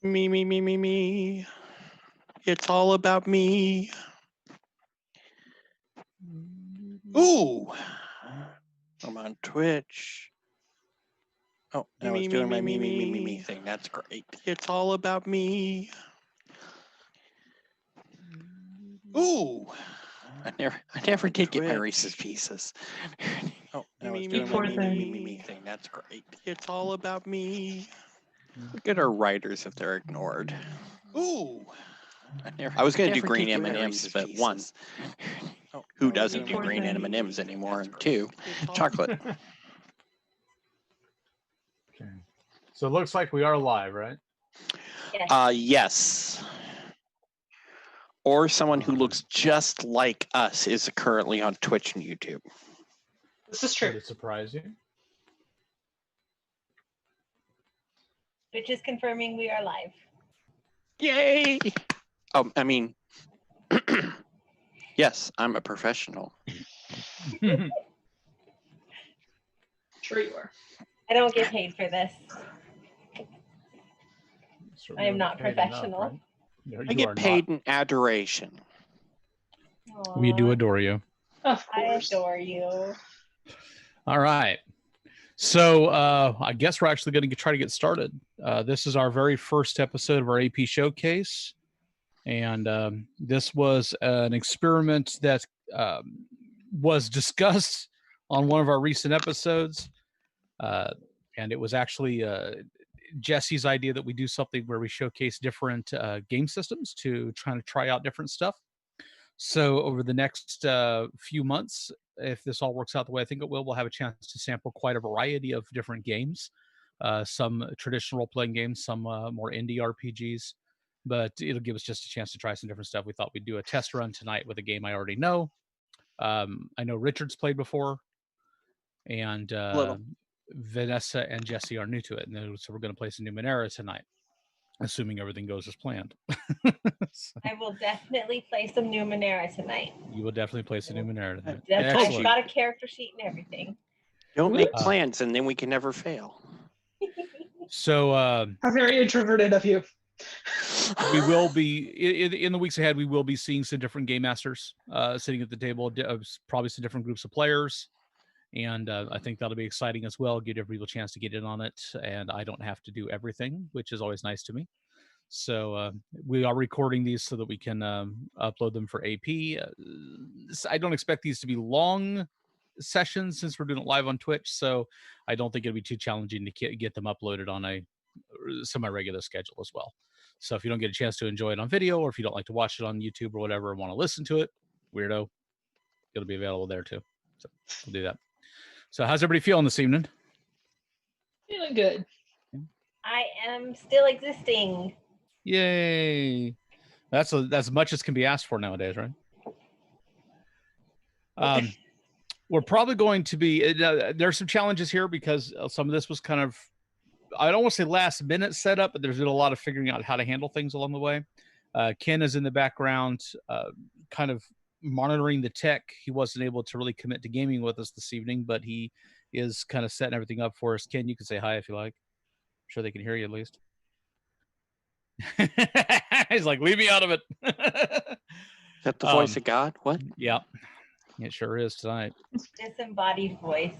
Me, me, me, me, me. It's all about me. Ooh. I'm on Twitch. Oh, I was doing my me thing. That's great. It's all about me. Ooh. I never did get my Reese's Pieces. Oh, I was doing my me thing. That's great. It's all about me. Look at our writers if they're ignored. Ooh. I was going to do green M&Ms, but one, who doesn't do green M&Ms anymore? And two, chocolate. Okay. So it looks like we are live, right? Yes. Or someone who looks just like us is currently on Twitch and YouTube. This is true. Would it surprise you? Twitch is confirming we are live. Yay! Oh, I mean, yes, I'm a professional. Sure you are. I don't get paid for this. I am not professional. Enough, right? I get paid in adoration. Aww. We do adore you. Of I course. adore you. All right. So I guess we're actually going to try to get started. This is our very first episode of our AP Showcase. And this was an experiment that was discussed on one of our recent episodes. And it was actually Jesse's idea that we do something where we showcase different game systems to try out different stuff. So over the next few months, if this all works out the way I think it will, we'll have a chance to sample quite a variety of different games. Some traditional role-playing games, some more indie RPGs. But it'll give us just a chance to try some different stuff. We thought we'd do a test run tonight with a game I already know. I know Richard's played before. And Vanessa and Jesse are new to it. And so we're going to play some Numenera tonight, assuming everything goes as planned. So, I will definitely play some Numenera tonight. You will definitely play some Numenera tonight. I've got a character sheet and everything. Don't make plans and then we can never fail. So how very introverted of you. We will be in the weeks ahead. We will be seeing some different game masters sitting at the table, probably some different groups of players. And I think that'll be exciting as well. Give everybody a chance to get in on it. And I don't have to do everything, which is always nice to me. So we are recording these so that we can upload them for AP. I don't expect these to be long sessions since we're doing it live on Twitch. So I don't think it'll be too challenging to get them uploaded on a semi-regular schedule as well. So if you don't get a chance to enjoy it on video, or if you don't like to watch it on YouTube or whatever and want to listen to it, weirdo, it'll be available there too. So we'll do that. So how's everybody feeling this evening? Feeling good. I am still existing. Yay. That's as much as can be asked for nowadays, right? We're probably going to be, there's some challenges here because some of this was kind of, I don't want to say last minute setup, but there's been a lot of figuring out how to handle things along the way. Ken is in the background, kind of monitoring the tech. He wasn't able to really commit to gaming with us this evening, but he is kind of setting everything up for us. Ken, you can say hi if you like. I'm sure they can hear you at least. He's like, leave me out of it. Is that the voice of God? What? Yeah, it sure is tonight. Disembodied voice.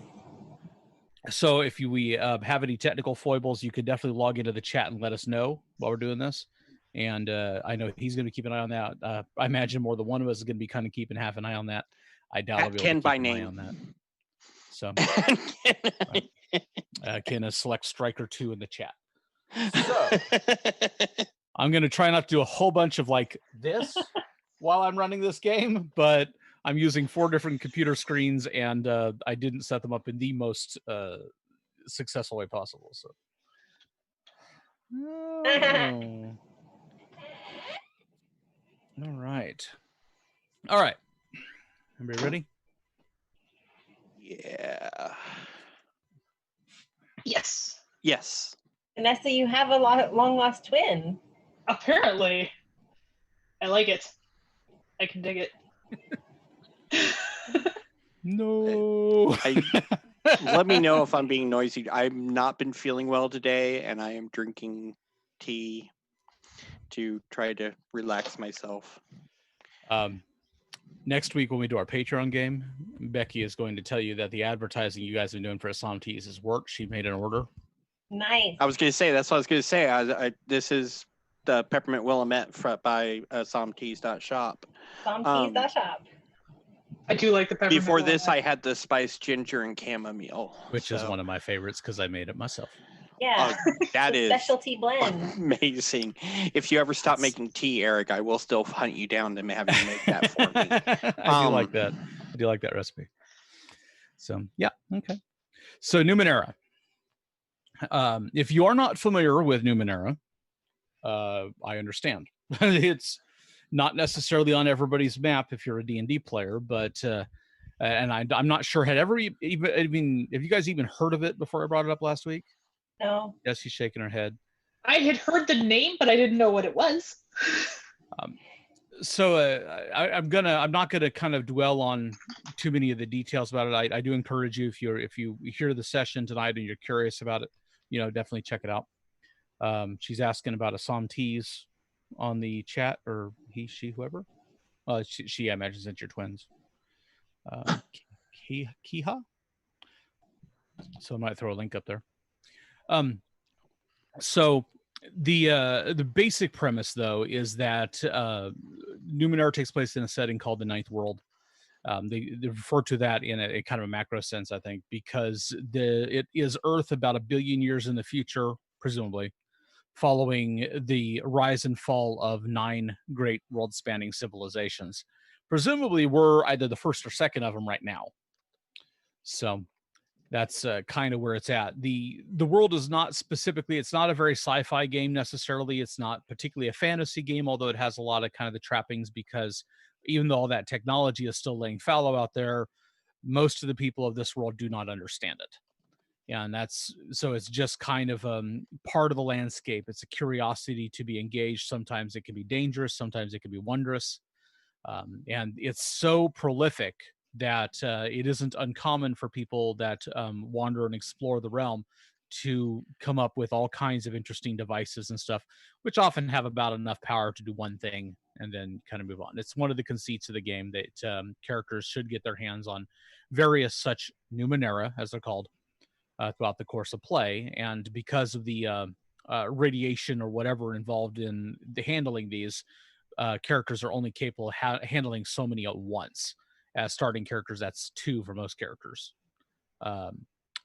So if we have any technical foibles, you could definitely log into the chat and let us know while we're doing this. And I know he's going to keep an eye on that. I imagine more than one of us is going to be kind of keeping half an eye on that. I doubt I'll be able to keep by an name. eye on that. So Ken is select striker 2 in the chat. So I'm going to try not to do a whole bunch of like this while I'm running this game, but I'm using 4 different computer screens and I didn't set them up in the most successful way possible. So. Oh. All right. Everybody ready? Yeah. Yes. Yes. Vanessa, you have a long lost twin. Apparently. I like it. I can dig it. No. Let me know if I'm being noisy. I've not been feeling well today, and I am drinking tea to try to relax myself. Next week when we do our Patreon game, Becky is going to tell you that the advertising you guys have been doing for Assam Teas has worked. She made an order. Nice. I was going to say, that's what I was going to say. This is the Peppermint Willamette by somteas.shop. Somteas.shop. I do like the peppermint. Before this, I had the spiced ginger and chamomile. Which is one of my favorites because I made it myself. Yeah. That is specialty blend. amazing. If you ever stop making tea, Eric, I will still hunt you down to have you make that for me. I do like that. I do like that recipe. So, yeah. Okay. So, Numenera. If you are not familiar with Numenera, I understand. It's not necessarily on everybody's map if you're a D&D player, but and I'm not sure have you guys even heard of it before I brought it up last week? No. Yes, she's shaking her head. I had heard the name, but I didn't know what it was. So I'm not gonna kind of dwell on too many of the details about it. I do encourage you, if you hear the session tonight and you're curious about it, definitely check it out. She's asking about Assam Teas on the chat, or he, she, whoever. She I imagine since you're twins. Kiha. So I might throw a link up there. So the basic premise, though, is that Numenera takes place in a setting called the Ninth World. They refer to that in a kind of a macro sense, I think, because it is Earth about 1 billion years in the future, presumably, following the rise and fall of 9 great world-spanning civilizations. Presumably, we're either the first or second of them right now. So that's kind of where it's at. The world is not specifically, it's not a very sci-fi game necessarily. It's not particularly a fantasy game, although it has a lot of kind of the trappings, because even though all that technology is still laying fallow out there, most of the people of this world do not understand it. And so it's just kind of part of the landscape. It's a curiosity to be engaged. Sometimes it can be dangerous. Sometimes it can be wondrous. And it's so prolific that it isn't uncommon for people that wander and explore the realm to come up with all kinds of interesting devices and stuff, which often have about enough power to do one thing and then kind of move on. It's one of the conceits of the game that characters should get their hands on various such Numenera, as they're called, throughout the course of play. And because of the radiation or whatever involved in the handling these, characters are only capable of handling so many at once. As starting characters, that's 2 for most characters.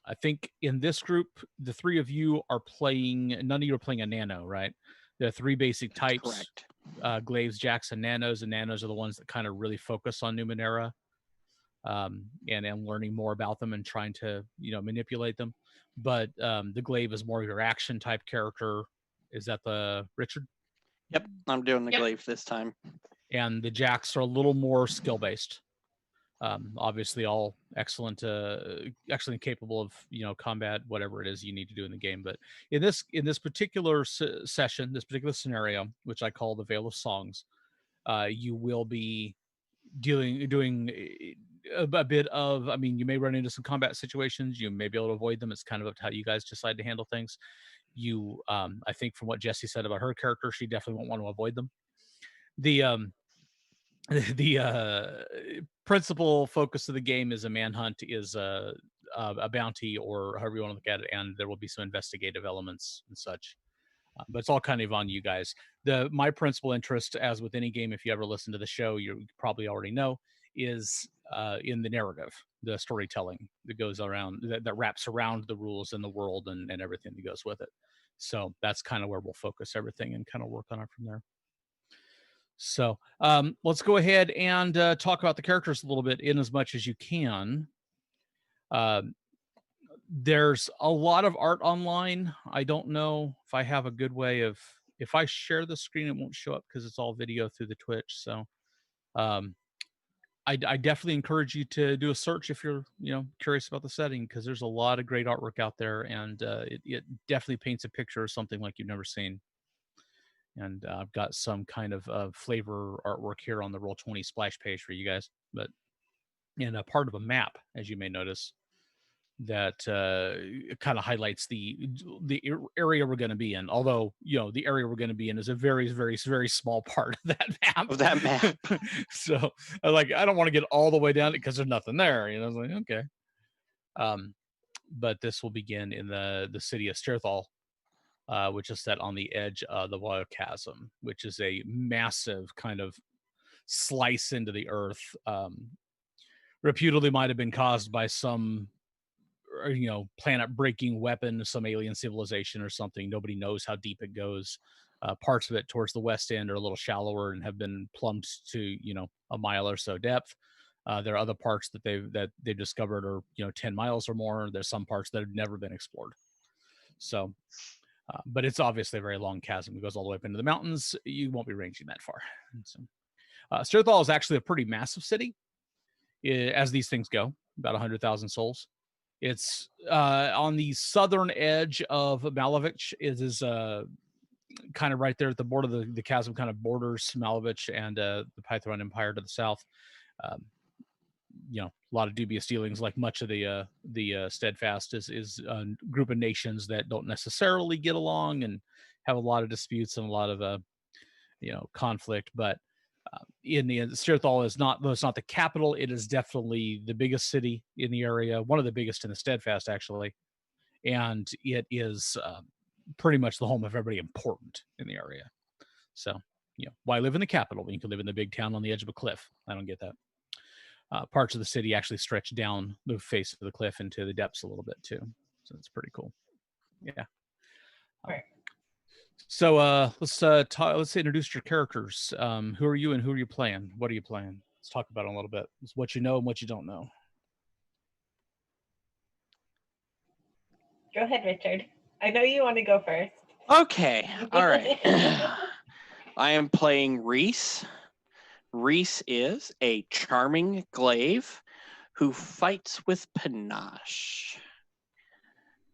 I think in this group, the 3 of you are playing, none of you are playing a nano, right? There are 3 basic types. Correct. Glaives, jacks, and nanos. And nanos are the ones that kind of really focus on Numenera. And learning more about them and trying to manipulate them. But the glaive is more of your action type character. Is that the Richard? Yep, I'm doing the glaive this time. And the jacks are a little more skill based. Obviously, all excellent capable of combat, whatever it is you need to do in the game. But in this particular session, this particular scenario, which I call the Veil of Songs, you will be doing a bit of, you may run into some combat situations. You may be able to avoid them. It's kind of up to how you guys decide to handle things. I think from what Jessie said about her character, she definitely won't want to avoid them. The principal focus of the game is a manhunt, is a bounty, or however you want to look at it, and there will be some investigative elements and such. But it's all kind of on you guys. My principal interest, as with any game, if you ever listen to the show, you probably already know, is in the narrative, the storytelling that goes around, that wraps around the rules and the world and everything that goes with it. So that's kind of where we'll focus everything and kind of work on it from there. So let's go ahead and talk about the characters a little bit in as much as you can. There's a lot of art online. I don't know if I have a good way of, if I share the screen, it won't show up because it's all video through the Twitch. So I definitely encourage you to do a search if you're curious about the setting, because there's a lot of great artwork out there, and it definitely paints a picture of something like you've never seen. And I've got some kind of flavor artwork here on the Roll20 splash page for you guys, but in a part of a map, as you may notice. that kind of highlights the area we're going to be in. Although, the area we're going to be in is a very, very, very small part of that map. So, I don't want to get all the way down because there's nothing there. I was like, okay. But this will begin in the city of Stirthal, which is set on the edge of the Wild Chasm, which is a massive kind of slice into the earth. Reputedly might have been caused by some planet-breaking weapon, some alien civilization or something. Nobody knows how deep it goes. Parts of it towards the west end are a little shallower and have been plumbed to a mile or so depth. There are other parts that they've discovered are 10 miles or more. There's some parts that have never been explored. So, but it's obviously a very long chasm. It goes all the way up into the mountains. You won't be ranging that far. So, Stirthal is actually a pretty massive city, as these things go. About 100,000 souls. It's on the southern edge of Malavich. It is kind of right there at the border of the chasm, kind of borders Malavich and the Python Empire to the south. A lot of dubious dealings, like much of the Steadfast is a group of nations that don't necessarily get along and have a lot of disputes and a lot of conflict. But in the end, Stirthal is not the capital. It is definitely the biggest city in the area, one of the biggest in the Steadfast, actually. And it is pretty much the home of everybody important in the area. So, why live in the capital when you can live in the big town on the edge of a cliff? I don't get that. Parts of the city actually stretch down the face of the cliff into the depths a little bit too. So it's pretty cool. Yeah. Right. So let's introduce your characters. Who are you and who are you playing? What are you playing? Let's talk about it a little bit. It's what you know and what you don't know. Go ahead, Richard. I know you want to go first. Okay. All right. I am playing Reese. Reese is a charming glaive who fights with panache.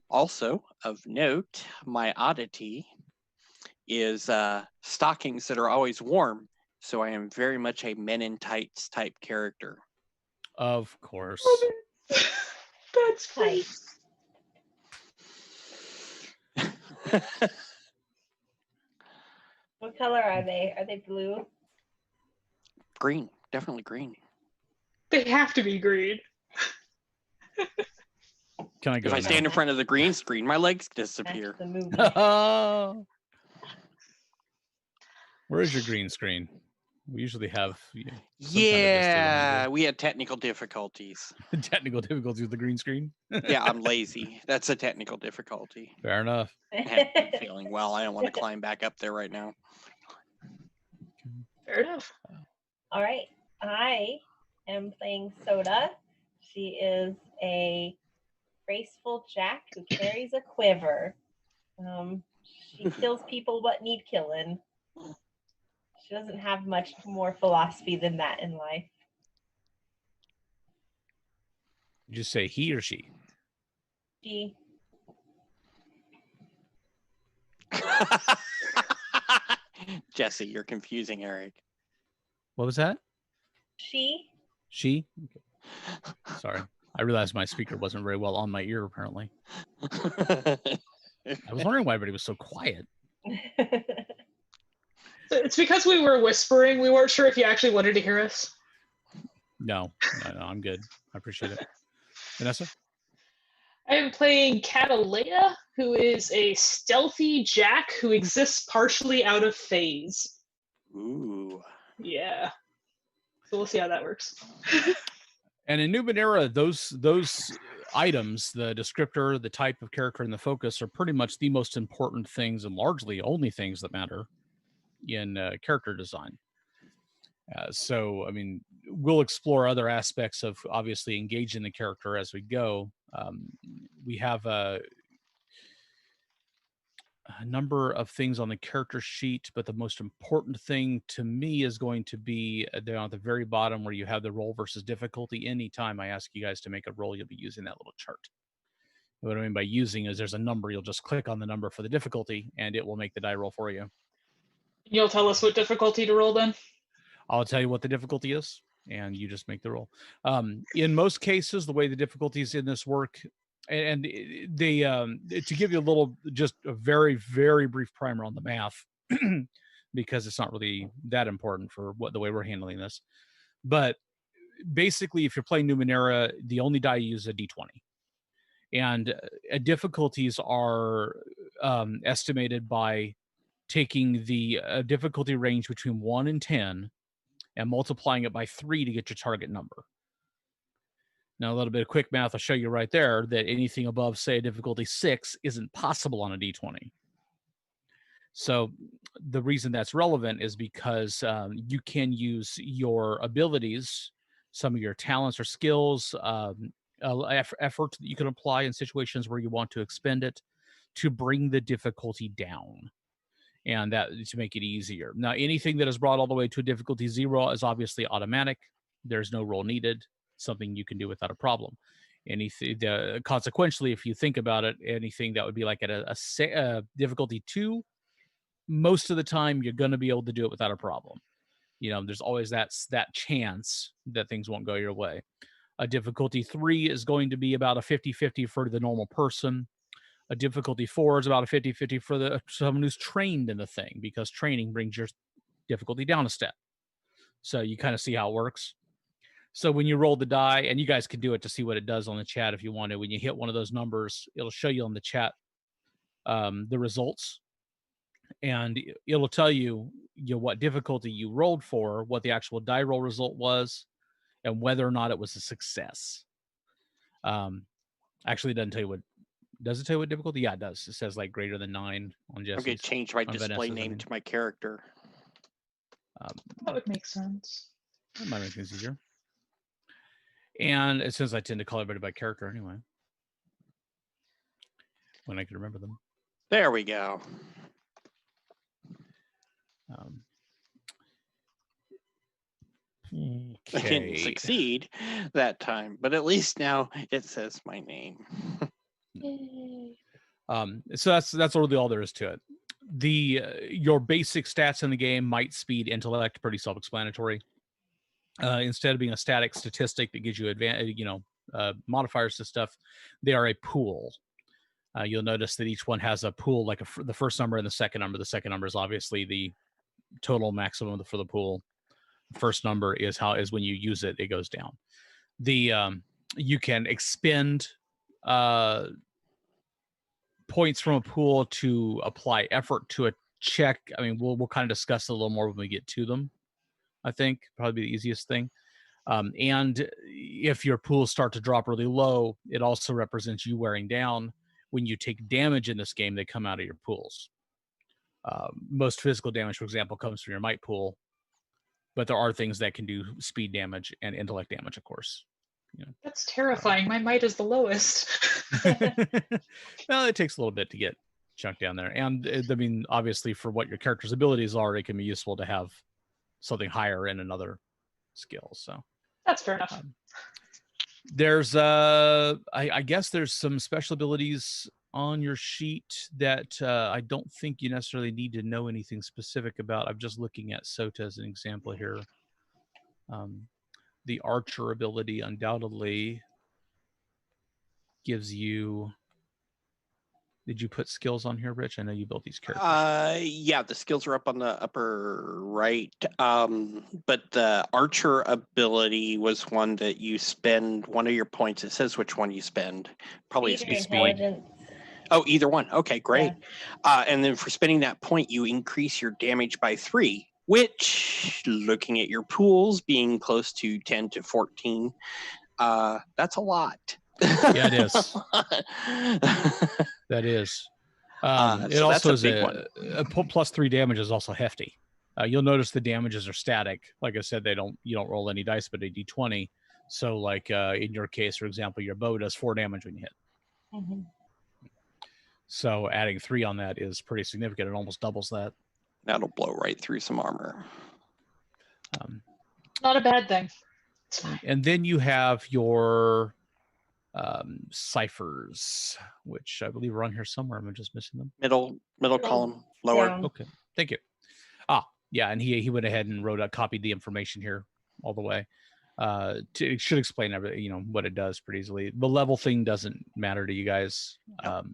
Also, of note, my oddity is stockings that are always warm. So I am very much a men in tights type character. Of course. That's Tight. What color are they? Are they blue? Green. Definitely green. They have to be green. Can I go? If I stand in front of the green screen, my legs disappear. That's the movie. Where is your green screen? We usually have. Yeah, we had technical difficulties. Technical difficulties with the green screen? Yeah, I'm lazy. That's a technical difficulty. Fair enough. I haven't been feeling well. I don't want to climb back up there right now. Fair enough. All right. I am playing Soda. She is a graceful jack who carries a quiver. She kills people what need killing. She doesn't have much more philosophy than that in life. Did you say he or she? She. Jesse, you're confusing Eric. What was that? She. She? Okay. Sorry. I realized my speaker wasn't very well on my ear, apparently. I was wondering why everybody was so quiet. It's because we were whispering. We weren't sure if you actually wanted to hear us. No, I'm good. I appreciate it. Vanessa? I am playing Catalea, who is a stealthy jack who exists partially out of phase. Ooh. Yeah. So we'll see how that works. And in Numenera, those items, the descriptor, the type of character, and the focus are pretty much the most important things and largely only things that matter in character design. So, I mean, we'll explore other aspects of obviously engaging the character as we go. We have a number of things on the character sheet, but the most important thing to me is going to be down at the very bottom where you have the roll versus difficulty. Anytime I ask you guys to make a roll, you'll be using that little chart. What I mean by using is there's a number, you'll just click on the number for the difficulty and it will make the die roll for you. You'll tell us what difficulty to roll then? I'll tell you what the difficulty is and you just make the roll. In most cases, the way the difficulties in this work, and they to give you a little, just a very, very brief primer on the math, because it's not really that important for the way we're handling this. But basically, if you're playing Numenera, the only die you use is a D20. And difficulties are estimated by taking the difficulty range between 1 and 10 and multiplying it by 3 to get your target number. Now, a little bit of quick math will show you right there that anything above, say, a difficulty 6 isn't possible on a D20. So the reason that's relevant is because you can use your abilities, some of your talents or skills, effort that you can apply in situations where you want to expend it to bring the difficulty down, and that to make it easier. Now, anything that is brought all the way to a difficulty 0 is obviously automatic. There's no roll needed, something you can do without a problem. Anything, consequentially, if you think about it, anything that would be like at a difficulty 2, most of the time you're going to be able to do it without a problem. You know, there's always that chance that things won't go your way. A difficulty 3 is going to be about a 50-50 for the normal person. A difficulty 4 is about a 50-50 for someone who's trained in the thing, because training brings your difficulty down a step. So you kind of see how it works. So when you roll the die, and you guys can do it to see what it does on the chat if you want to, when you hit one of those numbers, it'll show you on the chat the results. And it'll tell you, what difficulty you rolled for, what the actual die roll result was, and whether or not it was a success. Actually, it doesn't tell you what. Does it tell you what difficulty? Yeah, it does. It says like greater than 9 on Jesse's. I'm going to change my display name to my character. That would make sense. That might make things easier. And it says I tend to call everybody by character anyway, when I can remember them. There we go. Okay. I didn't succeed that time, but at least now it says my name. Yay. So that's really all there is to it. Your basic stats in the game, might, speed, intellect, pretty self-explanatory. Instead of being a static statistic that gives you modifiers to stuff, they are a pool. You'll notice that each one has a pool, like the first number and the second number. The second number is obviously the total maximum for the pool. First number is when you use it, it goes down. You can expend points from a pool to apply effort to a check. I mean, we'll kind of discuss it a little more when we get to them. I think probably the easiest thing. And if your pools start to drop really low, it also represents you wearing down. When you take damage in this game, they come out of your pools. Most physical damage, for example, comes from your might pool. But there are things that can do speed damage and intellect damage, of course. That's terrifying. My might is the lowest. Well, it takes a little bit to get chunked down there. And I mean, obviously, for what your character's abilities are, it can be useful to have something higher in another skill. So that's fair enough. There's I guess there's some special abilities on your sheet that I don't think you necessarily need to know anything specific about. I'm just looking at Sota as an example here. The Archer ability undoubtedly gives you... Did you put skills on here, Rich? I know you built these characters. Yeah, the skills are up on the upper right. But the Archer ability was one that you spend one of your points. It says which one you spend. Probably a speed. Oh, either one. Okay, great. Yeah. And then for spending that point, you increase your damage by 3, which, looking at your pools being close to 10 to 14, that's a lot. Yeah, it is. That is. It so also is a plus 3 damage is also hefty. You'll notice the damages are static. Like I said, you don't roll any dice, but a d20. So, like in your case, for example, your bow does 4 damage when you hit. Mm-hmm. So adding 3 on that is pretty significant. It almost doubles that. That'll blow right through some armor. Not a bad thing. And then you have your ciphers, which I believe are on here somewhere. I'm just missing them. Middle column, lower. Yeah. Okay, thank you. Yeah, and he went ahead and copied the information here all the way. It should explain everything, what it does pretty easily. The level thing doesn't matter to you guys. Nope.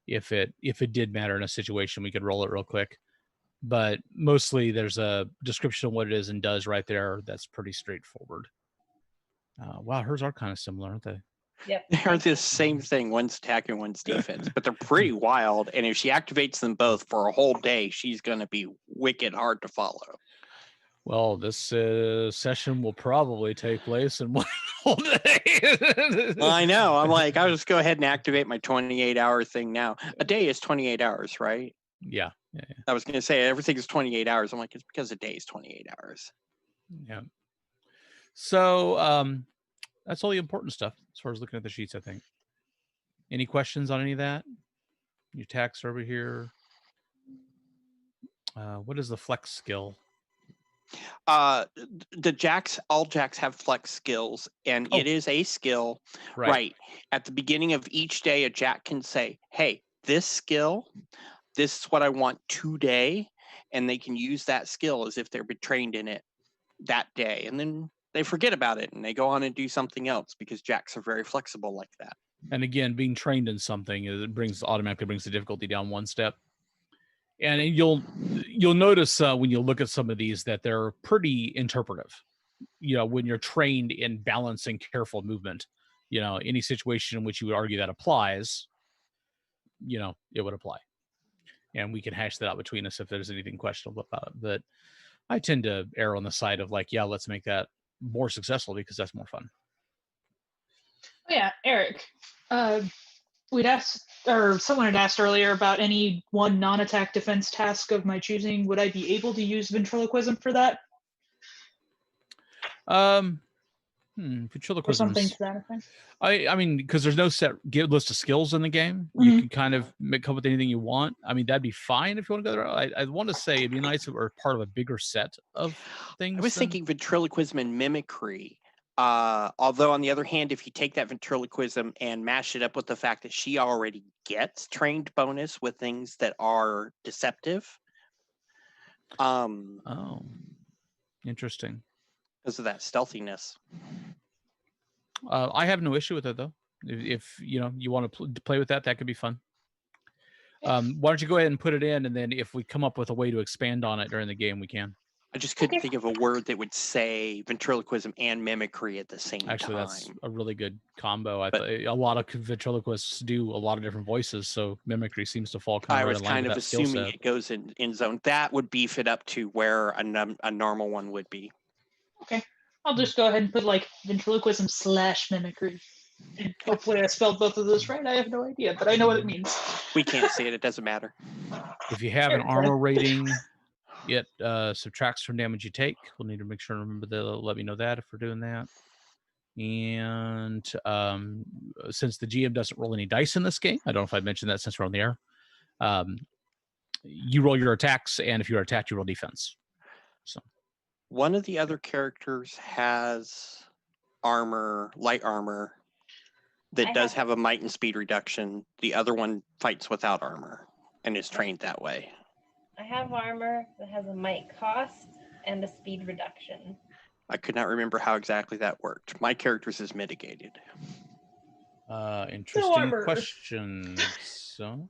If it did matter in a situation, we could roll it real quick. But mostly there's a description of what it is and does right there. That's pretty straightforward. Wow, hers are kind of similar, aren't they? Yep. They're the same thing. One's attack and one's defense, but they're pretty wild. And if she activates them both for a whole day, she's going to be wicked hard to follow. Well, this session will probably take place in one whole day. I know. I'm like, I'll just go ahead and activate my 28-hour thing now. A day is 28 hours, right? Yeah. I was going to say everything is 28 hours. I'm like, it's because a day is 28 hours. Yeah. So that's all the important stuff as far as looking at the sheets, I think. Any questions on any of that? Your attacks over here. What is the flex skill? The all jacks have flex skills, and it is a skill. Right. At the beginning of each day, a jack can say, hey, this skill, this is what I want today. And they can use that skill as if they're trained in it that day. And then they forget about it and they go on and do something else because jacks are very flexible like that. And again, being trained in something, it automatically brings the difficulty down one step. And you'll notice when you look at some of these that they're pretty interpretive. When you're trained in balancing careful movement, any situation in which you would argue that applies, it would apply. And we can hash that out between us if there's anything questionable about it. But I tend to err on the side of like, yeah, let's make that more successful because that's more fun. Oh, yeah, Eric. We'd asked, or someone had asked earlier about any one non-attack defense task of my choosing. Would I be able to use ventriloquism for that? Ventriloquism. Or something to that effect. I mean, because there's no set list of skills in the game, you can kind of come up with anything you want. I mean, that'd be fine if you want to go there. I want to say it'd be nice if we're part of a bigger set of things. I was thinking ventriloquism and mimicry. Although on the other hand, if you take that ventriloquism and mash it up with the fact that she already gets trained bonus with things that are deceptive. Oh, interesting. Because of that stealthiness. I have no issue with it though. If you want to play with that, that could be fun. Why don't you go ahead and put it in, and then if we come up with a way to expand on it during the game, we can. I just couldn't think of a word that would say ventriloquism and mimicry at the same time. Actually, that's a really good combo. A lot of ventriloquists do a lot of different voices, so mimicry seems to fall kind of I was kind of assuming it goes in zone. That would beef it up to where a normal one would be. Okay. I'll just go ahead and put like ventriloquism / mimicry. And hopefully I spelled both of those right. I have no idea, but I know what it means. We can't see it. It doesn't matter. If you have an armor rating, it subtracts from damage you take. We'll need to make sure and remember to let me know that if we're doing that. And since the GM doesn't roll any dice in this game, I don't know if I mentioned that since we're on the air. You roll your attacks, and if you're attacked, you roll defense. So. One of the other characters has armor, light armor, that does have a might and speed reduction. The other one fights without armor and is trained that way. I have armor that has a might cost and a speed reduction. I could not remember how exactly that worked. My character's is mitigated. Interesting question. So.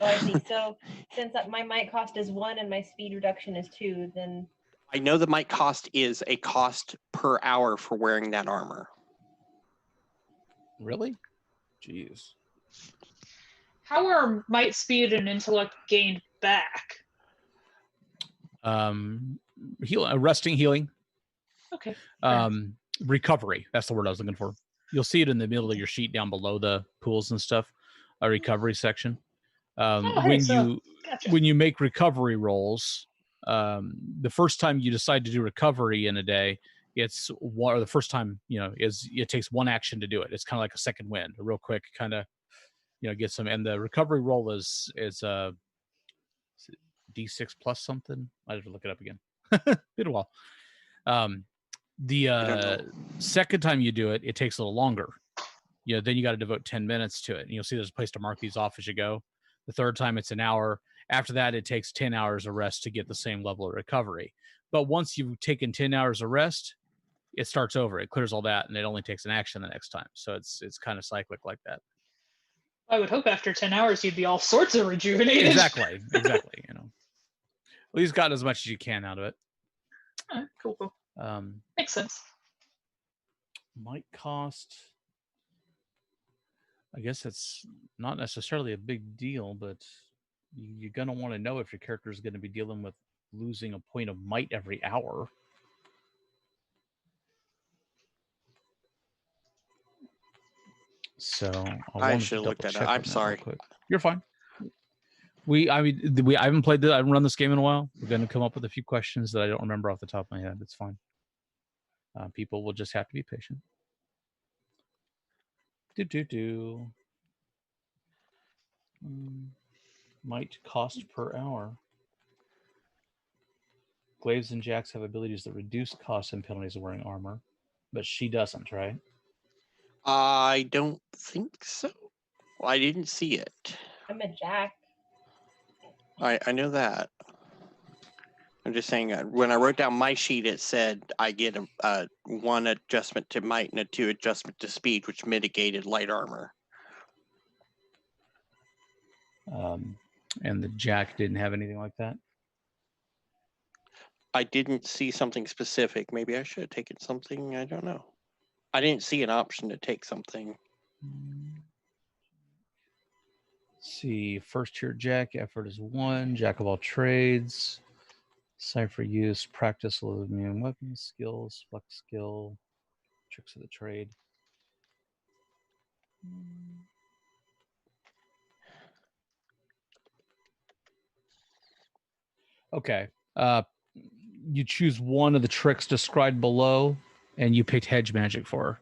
Oh, I see. So since my might cost is 1 and my speed reduction is 2, then... I know the might cost is a cost per hour for wearing that armor. Really? Jeez. How are might, speed, and intellect gained back? Resting, healing. Okay. Recovery. That's the word I was looking for. You'll see it in the middle of your sheet down below the pools and stuff. A recovery section. When you make recovery rolls, the first time you decide to do recovery in a day, it's one, or the first time, it takes one action to do it. It's kind of like a second wind, a real quick kind of, get some. And the recovery roll is D6 plus something. I have to look it up again. Been a while. The second time you do it, it takes a little longer. Then you got to devote 10 minutes to it. And you'll see there's a place to mark these off as you go. The third time it's an hour. After that, it takes 10 hours of rest to get the same level of recovery. But once you've taken 10 hours of rest, it starts over. It clears all that, and it only takes an action the next time. So it's kind of cyclic like that. I would hope after 10 hours you'd be all sorts of rejuvenated. Exactly. You know, at least got as much as you can out of it. Cool. Makes sense. Might cost. I guess it's not necessarily a big deal, but you're going to want to know if your character is going to be dealing with losing a point of might every hour. So I should have looked at it. I'm sorry. You're fine. I haven't played I haven't run this game in a while. We're going to come up with a few questions that I don't remember off the top of my head. It's fine. People will just have to be patient. Might cost per hour. Glaives and Jax have abilities that reduce costs and penalties of wearing armor, but she doesn't, right? I don't think so. Well, I didn't see it. I'm a Jack. I know that. I'm just saying, when I wrote down my sheet, it said I get a 1 adjustment to might and a 2 adjustment to speed, which mitigated light armor. And the Jack didn't have anything like that? I didn't see something specific. Maybe I should have taken something. I don't know. I didn't see an option to take something. Let's see, first tier Jack, effort is 1, Jack of all trades, cipher use, practice with immune weapons, skills, flex skill, tricks of the trade. Okay. You choose one of the tricks described below, and you picked hedge magic for her.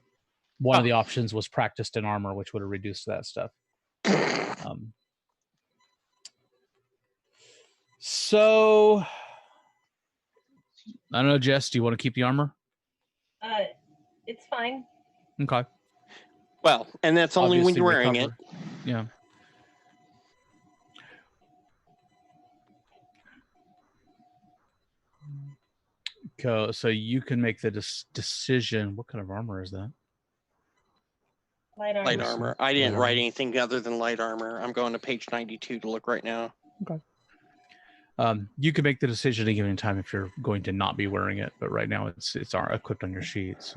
One of the options was practiced in armor, which would have reduced that stuff. So, I don't know, Jess, do you want to keep the armor? It's fine. Okay. Well, and that's only when you're wearing it. Yeah. So you can make the decision. What kind of armor is that? Light armor. Light armor. I didn't write anything other than light armor. I'm going to page 92 to look right now. Okay. You can make the decision at a given time if you're going to not be wearing it, but right now it's equipped on your sheets.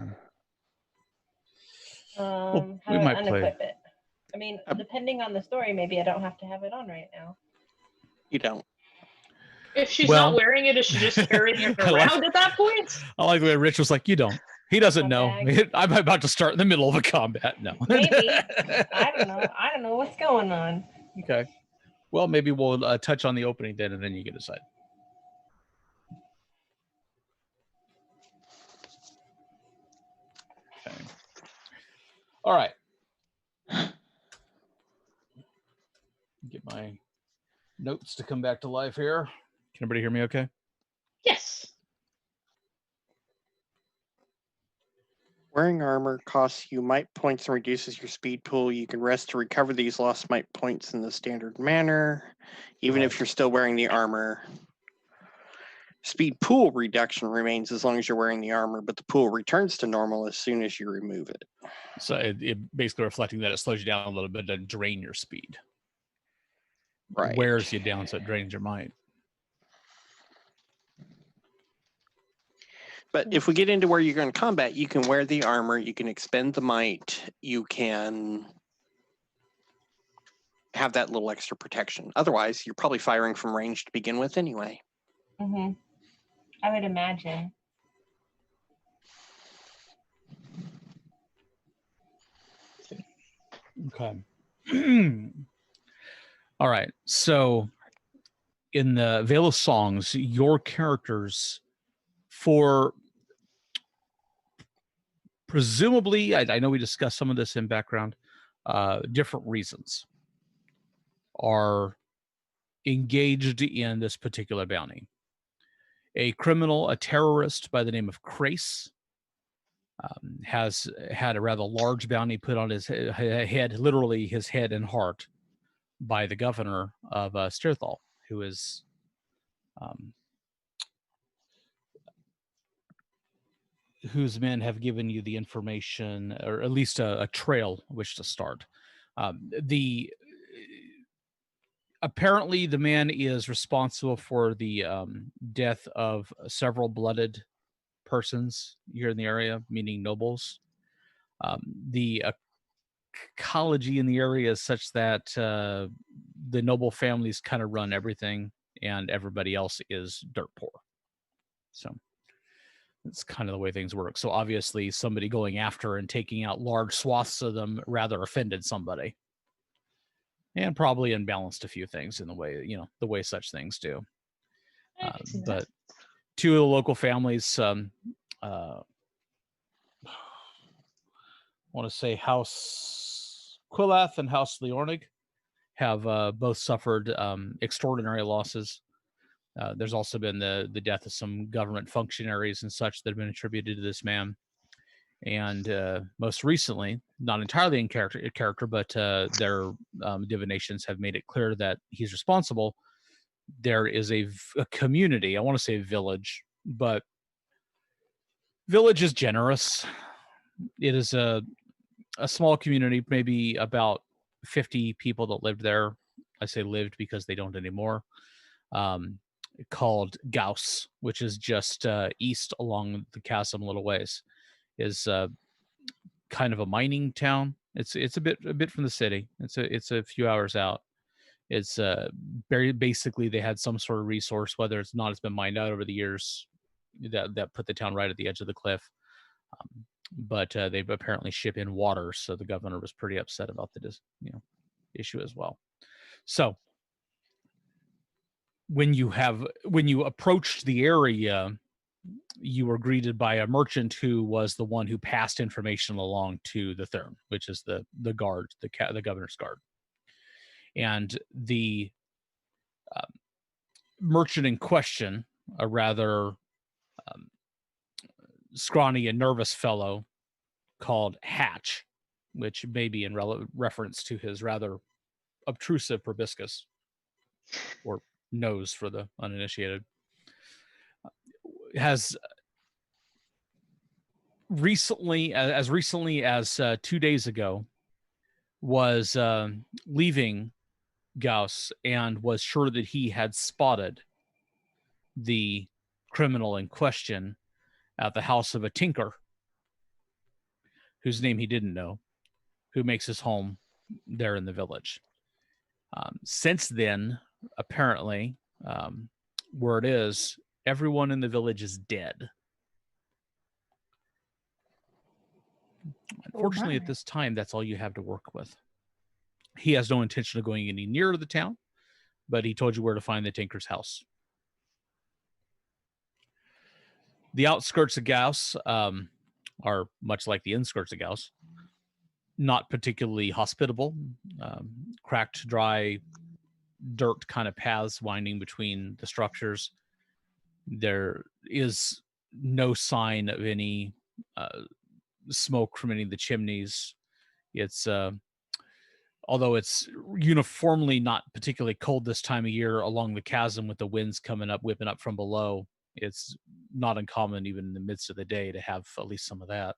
How do I unequip it? I mean, depending on the story, maybe I don't have to have it on right now. You don't. If she's not wearing it, is she just carrying it around at that point? I like the way Rich was like, you don't. He doesn't know. I'm about to start in the middle of a combat. No. Maybe. I don't know. I don't know what's going on. Okay. Well, maybe we'll touch on the opening then, and then you can decide. Okay. All right. Get my notes to come back to life here. Can everybody hear me okay? Yes. Wearing armor costs you might points and reduces your speed pool. You can rest to recover these lost might points in the standard manner, even if you're still wearing the armor. Speed pool reduction remains as long as you're wearing the armor, but the pool returns to normal as soon as you remove it. So it basically reflecting that it slows you down a little bit to drain your speed. Right. It wears you down, so it drains your might. But if we get into where you're going to combat, you can wear the armor, you can expend the might, you can have that little extra protection. Otherwise, you're probably firing from range to begin with anyway. Mm-hmm. I would imagine. Okay. All right. So in the Veil of Songs, your characters, for presumably, I know we discussed some of this in background, different reasons, are engaged in this particular bounty. A criminal, a terrorist by the name of Crace, has had a rather large bounty put on his head, literally his head and heart, by the governor of Stirthal, who is whose men have given you the information, or at least a trail which to start. Apparently the man is responsible for the death of several blooded persons here in the area, meaning nobles. The ecology in the area is such that the noble families kind of run everything, and everybody else is dirt poor. So it's kind of the way things work. So obviously somebody going after and taking out large swaths of them rather offended somebody, and probably imbalanced a few things in the way, the way such things do. But two of the local families, I want to say House Quillath and House Leornig, have both suffered extraordinary losses. There's also been the death of some government functionaries and such that have been attributed to this man. And most recently, not entirely in character, but their divinations have made it clear that he's responsible. There is a community, I want to say village, but village is generous. It is a small community, maybe about 50 people that lived there. I say lived because they don't anymore. Called Gauss, which is just east along the chasm a little ways, is kind of a mining town. It's a bit from the city. It's a few hours out. It's very basically they had some sort of resource, whether it's been mined out over the years, that put the town right at the edge of the cliff. But they apparently ship in water, so the governor was pretty upset about the issue as well. So when you approached the area, you were greeted by a merchant who was the one who passed information along to the Thurn, which is the guard, the governor's guard. And the merchant in question, a rather scrawny and nervous fellow called Hatch, which may be in reference to his rather obtrusive proboscis, or nose for the uninitiated, has recently, as recently as 2 days ago, was leaving Gauss and was sure that he had spotted the criminal in question at the house of a tinker whose name he didn't know, who makes his home there in the village. Since then, apparently, word is everyone in the village is dead. Unfortunately, at this time, that's all you have to work with. He has no intention of going any nearer the town, but he told you where to find the tinker's house. The outskirts of Gauss are much like the inskirts of Gauss, not particularly hospitable. Cracked, dry, dirt kind of paths winding between the structures. There is no sign of any smoke from any of the chimneys. It's although it's uniformly not particularly cold this time of year along the chasm with the winds coming up, whipping up from below, it's not uncommon even in the midst of the day to have at least some of that.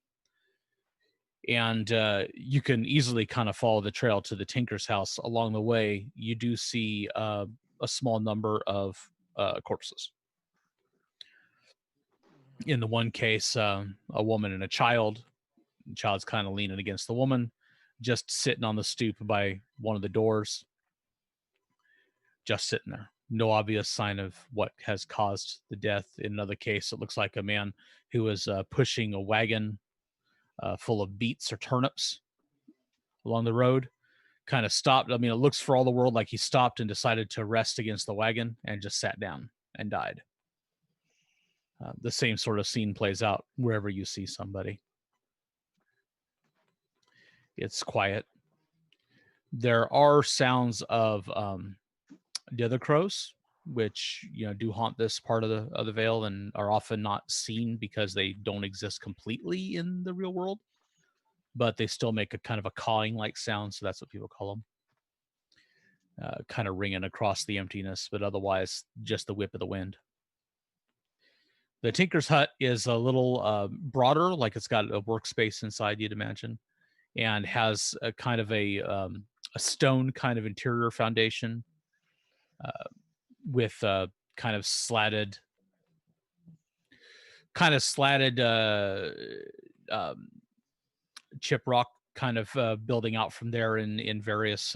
And you can easily kind of follow the trail to the tinker's house. Along the way, you do see a small number of corpses. In the one case, a woman and a child. The child's kind of leaning against the woman, just sitting on the stoop by one of the doors, just sitting there. No obvious sign of what has caused the death. In another case, it looks like a man who was pushing a wagon full of beets or turnips along the road, kind of stopped. I mean, it looks for all the world like he stopped and decided to rest against the wagon and just sat down and died. The same sort of scene plays out wherever you see somebody. It's quiet. There are sounds of the other crows, which do haunt this part of the Vale and are often not seen because they don't exist completely in the real world, but they still make a kind of a cawing like sound, so that's what people call them. Kind of ringing across the emptiness, but otherwise just the whip of the wind. The Tinker's Hut is a little broader, like it's got a workspace inside, you'd imagine, and has a kind of a stone kind of interior foundation with kind of slatted chip rock kind of building out from there in various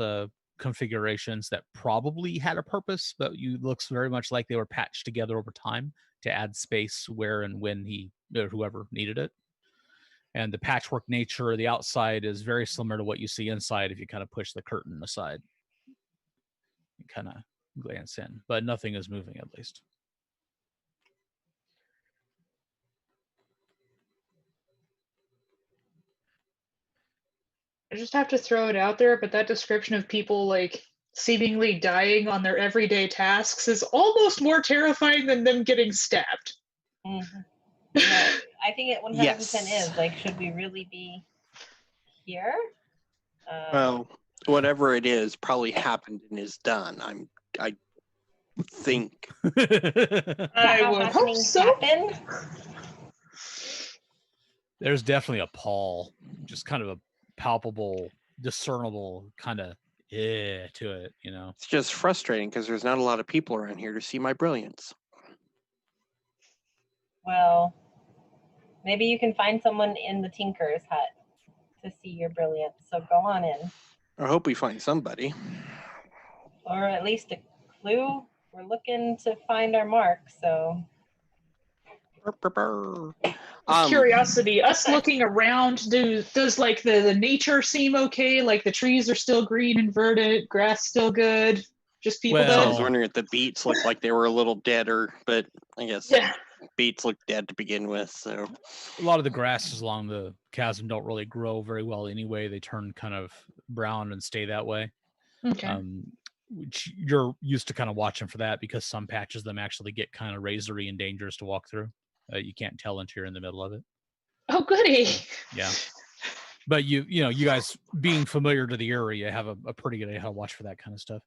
configurations that probably had a purpose, but looks very much like they were patched together over time to add space where and when whoever needed it. And the patchwork nature of the outside is very similar to what you see inside if you kind of push the curtain aside and kind of glance in, but nothing is moving at least. I just have to throw it out there, but that description of people like seemingly dying on their everyday tasks is almost more terrifying than them getting stabbed. Mm-hmm. Yeah, I think it 100% Yes. is. Like, should we really be here? Well, whatever it is probably happened and is done. I think. I would hope so. Happen? There's definitely a pall, just kind of a palpable, discernible kind of to it, you know. It's just frustrating because there's not a lot of people around here to see my brilliance. Well, maybe you can find someone in the Tinker's Hut to see your brilliance. So go on in. I hope we find somebody. Or at least a clue. We're looking to find our mark, so. Curiosity, us looking around, does like the nature seem okay? Like the trees are still green and verdant, grass still good, just people I was dead? wondering if the beets looked like they were a little deader, but I guess beets look dead to begin with. So a lot of the grasses along the chasm don't really grow very well anyway. They turn kind of brown and stay that way. Okay. Which you're used to kind of watching for that because some patches of them actually get kind of razory and dangerous to walk through. You can't tell until you're in the middle of it. Oh, goody. Yeah. But you guys being familiar to the area have a pretty good idea how to watch for that kind of stuff.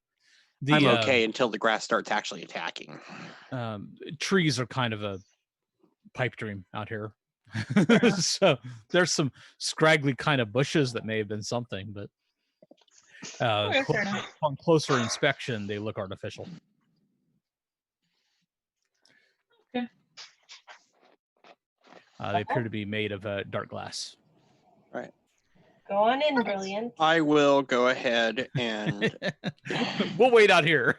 I'm okay until the grass starts actually attacking. Trees are kind of a pipe dream out here. So there's some scraggly kind of bushes that may have been something, but on closer inspection, they look artificial. Okay. They appear to be made of dark glass. Right. Go on in, brilliant. I will go ahead and we'll wait out here.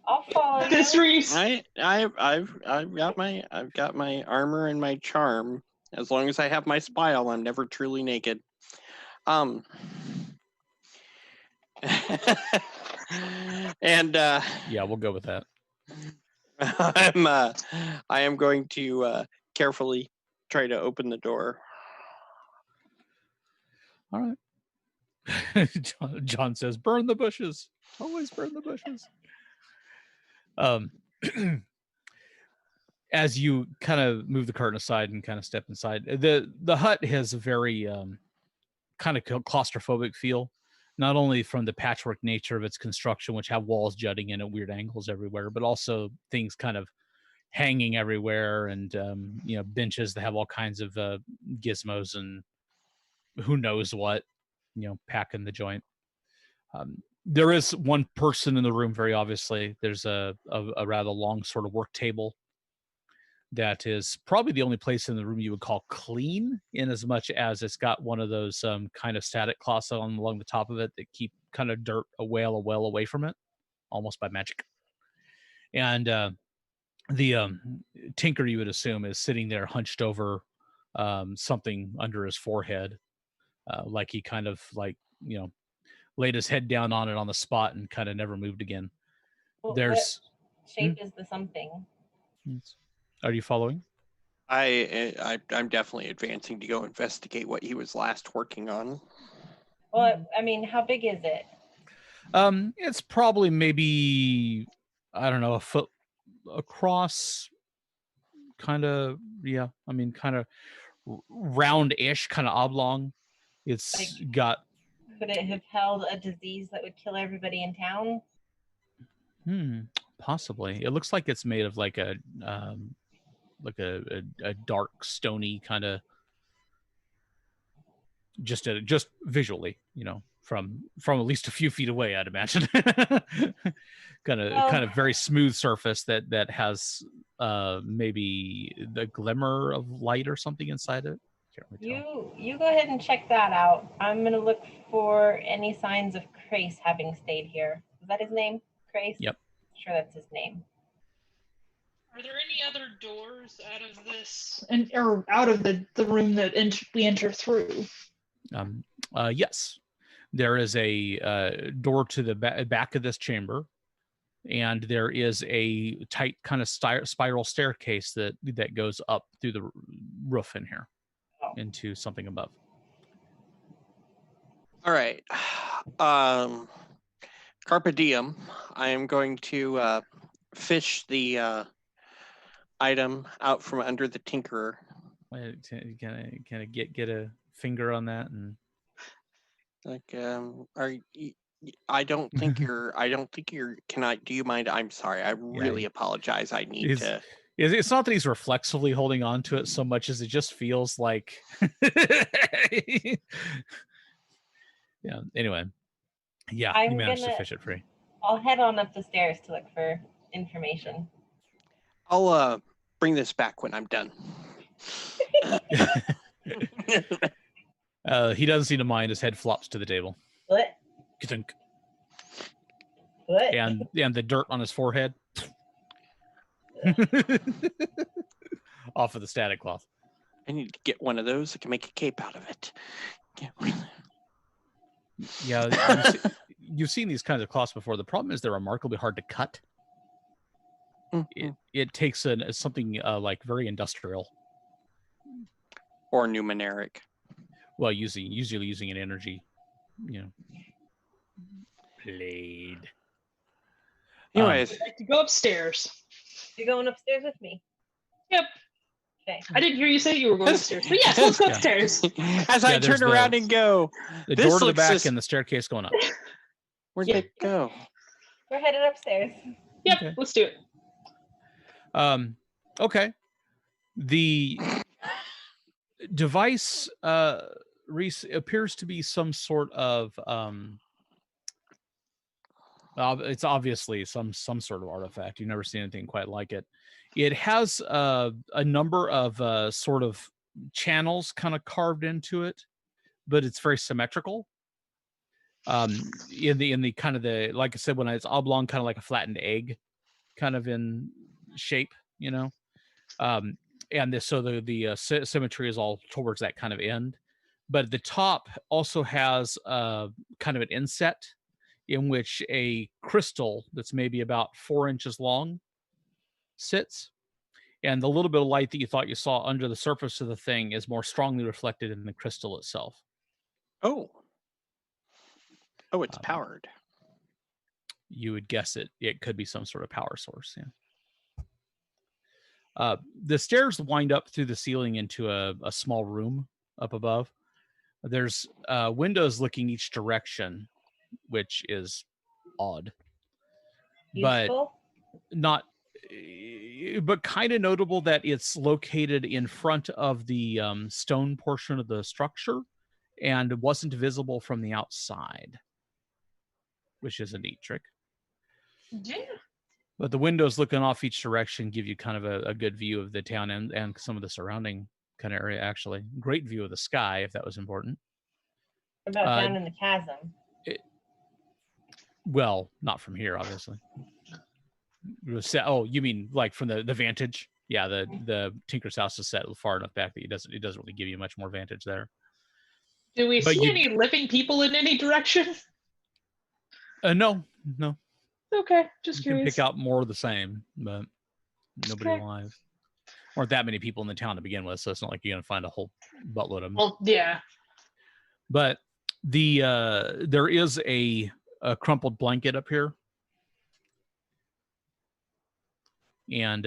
I'll follow this you. Reese. I've got my armor and my charm. As long as I have my spile, I'm never truly naked. And yeah, we'll go with that. I am going to carefully try to open the door. All right. John says, "Burn the bushes. Always burn the bushes." As you kind of move the curtain aside and kind of step inside, the hut has a very kind of claustrophobic feel. Not only from the patchwork nature of its construction, which have walls jutting in at weird angles everywhere, but also things kind of hanging everywhere and, benches that have all kinds of gizmos and who knows what, packing the joint. There is one person in the room, very obviously. There's a rather long sort of work table that is probably the only place in the room you would call clean, in as much as it's got one of those kind of static cloths along the top of it that keep kind of dirt well away from it, almost by magic. And the tinker, you would assume, is sitting there hunched over something under his forehead, like he kind of laid his head down on it on the spot and kind of never moved again. Well, There's what shape is the something? Are you following? I'm definitely advancing to go investigate what he was last working on. Well, I mean, how big is it? It's probably maybe, I don't know, a foot across, kind of, yeah. I mean, kind of round-ish, kind of oblong. It's got. Could it have held a disease that would kill everybody in town? Possibly. It looks like it's made of like a like a dark, stony kind of, just visually, from at least a few feet away, I'd imagine. kind of very smooth surface that has maybe the glimmer of light or something inside it. Can't really tell. You go ahead and check that out. I'm gonna look for any signs of Crace having stayed here. Is that his name? Crace? Yep. Sure, that's his name. Are there any other doors out of this, or out of the room that we enter through? Yes, there is a door to the back of this chamber, and there is a tight kind of spiral staircase that goes up through the roof in here into something above. All right. Carpe diem. I am going to fish the item out from under the tinkerer. Can I get a finger on that? And like, I don't think you're. Do you mind? I'm sorry. I really apologize. I need to. It's not that he's reflexively holding on to it so much as it just feels like. Yeah. Anyway. Yeah. You managed to fish it free. I'll head on up the stairs to look for information. I'll bring this back when I'm done. He doesn't seem to mind. His head flops to the table. What? What? And the dirt on his forehead. Off of the static cloth. I need to get one of those. I can make a cape out of it. Yeah, you've seen these kinds of cloths before. The problem is they're remarkably hard to cut. Mm-hmm. It takes something like very industrial. Or numeneric. Well, usually using an energy, blade. Anyways, I'd like to go upstairs. You going upstairs with me? Yep. Okay. I didn't hear you say you were going upstairs, but yes, let's go upstairs. As I turn around and go, the door to the back and the staircase going up. Where'd it go? We're headed upstairs. Yep, okay. Let's do it. Okay. The device appears to be some sort of it's obviously some sort of artifact. You've never seen anything quite like it. It has a number of sort of channels kind of carved into it, but it's very symmetrical. In the kind of the, like I said, when it's oblong, kind of like a flattened egg, kind of in shape, and the symmetry is all towards that kind of end. But the top also has kind of an inset in which a crystal that's maybe about 4 inches long sits, and the little bit of light that you thought you saw under the surface of the thing is more strongly reflected in the crystal itself. Oh, it's powered. You would guess it could be some sort of power source. Yeah. The stairs wind up through the ceiling into a small room up above. There's windows looking each direction, which is odd. Useful? But kind of notable that it's located in front of the stone portion of the structure and wasn't visible from the outside, which is a neat trick. Yeah. But the windows looking off each direction give you kind of a good view of the town and some of the surrounding kind of area, actually. Great view of the sky, if that was important. What about down in the chasm? Well, not from here, obviously. Oh, you mean like from the vantage? Yeah, the Tinker's house is set far enough back that it doesn't really give you much more vantage there. Do we see any living people in any direction? No. Okay, just curious. You can pick out more of the same, but nobody alive. Aren't that many people in the town to begin with, so it's not like you're gonna find a whole buttload of them. Well, yeah. But there is a crumpled blanket up here, and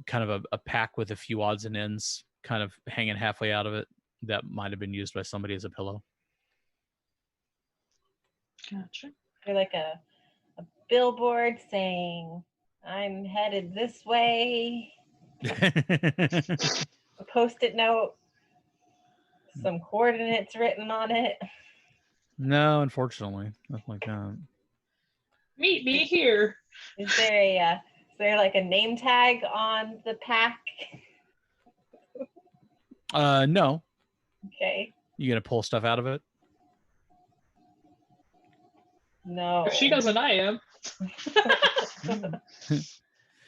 kind of a pack with a few odds and ends kind of hanging halfway out of it that might have been used by somebody as a pillow. Gotcha. Or like a billboard saying, "I'm headed this way." A Post-it note, some coordinates written on it. No, unfortunately, nothing like that. Meet me here. Is there like a name tag on the pack? No. Okay. You gonna pull stuff out of it? No. If she doesn't, I am.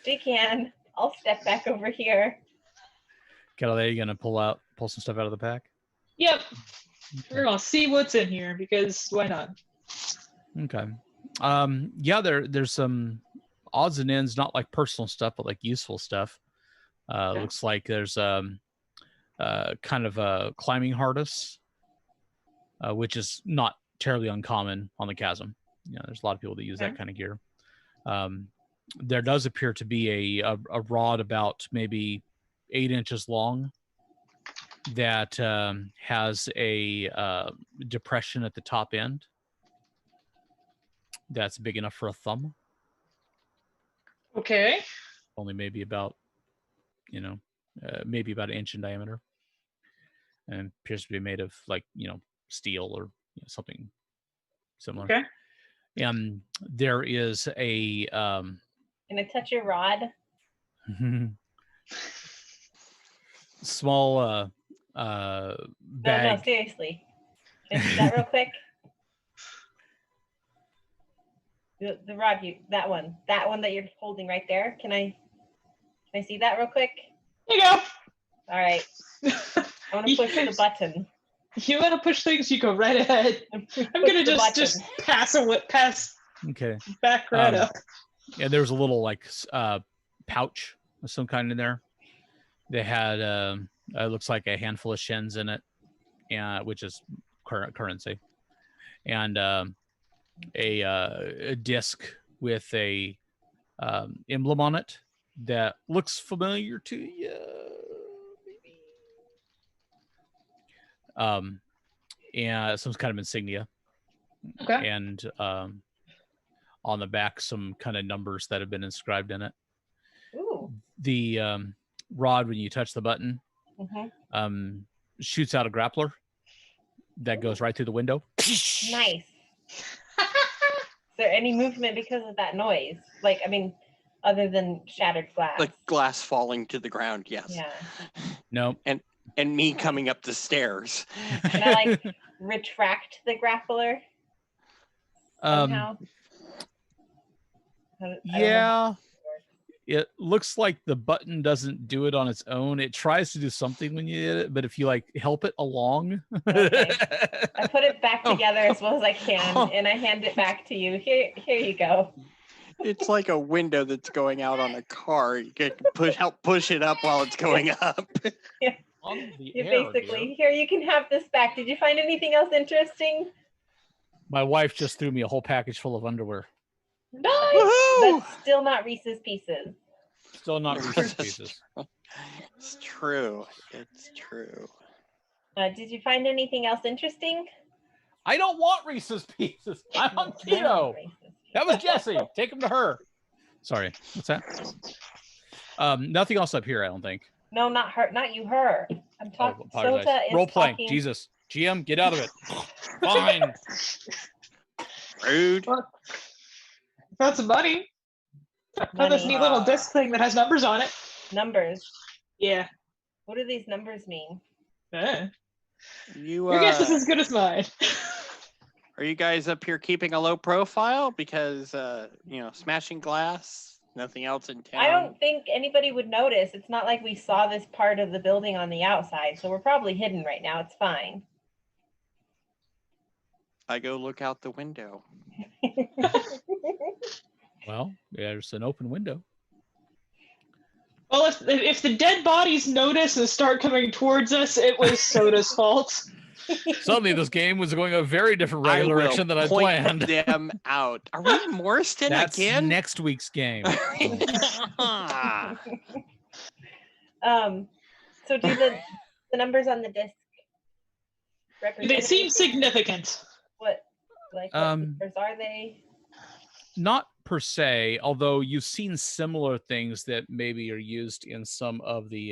She can. I'll step back over here. Are you gonna pull some stuff out of the pack? Yep. Okay. We're gonna see what's in here because why not? Okay. Yeah, there's some odds and ends, not like personal stuff, but like useful stuff. Okay. Looks like there's kind of a climbing harness, which is not terribly uncommon on the chasm. There's a lot of people that use that kind of gear. There does appear to be a rod about maybe 8 inches long that has a depression at the top end that's big enough for a thumb. Okay. Only maybe about, maybe about an inch in diameter, and appears to be made of steel or something similar. Okay. There is a Can I touch your rod? small bag. No, seriously. Can I see that real quick? The rod, that one that you're holding right there. Can I see that real quick? Here you go. All right. I want to push the button. You want to push things, you go right ahead. I'm gonna just pass Okay. back right up. Yeah, there was a little pouch of some kind in there. They had it looks like a handful of shens in it, which is currency, and a disc with a emblem on it that looks familiar to you, maybe. And some kind of insignia. Okay. And on the back, some kind of numbers that have been inscribed in it. Ooh. The rod, when you touch the button, shoots out a grappler that goes right through the window. Nice. Is there any movement because of that noise? Other than shattered glass? Like glass falling to the ground, yes. Yeah. No. And me coming up the stairs. Can I retract the grappler somehow? Yeah. It looks like the button doesn't do it on its own. It tries to do something when you hit it, but if you help it along. Okay. I put it back together as well as I can, and I hand it back to you. Here you go. It's like a window that's going out on a car. You can help push it up while it's going up. Yeah. Basically, here, you can have this back. Did you find anything else interesting? My wife just threw me a whole package full of underwear. Nice. That's still not Reese's Pieces. Still not Reese's Pieces. It's true. It's true. Did you find anything else interesting? I don't want Reese's Pieces. I'm on keto. That was Jessie. Take him to her. Sorry. What's that? Nothing else up here, I don't think. No, not her. Not you, her. I'm talking. Apologize. Sota is Role playing. talking. Jesus. GM, get out of it. Fine. Rude. Got some money. Got this neat little disc thing that has numbers on it. Numbers. Yeah. What do these numbers mean? Your guess is as good as mine. Are you guys up here keeping a low profile because smashing glass? Nothing else in town. I don't think anybody would notice. It's not like we saw this part of the building on the outside, so we're probably hidden right now. It's fine. I go look out the window. Well, there's an open window. Well, if the dead bodies notice and start coming towards us, it was Soda's fault. Suddenly, this game was going a very different direction than I planned. Them out. Are we in Morriston again? Next week's game. So do the numbers on the disc represent? They seem significant. What numbers are they? Not per se, although you've seen similar things that maybe are used in some of the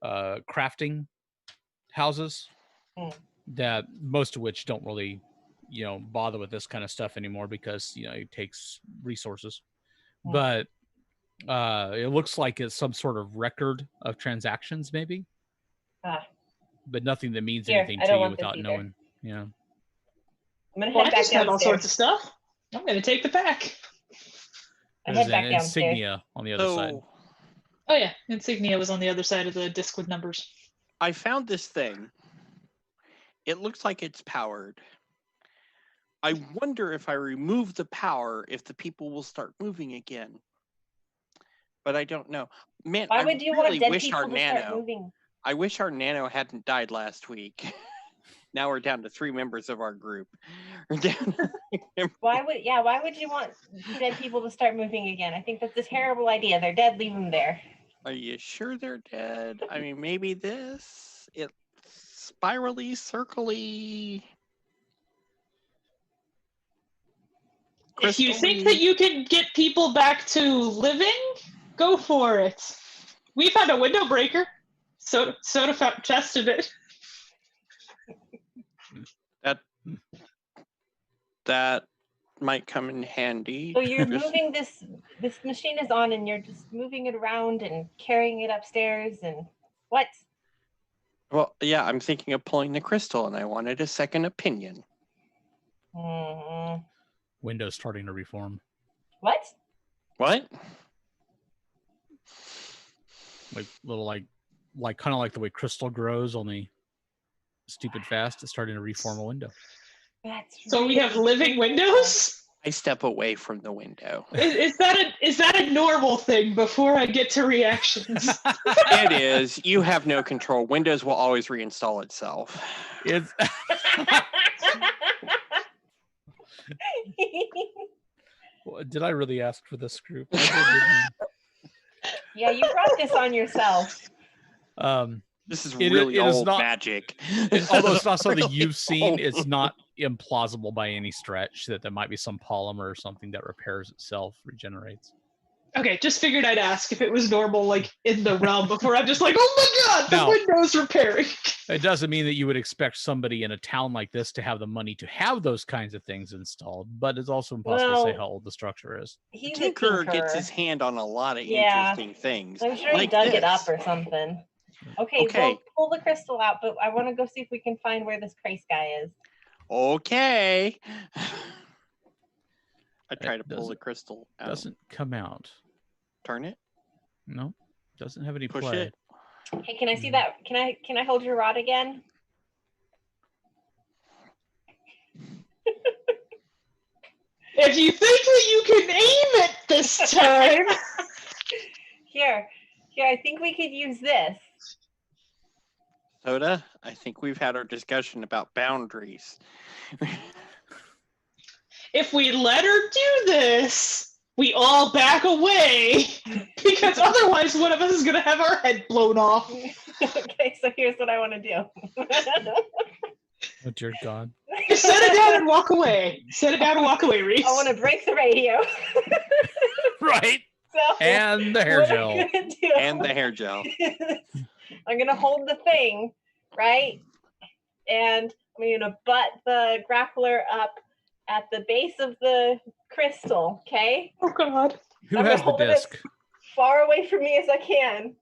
crafting houses, that most of which don't really, bother with this kind of stuff anymore because, it takes resources. But it looks like it's some sort of record of transactions, maybe. But nothing that means anything to you without knowing. Yeah. I'm gonna head I back just have all downstairs. sorts of stuff. I'm gonna take the pack. There's head back an downstairs. insignia on the other side. Oh yeah, insignia was on the other side of the disc with numbers. I found this thing. It looks like it's powered. I wonder if I remove the power, if the people will start moving again. But I don't know. Man, Why would you want really dead wish people our to start nano. moving? I wish our nano hadn't died last week. Now we're down to 3 members of our group. We're down to Why would you want dead people to start moving again? I think that's a terrible idea. They're dead, leave them there. Are you sure they're dead? I mean, maybe this. It's spirally, circly. If you think that you can get people back to living, go for it. We found a window breaker. Soda tested it. That might come in handy. So you're moving this machine is on and you're just moving it around and carrying it upstairs and what? Well, yeah, I'm thinking of pulling the crystal and I wanted a second opinion. Windows starting to reform. What? What? Like little like kind of like the way crystal grows, only stupid fast. It's starting to reform a window. So we have living windows? I step away from the window. Is that a normal thing before I get to reactions? It is. You have no control. Windows will always reinstall itself. It's Did I really ask for this group? Yeah, you brought this on yourself. This is really old magic. Although it's not something you've seen, it's not implausible by any stretch that there might be some polymer or something that repairs itself, regenerates. Okay, just figured I'd ask if it was normal, like in the realm, before I'm just like, oh my god, the window's repairing. It doesn't mean that you would expect somebody in a town like this to have the money to have those kinds of things installed, but it's also impossible to say how old the structure is. Tinkerer gets his hand on a lot of interesting things. I'm sure he dug it up or something. Okay, we'll pull the crystal out, but I want to go see if we can find where this Krace guy is. Okay. I try to pull the crystal out. Doesn't come out. Turn it? No. Doesn't have any Push play. it. Hey, can I see that? Can I hold your rod again? If you think that you can aim it this time. Here, I think we could use this. Soda, I think we've had our discussion about boundaries. If we let her do this, we all back away, because otherwise one of us is going to have our head blown off. Okay, so here's what I want to do. Oh, dear God. Just set it down and walk away. Set it down and walk away, Reese. I want to break the radio. Right. So and the hair gel. And the hair gel. I'm going to hold the thing, right? And I'm going to butt the grappler up at the base of the crystal, okay? Oh, God. Who has the disc? Far away from me as I can.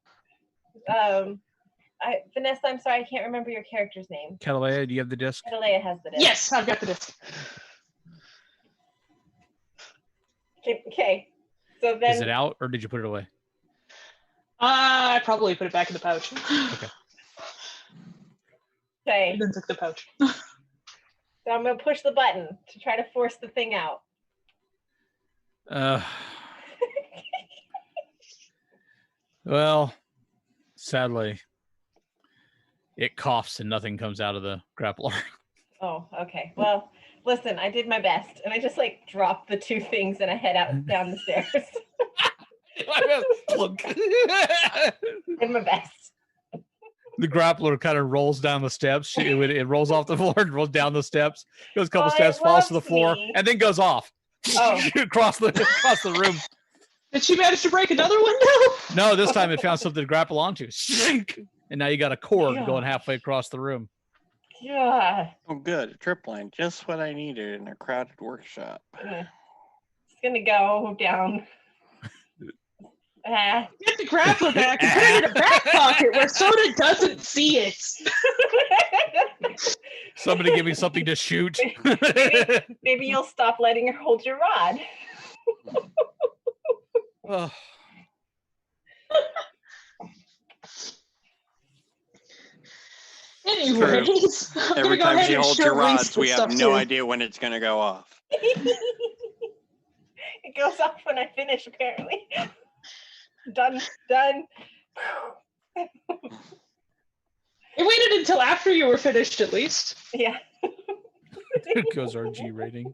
Vanessa, I'm sorry, I can't remember your character's name. Catalea, do you have the disc? Catalea has the disc. Yes, I've got the disc. Okay. So then. Is it out or did you put it away? I probably put it back in the pouch. Okay. Okay. And then took the pouch. So I'm going to push the button to try to force the thing out. Well, sadly, it coughs and nothing comes out of the grappler. Oh, okay. Well, listen, I did my best, and I just dropped the two things and I head out down the stairs. Did my best. The grappler kind of rolls down the steps. It rolls off the floor and rolls down the steps, goes a couple steps, falls to the floor, and then goes off. Oh. across the room. Did she manage to break another window? No, this time it found something to grapple onto. And now you got a cord going Gosh. halfway across the room. Yeah. Oh, good. A trip line. Just what I needed in a crowded workshop. It's gonna go down. Get the grappler back and put it in a back pocket where Soda doesn't see it. Somebody give me something to shoot. Maybe you'll stop letting her hold your rod. Oh. Anyways, I'm Every gonna go time ahead she and holds show your Reese rods, the we have stuff no too. idea when it's going to go off. It goes off when I finish, apparently. Done. It waited until after you were finished, at least. Yeah. There goes our G rating.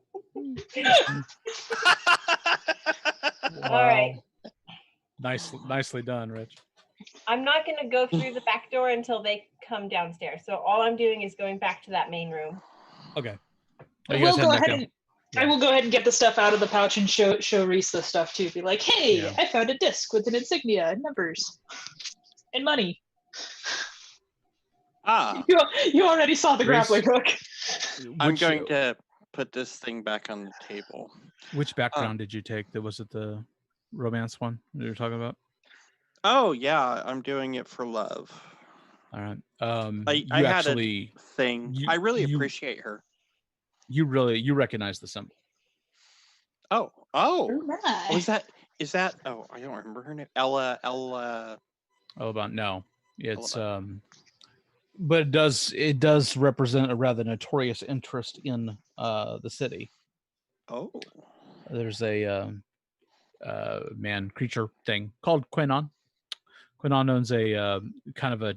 All right. Nicely done, Rich. I'm not going to go through the back door until they come downstairs. So all I'm doing is going back to that main room. Okay. I will go ahead and get the stuff out of the pouch and show Reese the stuff too. Be like, hey, Yeah. I found a disc with an insignia and numbers and money. Ah, You already saw the Reese, grappling hook. I'm going to put this thing back on the table. Which background did you take? Was it the romance one that you were talking about? Oh, yeah, I'm doing it for love. All right. I You had actually a thing. I really appreciate her. You recognize the symbol. Oh, my. is that? Oh, I don't remember her name. Ella. Oh, about no. It's but it does represent a rather notorious interest in the city. Oh. There's a man creature thing called Quinon. Quinon owns a kind of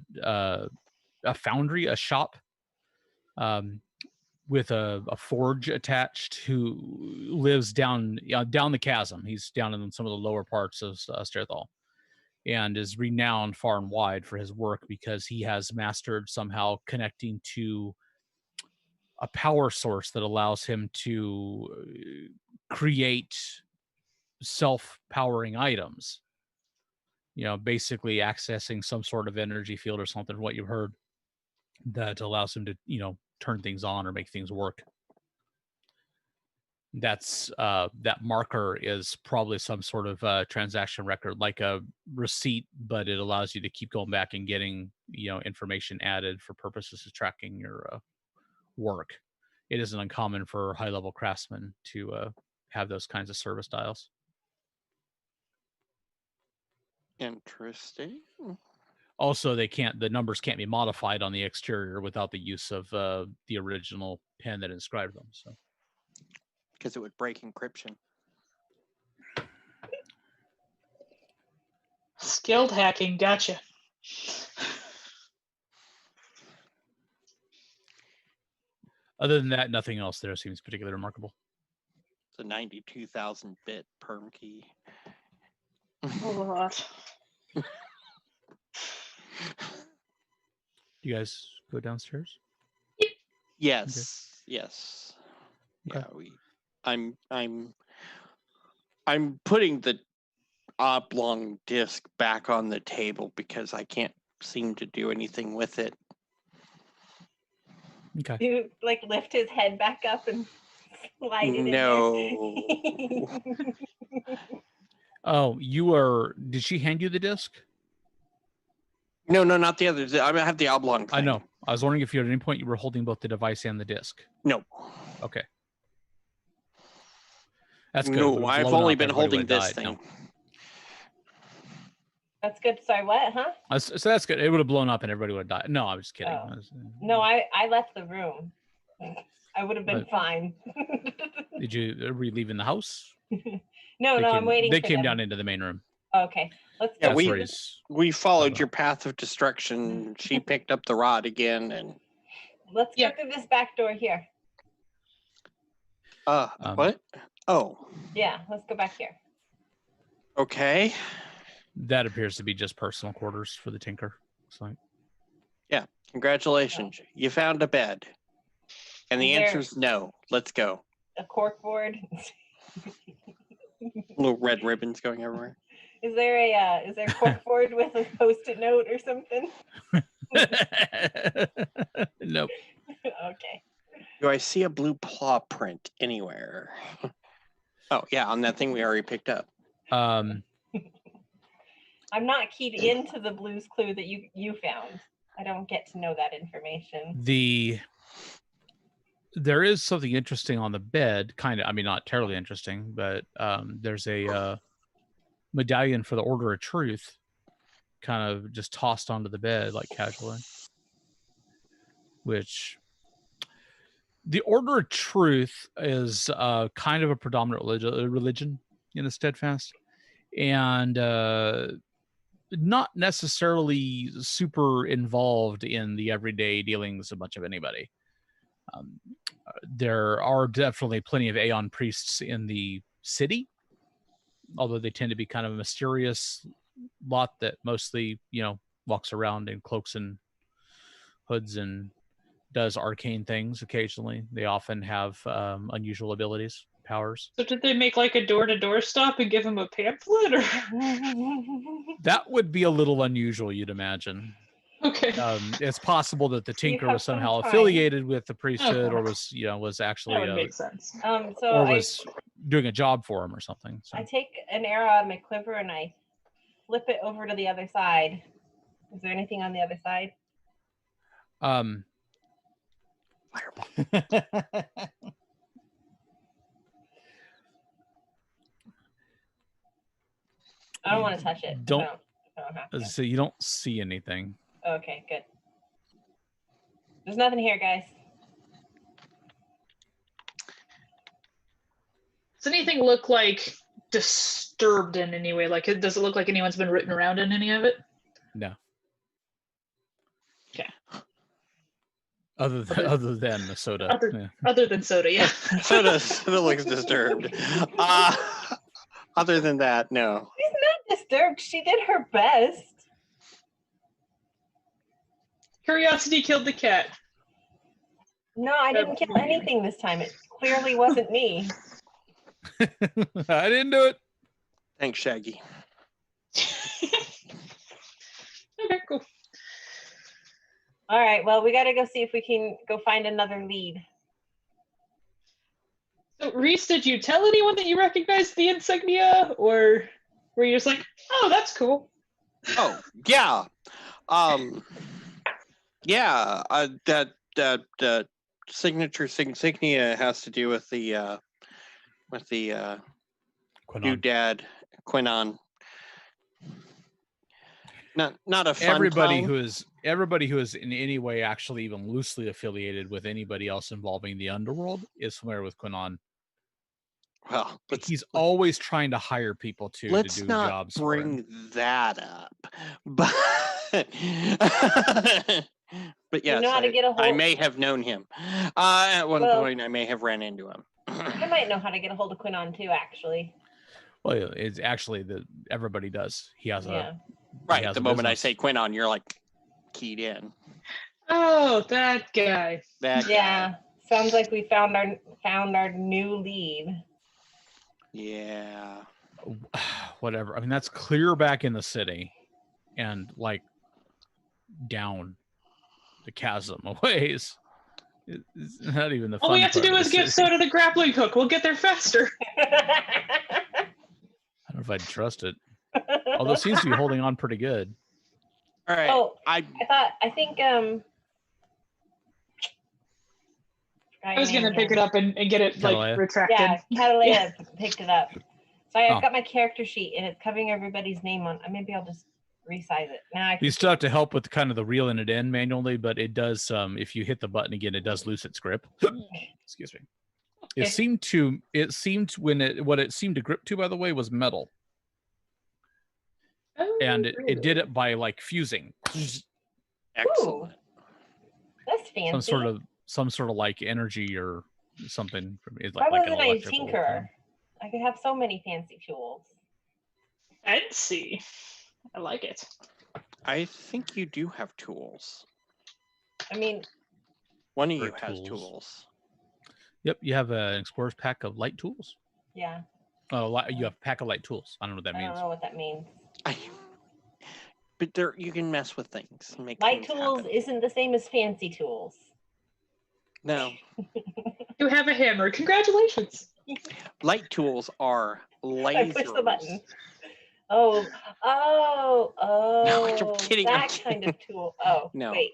a foundry, a shop, with a forge attached, who lives down the chasm. He's down in some of the lower parts of Sterthal, and is renowned far and wide for his work because he has mastered somehow connecting to a power source that allows him to create self-powering items. Basically accessing some sort of energy field or something, what you've heard, that allows him to, turn things on or make things work. That's that marker is probably some sort of transaction record, like a receipt, but it allows you to keep going back and getting information added for purposes of tracking your work. It isn't uncommon for high-level craftsmen to have those kinds of service dials. Interesting. Also, the numbers can't be modified on the exterior without the use of the original pen that inscribed them. So, because it would break encryption. Skilled hacking, gotcha. Other than that, nothing else there seems particularly remarkable. It's a 92,000-bit perm key. A lot. You guys go downstairs? Yes. Okay. Yes. Okay. Yeah, I'm putting the oblong disc back on the table because I can't seem to do anything with it. Okay. You lift his head back up and slide it in there. Oh, did she hand you the disc? No, not the other. I have the oblong thing. I know. I was wondering if you at any point you were holding both the device and the disc. No. Okay. That's good. No, I've only been holding this thing. No. That's good. Sorry, what? Huh? So that's good. It would have blown up and everybody would have died. No, I'm just kidding. Oh. No, I left the room. I would have been fine. Were you leaving the house? No, I'm waiting. They came down into the main room. Okay, let's go. Yeah, we followed your path of destruction. She picked up the rod again, and let's go through this back door here. What? Oh. Yeah, let's go back here. Okay. That appears to be just personal quarters for the tinker. So. Yeah, congratulations. Oh. You found a bed. And the answer is no. Let's go. A cork board? Little red ribbons going everywhere. Is there a corkboard with a post-it note or something? Nope. Okay. Do I see a blue paw print anywhere? Oh yeah, on that thing we already picked up. Um, I'm not keyed into the Blue's Clue that you found. I don't get to know that information. there is something interesting on the bed, kind of. I mean, not terribly interesting, but there's a medallion for the Order of Truth, kind of just tossed onto the bed like casually. Which the Order of Truth is kind of a predominant religion in the Steadfast, and not necessarily super involved in the everyday dealings of much of anybody. There are definitely plenty of Aeon priests in the city, although they tend to be kind of a mysterious lot that mostly, walks around in cloaks and hoods and does arcane things occasionally. They often have unusual abilities, powers. So did they make like a door-to-door stop and give him a pamphlet? Or? That would be a little unusual, you'd imagine. Okay. It's possible that the Tinker was somehow some time. affiliated with the priesthood, Okay. or was actually, That would make sense. or was doing a job for him or something. So. I take an arrow out of my quiver and I flip it over to the other side. Is there anything on the other side? Fireball. I don't want to touch it. Don't have to. So you don't see anything. Okay, good. There's nothing here, guys. Does anything look like disturbed in any way? Like, does it look like anyone's been written around in any of it? No. Okay. Other than the soda. Other than soda, yeah. Soda looks disturbed. Other than that, no. She's not disturbed. She did her best. Curiosity killed the cat. No, I didn't kill anything this time. It clearly wasn't me. I didn't do it. Thanks, Shaggy. Okay, cool. All right, well, we got to go see if we can go find another lead. So, Reese, did you tell anyone that you recognized the insignia, or were you just like, "Oh, that's cool"? Oh yeah, yeah. That signature insignia has to do with the new dad Quinon. Not a fun everybody time. who is in any way actually even loosely affiliated with anybody else involving the underworld is familiar with Quinon. Well, he's always trying to hire people to do jobs. Let's not bring that up. But but yes, how to get a hold... I may have known him. At one point, I may have ran into him. I might know how to get a hold of Quinon too, actually. Well, it's actually everybody does. He has a right. The moment I say Quinon, you're like keyed in. Oh, that guy. That guy. Sounds like we found our new lead. Yeah. Whatever. I mean, that's clear back in the city, and like down the chasm a ways. It's not even the fun all we have to part do of is the get city. Soda the grappling hook. We'll get there faster. I don't know if I'd trust it. Although it seems to be holding on pretty good. All right. Oh, I think I was gonna pick it up and get it like retracted. Yeah, Catalea picked it up. So I've got my character sheet and it's covering everybody's name on. Maybe I'll just resize it. Now You still have to help with kind of the reeling it in manually, but it does. If you hit the button again, it does lose its grip. Excuse me. It seemed what it seemed to grip to, by the way, was metal. Oh, and really? it did it by like fusing. Excellent. Ooh, that's fancy. Some sort of like energy or something. Why wasn't I a tinkerer? I could have so many fancy tools. Fancy. I like it. I think you do have tools. I mean, one of you has tools. Yep, you have an explorer's pack of light tools. Yeah. Oh, you have pack of light tools. I don't know what that I means. don't know what that means. But there, you can mess with things. And make Light things tools happen. isn't the same as fancy tools. No. You have a hammer. Congratulations. Light tools are lasers. I push the button. Oh, I'm kidding, I'm that kidding. kind of tool. Oh, No. wait.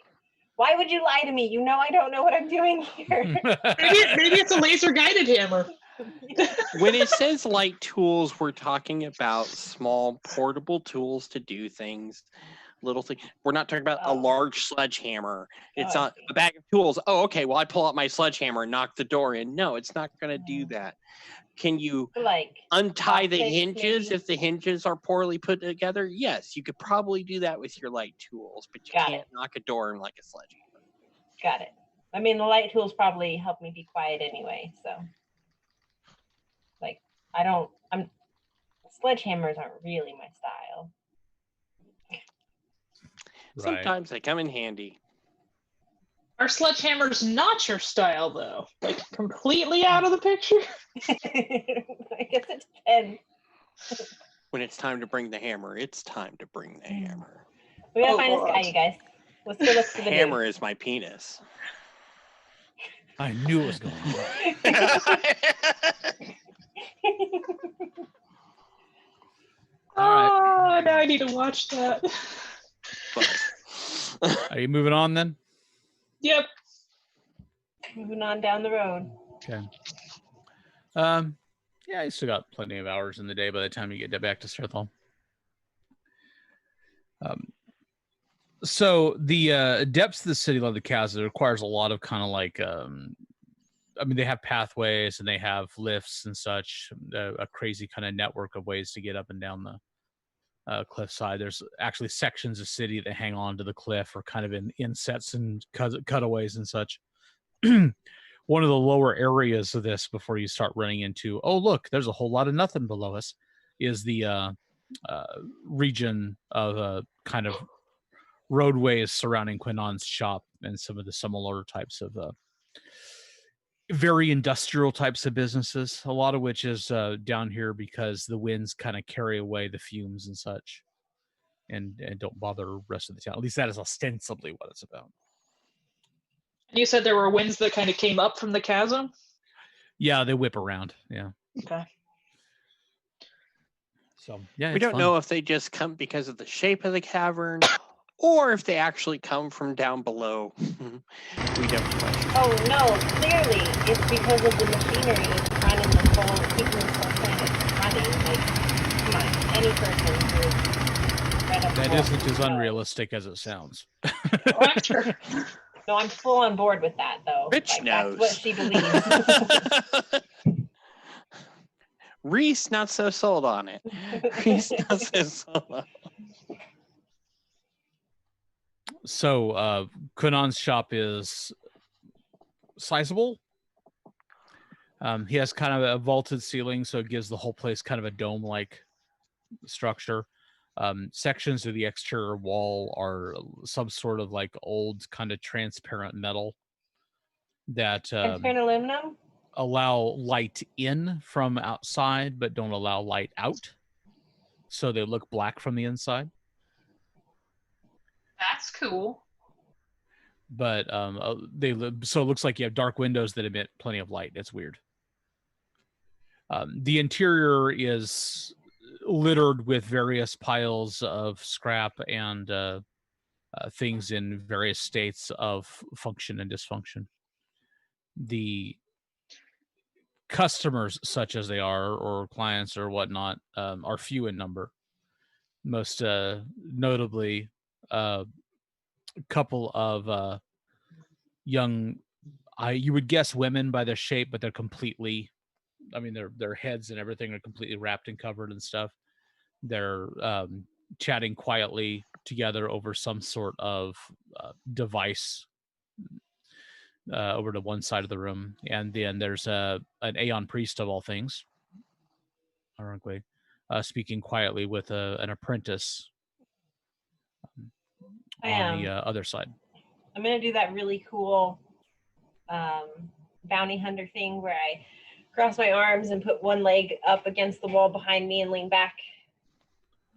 Why would you lie to me? You know I don't know what I'm doing here. Maybe it's a laser guided hammer. When it says light tools, we're talking about small portable tools to do things, little things. We're not talking about a Oh. large sledgehammer. It's I not see. a bag of tools. Oh, okay. Well, I pull out my sledgehammer and knock the door in. No, it's not going to do that. Can you Like untie the lockpicks, hinges maybe? if the hinges are poorly put together? Yes, you could probably do that with your light tools, but you Got can't knock a door in like a sledgehammer. Got it. I mean, the light tools probably help me be quiet anyway. So, like, sledgehammers aren't really my style. Right. Sometimes they come in handy. Are sledgehammers not your style, though? Like, completely out of the picture? I guess it depends. When it's time to bring the hammer, it's time to bring the hammer. We gotta Oh, find this guy, Lord. you guys. Let's go look for the Hammer is my penis. I knew it was going on. Oh, now I need to watch that. Are you moving on then? Yep. Moving on down the road. Okay. Yeah, you still got plenty of hours in the day by the time you get back to Starthal. So the depths of the city of the chasm requires a lot of kind of like I mean, they have pathways and they have lifts and such, a crazy kind of network of ways to get up and down the cliffside. There's actually sections of city that hang on to the cliff or kind of in insets and cutaways and such. One of the lower areas of this before you start running into, oh, look, there's a whole lot of nothing below us, is the region of kind of roadways surrounding Quinon's shop and some of the similar types of very industrial types of businesses, a lot of which is down here because the winds kind of carry away the fumes and such and don't bother the rest of the town. At least that is ostensibly what it's about. You said there were winds that kind of came up from the chasm? Yeah, they whip around. Yeah. Okay. So, yeah. We don't know if they just come because of the shape of the cavern or if they actually come from down below. We don't question. Oh no, clearly it's because of the machinery running this whole, keeping this whole planet running. Like, come on, any person who's read up That the book isn't as knows. unrealistic as it sounds. Oh, I'm sure. No, I'm full on board with that though. Rich Like, knows. that's what she believes. Reese not so sold on it. Reese not so sold on it. So, Quinon's shop is sizable. He has kind of a vaulted ceiling, so it gives the whole place kind of a dome-like structure. Sections of the exterior wall are some sort of like old kind of transparent metal that Transparent aluminum? allow light in from outside, but don't allow light out. So they look black from the inside. That's cool. But so it looks like you have dark windows that emit plenty of light. It's weird. The interior is littered with various piles of scrap and things in various states of function and dysfunction. The customers, such as they are, or clients or whatnot, are few in number. Most notably, a couple of young, you would guess women by their shape, but they're completely, I mean, their heads and everything are completely wrapped and covered and stuff. They're chatting quietly together over some sort of device over to one side of the room. And then there's an Aeon priest of all things, ironically, speaking quietly with an apprentice on the other side. I'm going to do that really cool bounty hunter thing where I cross my arms and put one leg up against the wall behind me and lean back.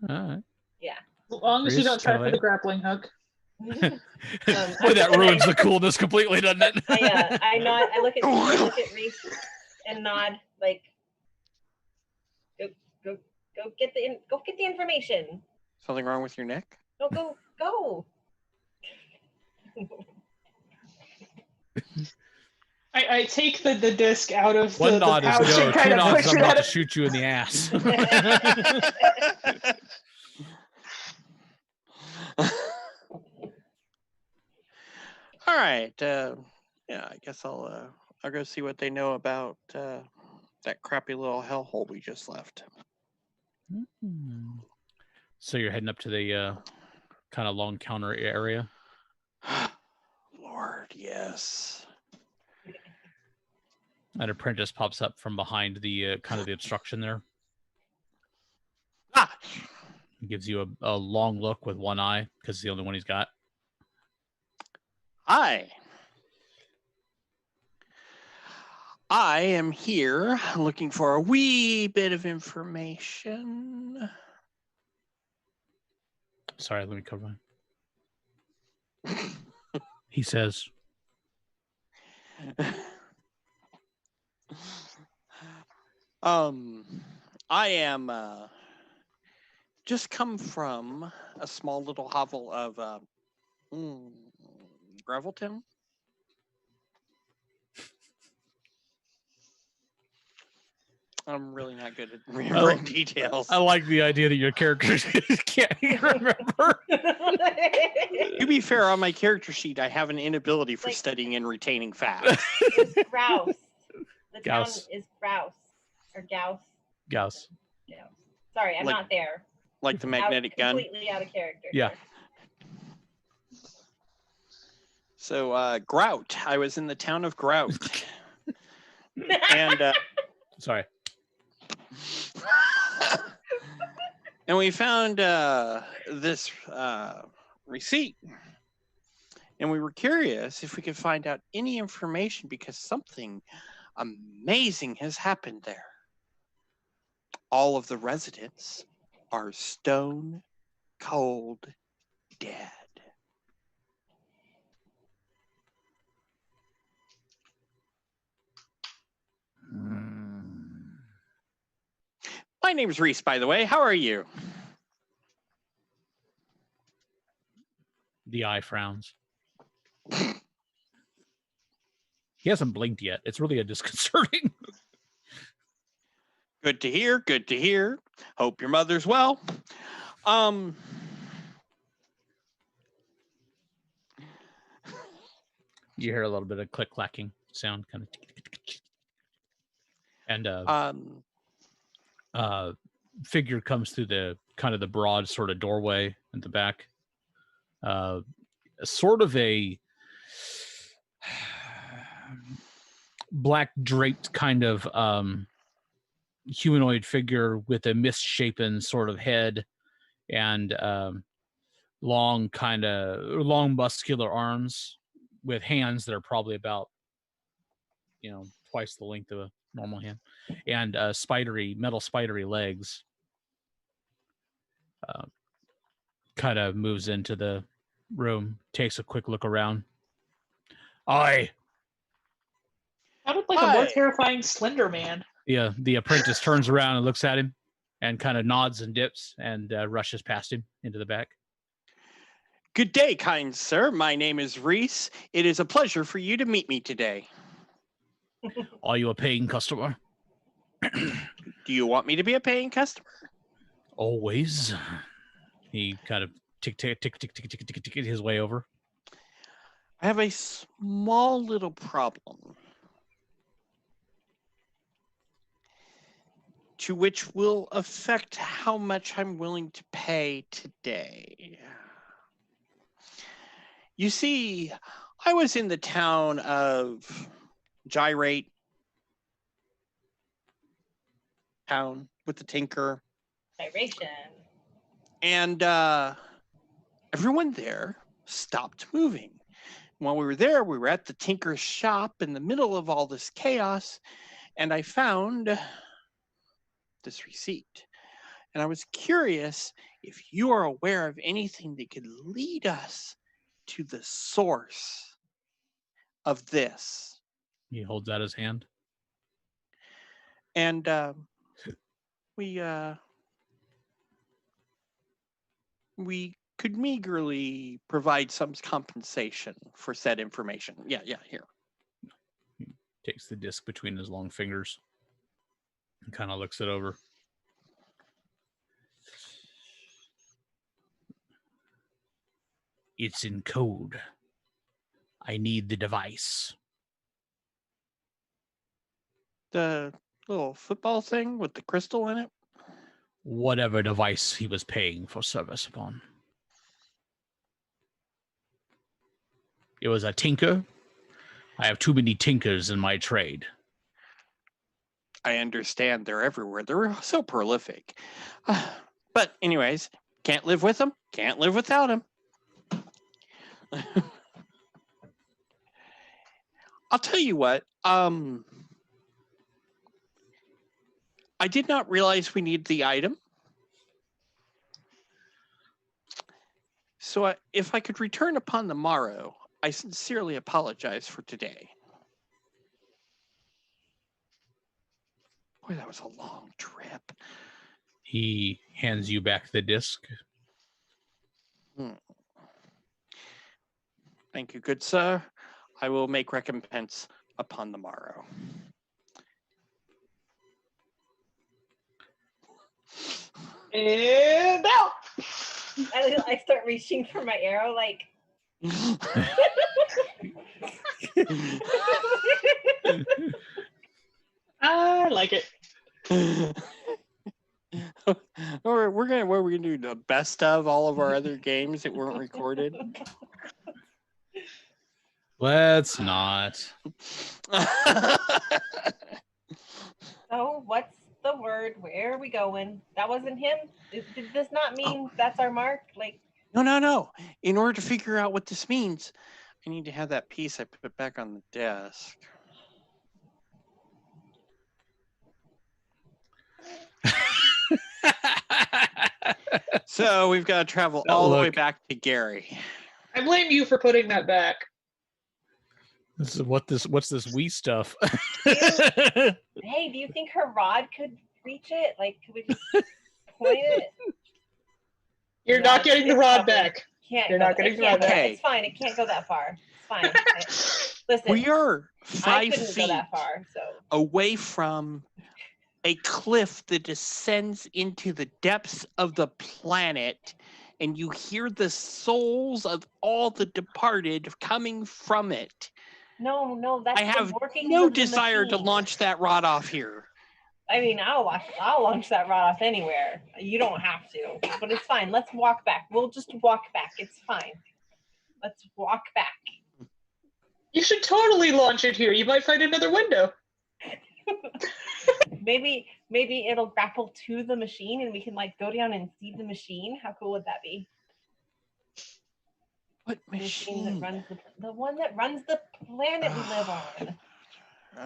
All right. Yeah. As long as you don't try for Kinda the grappling hook. Boy, that ruins the coolness completely, doesn't it? I nod. I look at Reese and nod like, go get the information. Something wrong with your neck? No, go. I take the disc out of One the nod is pouch go. and Two kind of nods, push I'm it about at to it. shoot you in the ass. All right. Yeah, I guess I'll go see what they know about that crappy little hellhole we just left. So you're heading up to the kind of long counter area. Lord, yes. An apprentice pops up from behind the kind of the obstruction there. Ah! He gives you a long look with one eye because it's the only one he's got. Hi. I am here looking for a wee bit of information. Sorry, let me cover mine. He says, I am just come from a small little hovel of Gravelton. I'm really not good at remembering details. I like the idea that your character can't remember. To be fair, on my character sheet, I have an inability for studying and retaining facts. It's Grouse. The town Gauss. is Grouse or Gauss. Gauss. Sorry, I'm Like- not there. Like the magnetic gun. Completely out of character. Yeah. here. So, Grout. I was in the town of Grout. And Sorry. and we found this receipt. And we were curious if we could find out any information because something amazing has happened there. All of the residents are stone cold dead. My name's Reese, by the way. How are you? The eye frowns. He hasn't blinked yet. It's really disconcerting. Good to hear. Good to hear. Hope your mother's well. You hear a little bit of click-clacking sound, kind of. And figure comes through the kind of the broad sort of doorway at the back. Sort of a black draped kind of humanoid figure with a misshapen sort of head and long muscular arms with hands that are probably about twice the length of a normal hand, and metal spidery legs. Kind of moves into the room, takes a quick look around. Aye. Sounded like a more Hi. terrifying Slender Man. Yeah, the apprentice turns around and looks at him and kind of nods and dips and rushes past him into the back. Good day, kind sir. My name is Reese. It is a pleasure for you to meet me today. Are you a paying customer? Do you want me to be a paying customer? Always. He kind of tick his way over. I have a small little problem, to which will affect how much I'm willing to pay today. You see, I was in the town of Gyrate town with the Tinker. Vibration. And everyone there stopped moving. While we were there, we were at the Tinker's shop in the middle of all this chaos. and I found this receipt. And I was curious if you are aware of anything that could lead us to the source of this. He holds out his hand. And we could meagerly provide some compensation for said information. Yeah, here. He takes the disc between his long fingers and kind of looks it over. It's in code. I need the device. The little football thing with the crystal in it? Whatever device he was paying for service upon. It was a tinker. I have too many tinkers in my trade. I understand they're everywhere. They're so prolific. But anyways, can't live with them. Can't live without them. I'll tell you what. I did not realize we need the item. So if I could return upon the morrow, I sincerely apologize for today. Boy, that was a long trip. He hands you back the disc. Thank you, good sir. I will make recompense upon the morrow. And out. I start reaching for my arrow, like. I like it. We're gonna do the best of all of our other games that weren't recorded. Let's not. So, what's the word? Where are we going? That wasn't him? Did this not mean that's our mark? Like, No. In order to figure out what this means, I need to have that piece I put back on the desk. So we've got to travel all the way back to Gary. I blame you for putting that back. This is what's this wee stuff? hey, do you think her rod could reach it? Like, could we just point it? You're not getting the rod back. You're not getting the rod back. Okay. It's fine. It can't go that far. It's fine. Listen, We are 5 I couldn't feet go that far, so away from a cliff that descends into the depths of the planet, and you hear the souls of all the departed coming from it. No, that's I have the working no of the desire to machine. launch that rod off here. I mean, I'll launch that rod off anywhere. You don't have to, but it's fine. Let's walk back. We'll just walk back. It's fine. Let's walk back. You should totally launch it here. You might find another window. Maybe it'll grapple to the machine and we can like go down and see the machine. How cool would that be? What machine machine? that runs the one that runs the planet we live on.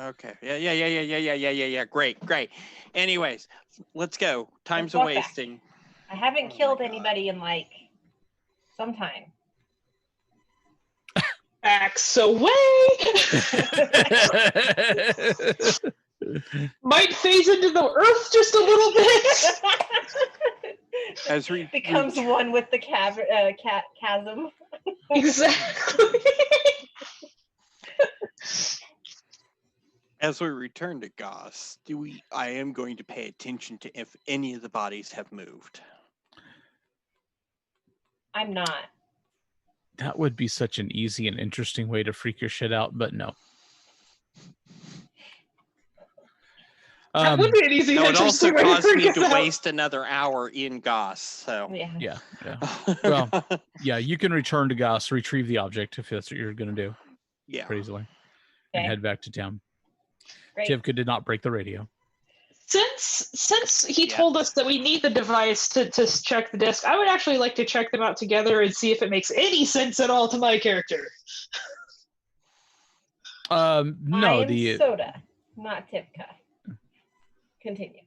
Okay. Yeah. Great. Anyways, let's go. Time's a walk back. wasting. I haven't killed anybody in like some time. Axe away! Might phase into the earth just a little bit. As we becomes one with the chasm. Exactly. As we return to Goss, I am going to pay attention to if any of the bodies have moved. I'm not. That would be such an easy and interesting way to freak your shit out, but no. That would be an easy and It also interesting way to caused freak me us to out. waste another hour in Goss. So Yeah. Well, yeah, you can return to Goss, retrieve the object if that's what you're going to do. Yeah. Pretty easily. And head back to town. Great. Tivka did not break the radio. Since he told us that we need the device to check the disc, I would actually like to check them out together and see if it makes any sense at all to my character. No, I am Soda. not Tipka. Continue.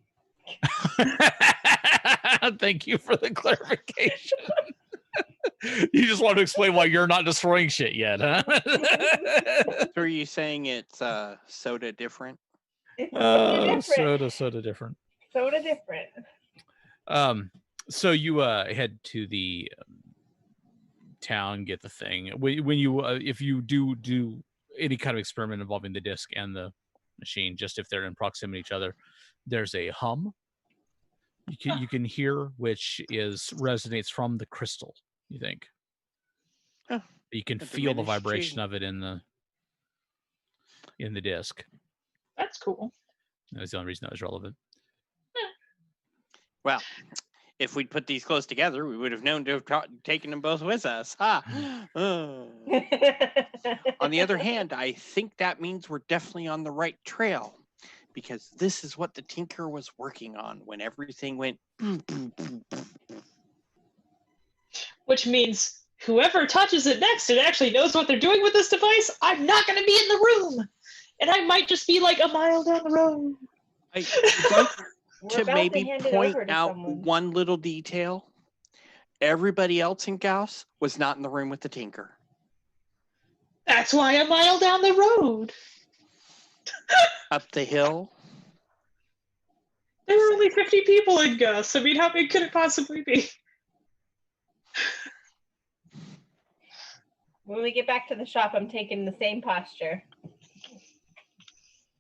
Thank you for the clarification. You just want to explain why you're not destroying shit yet, huh? So are you saying it's soda different? It's soda different. Soda different. Soda different. So you head to the town, get the thing. When you if you do any kind of experiment involving the disc and the machine, just if they're in proximity to each other, there's a hum you can hear, which resonates from the crystal. You think you can feel the vibration of it in the disc. That's cool. That was the only reason that was relevant. Well, if we'd put these close together, we would have known to have taken them both with us. Ha! On the other hand, I think that means we're definitely on the right trail, because this is what the Tinker was working on when everything went boom, boom, boom, boom. Which means whoever touches it next and actually knows what they're doing with this device, I'm not going to be in the room. And I might just be like a mile down the road. To maybe point out one little detail, everybody else in Gauss was not in the room with the Tinker. That's why a mile down the road. Up the hill. There were only 50 people in Gus. I mean, how big could it possibly be? When we get back to the shop, I'm taking the same posture.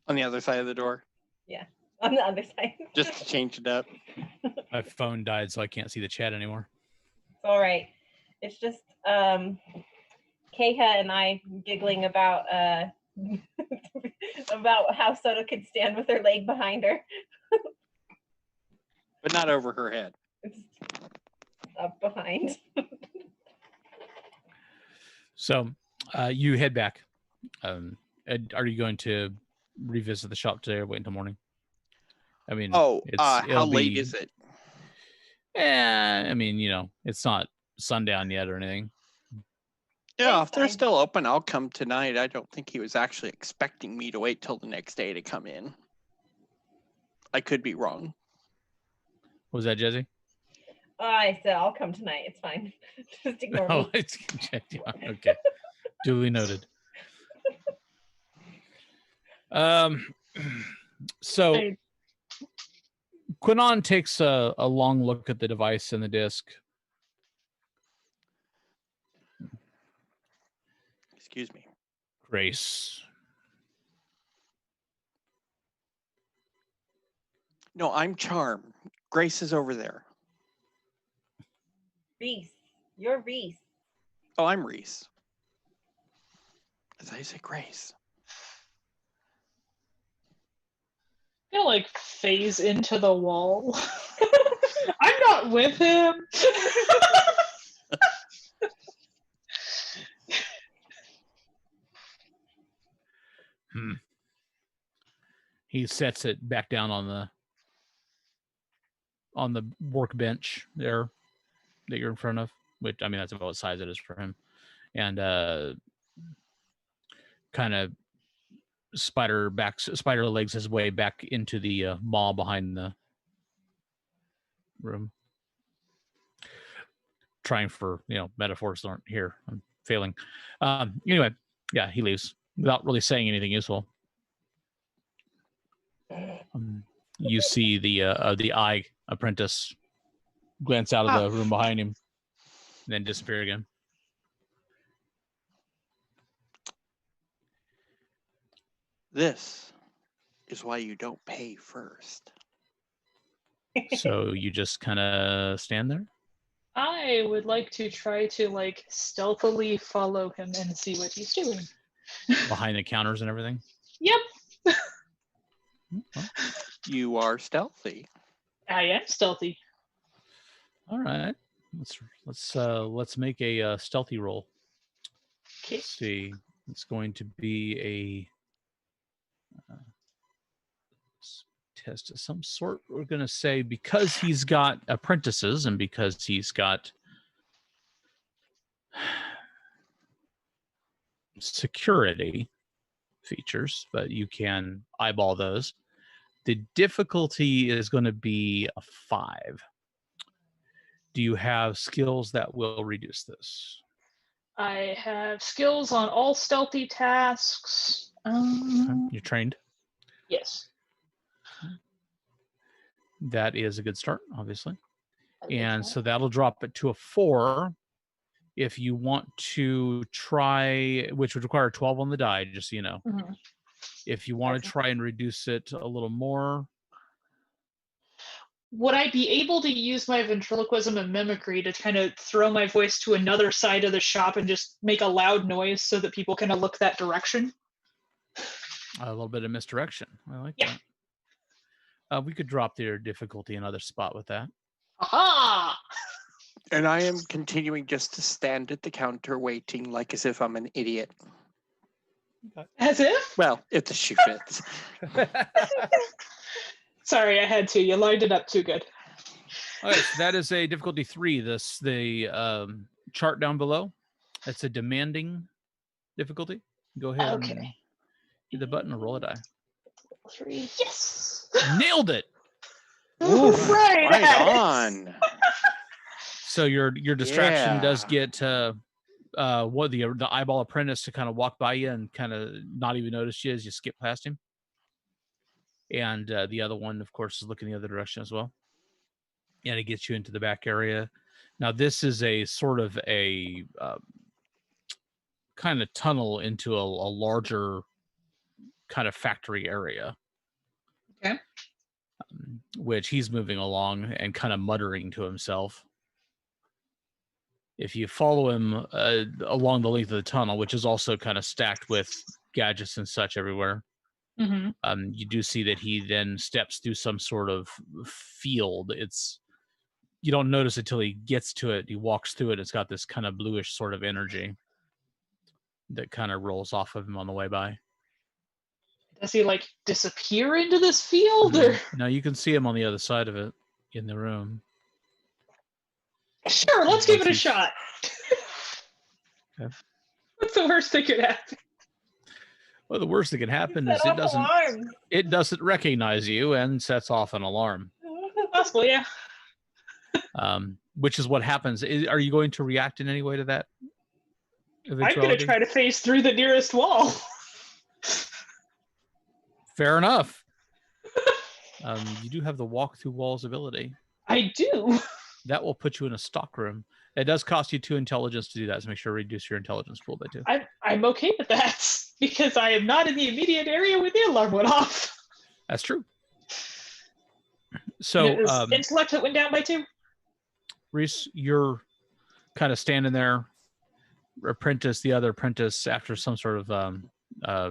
On the other side of the door? Yeah, on the other side. Just to change it up. My phone died, so I can't see the chat anymore. It's all right. It's just Keha and I giggling about about how Soda could stand with her leg behind her. But not over her head. It's up behind. So you head back. Are you going to revisit the shop today or wait until morning? I mean, how late is it? I mean, it's not sundown yet or anything. Yeah, if they're still open, I'll come tonight. I don't think he was actually expecting me to wait till the next day to come in. I could be wrong. What was that, Jesse? I said I'll come tonight. It's fine. Just ignore me. Okay. Duly noted. So Quinon takes a long look at the device and the disc. Excuse me. Grace. No, I'm Charm. Grace is over there. Reese. You're Reese. Oh, I'm Reese. As I say, Grace. He'll like phase into the wall. I'm not with him. He sets it back down on the workbench there that you're in front of, which, I mean, that's about what size it is for him. And kind of spider legs his way back into the mall behind the room. Trying for, metaphors aren't here. I'm failing. Anyway, yeah, he leaves without really saying anything useful. You see the eye apprentice glance out of the room behind him, and then disappear again. This is why you don't pay first. So you just kind of stand there? I would like to try to stealthily follow him and see what he's doing. Behind the counters and everything? Yep. Well, you are stealthy. I am stealthy. All right. Let's make a stealthy roll. Okay. Let's see. It's going to be a test of some sort. We're going to say because he's got apprentices and because he's got security, features, but you can eyeball those. The difficulty is going to be a 5. Do you have skills that will reduce this? I have skills on all stealthy tasks. You're trained? Yes. That is a good start, obviously. And so that'll drop it to a 4. If you want to try, which would require 12 on the die, just so you know. Mm-hmm. If you want to try and reduce it a little more. Would I be able to use my ventriloquism and mimicry to kind of throw my voice to another side of the shop and just make a loud noise so that people kind of look that direction? A little bit of misdirection. I like that. We could drop their difficulty another spot with that. Aha! And I am continuing just to stand at the counter waiting like as if I'm an idiot. As if? Well, if the shoe fits. Sorry, I had to. You lined it up too good. All right, so that is a difficulty 3. The chart down below. That's a demanding difficulty. Go ahead and hit the button or roll a die. 3. Yes! Nailed it! Ooh, right on. So your distraction does get the eyeball apprentice to kind of walk by you and kind of not even notice you as you skip past him. And the other one, of course, is looking the other direction as well. And it gets you into the back area. Now, this is a sort of a kind of tunnel into a larger kind of factory area. Okay. Which he's moving along and kind of muttering to himself. If you follow him along the length of the tunnel, which is also kind of stacked with gadgets and such everywhere, you do see that he then steps through some sort of field. You don't notice it till he gets to it. He walks through it. It's got this kind of bluish sort of energy that kind of rolls off of him on the way by. Does he like disappear into this field or? No, you can see him on the other side of it in the room. Sure, let's give it a shot. Okay. What's the worst that could happen? Well, the worst that could happen is it doesn't recognize you and sets off an alarm. Possible, yeah. Which is what happens. Are you going to react in any way to that eventuality? I'm going to try to phase through the nearest wall. Fair enough. You do have the walk through walls ability. I do. That will put you in a stock room. It does cost you 2 intelligence to do that, so make sure to reduce your intelligence pool by 2. I'm okay with that because I am not in the immediate area where the alarm went off. That's true. So intellect that went down by 2. Reese, you're kind of standing there. The other apprentice, after some sort of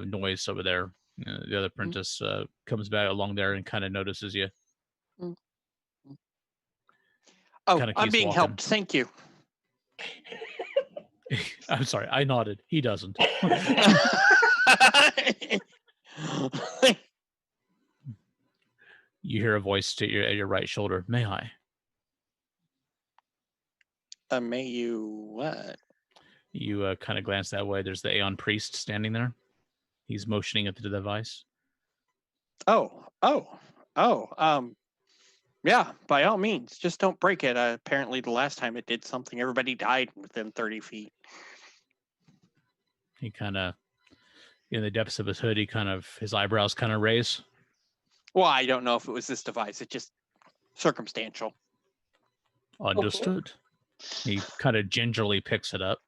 noise over there, the other apprentice comes back along there and kind of notices you. Oh, I'm being helped. Thank you. I'm sorry. I nodded. He doesn't. You hear a voice at your right shoulder. May I? May you what? You kind of glance that way. There's the Aeon priest standing there. He's motioning at the device. Yeah, by all means, just don't break it. Apparently, the last time it did something, everybody died within 30 feet. He kind of, in the depths of his hood, his eyebrows kind of raise. Well, I don't know if it was this device. It's just circumstantial. Understood. Okay. He kind of gingerly picks it up.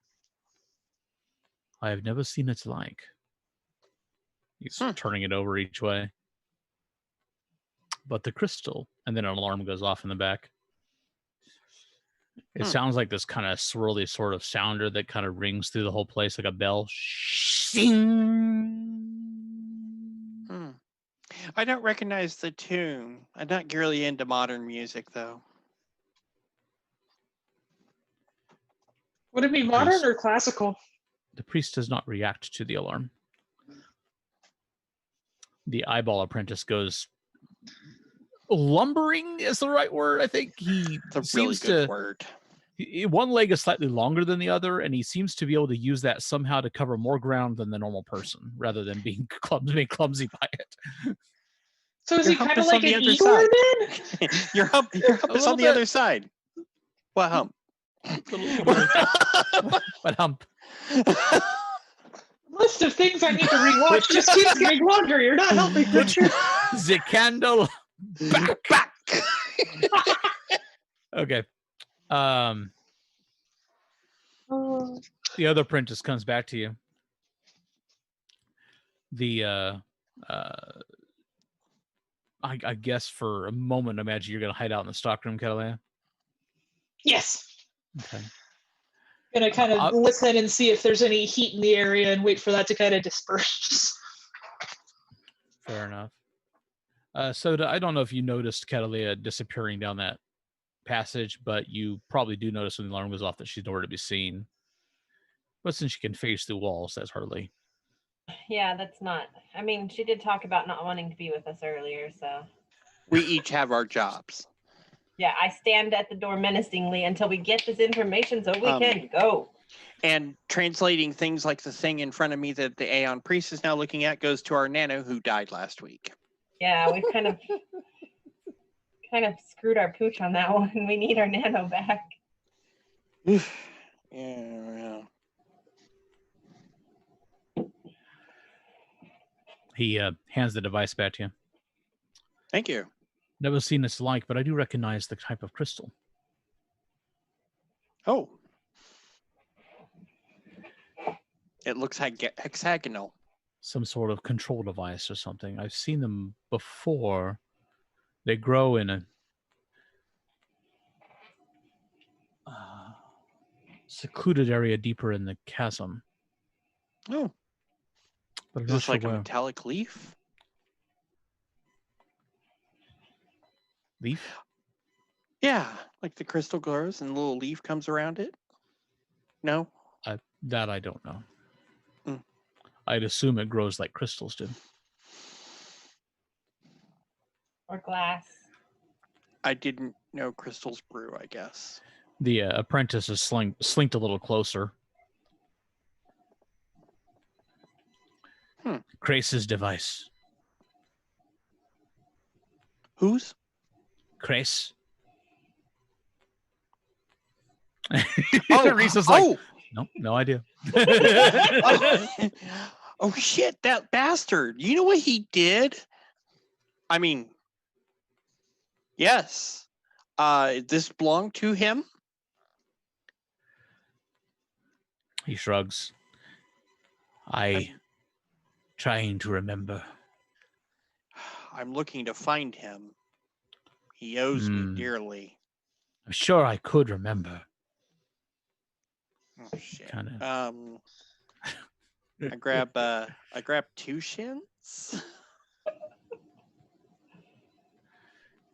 I have never seen its like. He's turning it over each way. But the crystal, and then an alarm goes off in the back. It sounds like this kind of swirly sort of sounder that kind of rings through the whole place like a bell. I don't recognize the tune. I'm not really into modern music, though. Would it be modern or classical? The priest does not react to the alarm. The eyeball apprentice goes lumbering is the right word. I think he it's a really good word. One leg is slightly longer than the other, and he seems to be able to use that somehow to cover more ground than the normal person, rather than being clumsy by it. So is Your he hump kind of is like on the an other Igor side. then? Your hump is little on the bit. other side. What hump? But hump. List of things I need to rewatch just keeps getting longer. You're not helping, Put Richard. the candle back. Okay. The other apprentice comes back to you. The I guess for a moment, imagine you're gonna hide out in the stockroom, Catalina. Yes. Okay. Gonna kind of listen and see if there's any heat in the area and wait for that to kind of disperse. Fair enough. Soda, I don't know if you noticed Catalina disappearing down that passage, but you probably do notice when the alarm goes off that she's nowhere to be seen. But since she can phase through walls, that's hardly. Yeah, that's not. I mean, she did talk about not wanting to be with us earlier, so. We each have our jobs. Yeah, I stand at the door menacingly until we get this information so we can go. And translating things like the thing in front of me that the Aeon Priest is now looking at goes to our Nano who died last week. Yeah, we've kind of screwed our pooch on that one. We need our Nano back. Yeah. He hands the device back to you. Thank you. Never seen its like, but I do recognize the type of crystal. Oh. It looks hexagonal. Some sort of control device or something. I've seen them before. They grow in a secluded area deeper in the chasm. Oh. But I'm Is not this sure like where. a metallic leaf? Leaf? Yeah, like the crystal glows and a little leaf comes around it. No? That I don't know. Mm. I'd assume it grows like crystals do. Or glass. I didn't know crystals brew, I guess. The apprentice is slinked a little closer. Crace's device. Whose? Crace. Oh, Reese's like, nope, no idea. Oh shit, that bastard. You know what he did? I mean, yes. This belonged to him? He shrugs. Trying to remember. I'm looking to find him. He owes me dearly. I'm sure I could remember. Oh shit. Kinda. I grab 2 shins.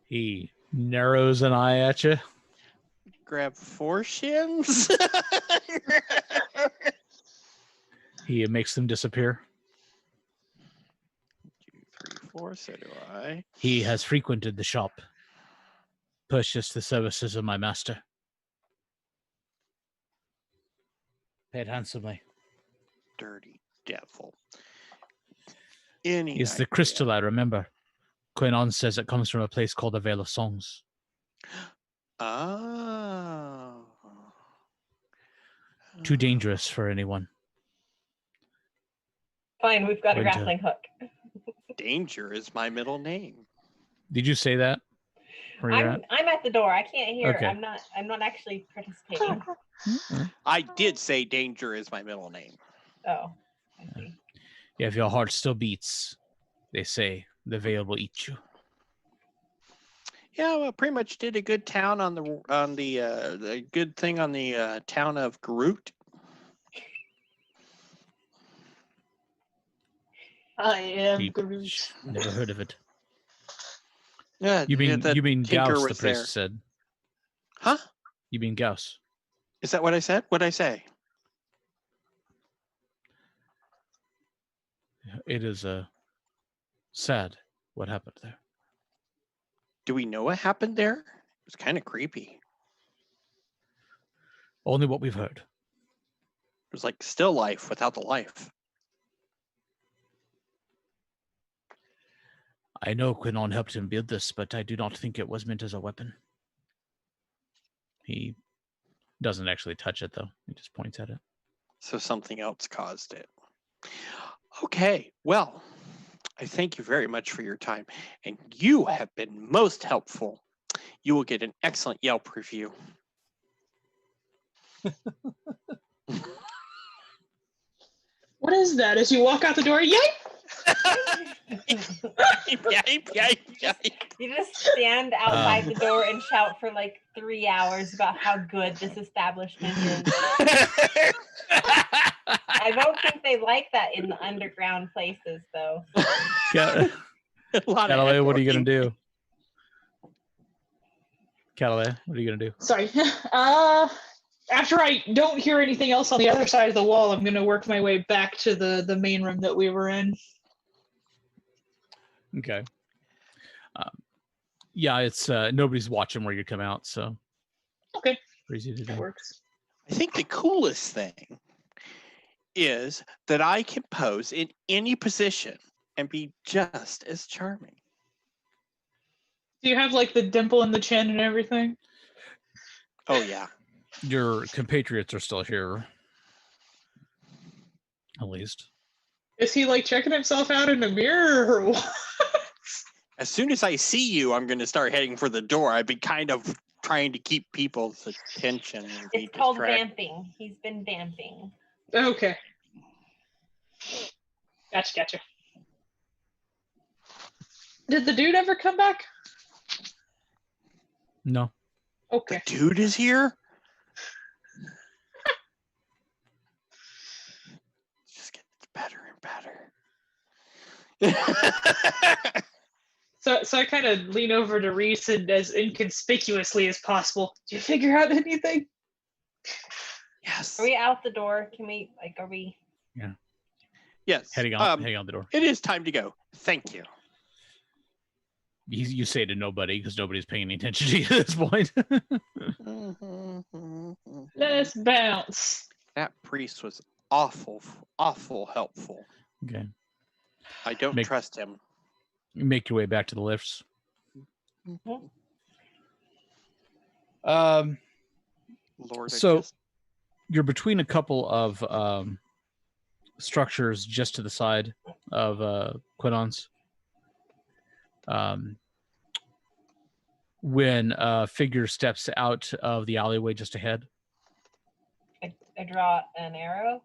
He narrows an eye at you. Grab 4 shins. He makes them disappear. 2, 3, 4. So do I. He has frequented the shop, purchased the services of my master. Paid handsomely. Dirty devil. Any It's the idea? crystal I remember. Quenon says it comes from a place called the Vale of Songs. Oh. Too dangerous for anyone. Fine, we've got a Winter. grappling hook. Danger is my middle name. Did you say that? Where you're at? I'm at the door. I can't hear. Okay. I'm not actually participating. I did say danger is my middle name. Oh, I see. Yeah, if your heart still beats, they say the veil will eat you. Yeah, well, pretty much did a good town on the good thing on the town of Groot. I am Groot. Never heard of it. Yeah, You mean Tinker Gauss? The was priest there. said. Huh? You mean Gauss? Is that what I said? What'd I say? It is sad what happened there. Do we know what happened there? It was kind of creepy. Only what we've heard. It was like still life without the life. I know Quinon helped him build this, but I do not think it was meant as a weapon. He doesn't actually touch it, though. He just points at it. So something else caused it. Okay, well, I thank you very much for your time, and you have been most helpful. You will get an excellent Yelp review. What is that? As you walk out the door, yipe! Yipe, yipe, yipe. You just stand outside the door and shout for like 3 hours about how good this establishment is. I don't think they like that in the underground places, though. Callaway, what are you going to do? Callaway, what are you going to do? Sorry. After I don't hear anything else on the other side of the wall, I'm going to work my way back to the main room that we were in. Okay. Yeah, it's nobody's watching where you come out, so. Okay. Easy to do. That works. I think the coolest thing is that I can pose in any position and be just as charming. Do you have like the dimple in the chin and everything? Oh, yeah. Your compatriots are still here. At least. Is he like checking himself out in the mirror or what? As soon as I see you, I'm going to start heading for the door. I've been kind of trying to keep people's attention. And be It's called distracted. vamping. He's been vamping. Okay. Gotcha. Did the dude ever come back? No. Okay. The dude is here? Just gets better and better. So I kind of lean over to Reese and as inconspicuously as possible. Do you figure out anything? Yes. Are we out the door? Can we, like, are we? Yeah. Yes. Heading out the door. It is time to go. Thank you. You say to nobody because nobody's paying any attention to you at this point. Let's bounce. That priest was awful helpful. Okay. I don't trust him. You make your way back to the lifts. Mm-hmm. Lord, So you're between a couple of structures just to the side of Quinon's. When a figure steps out of the alleyway just ahead. I draw an arrow.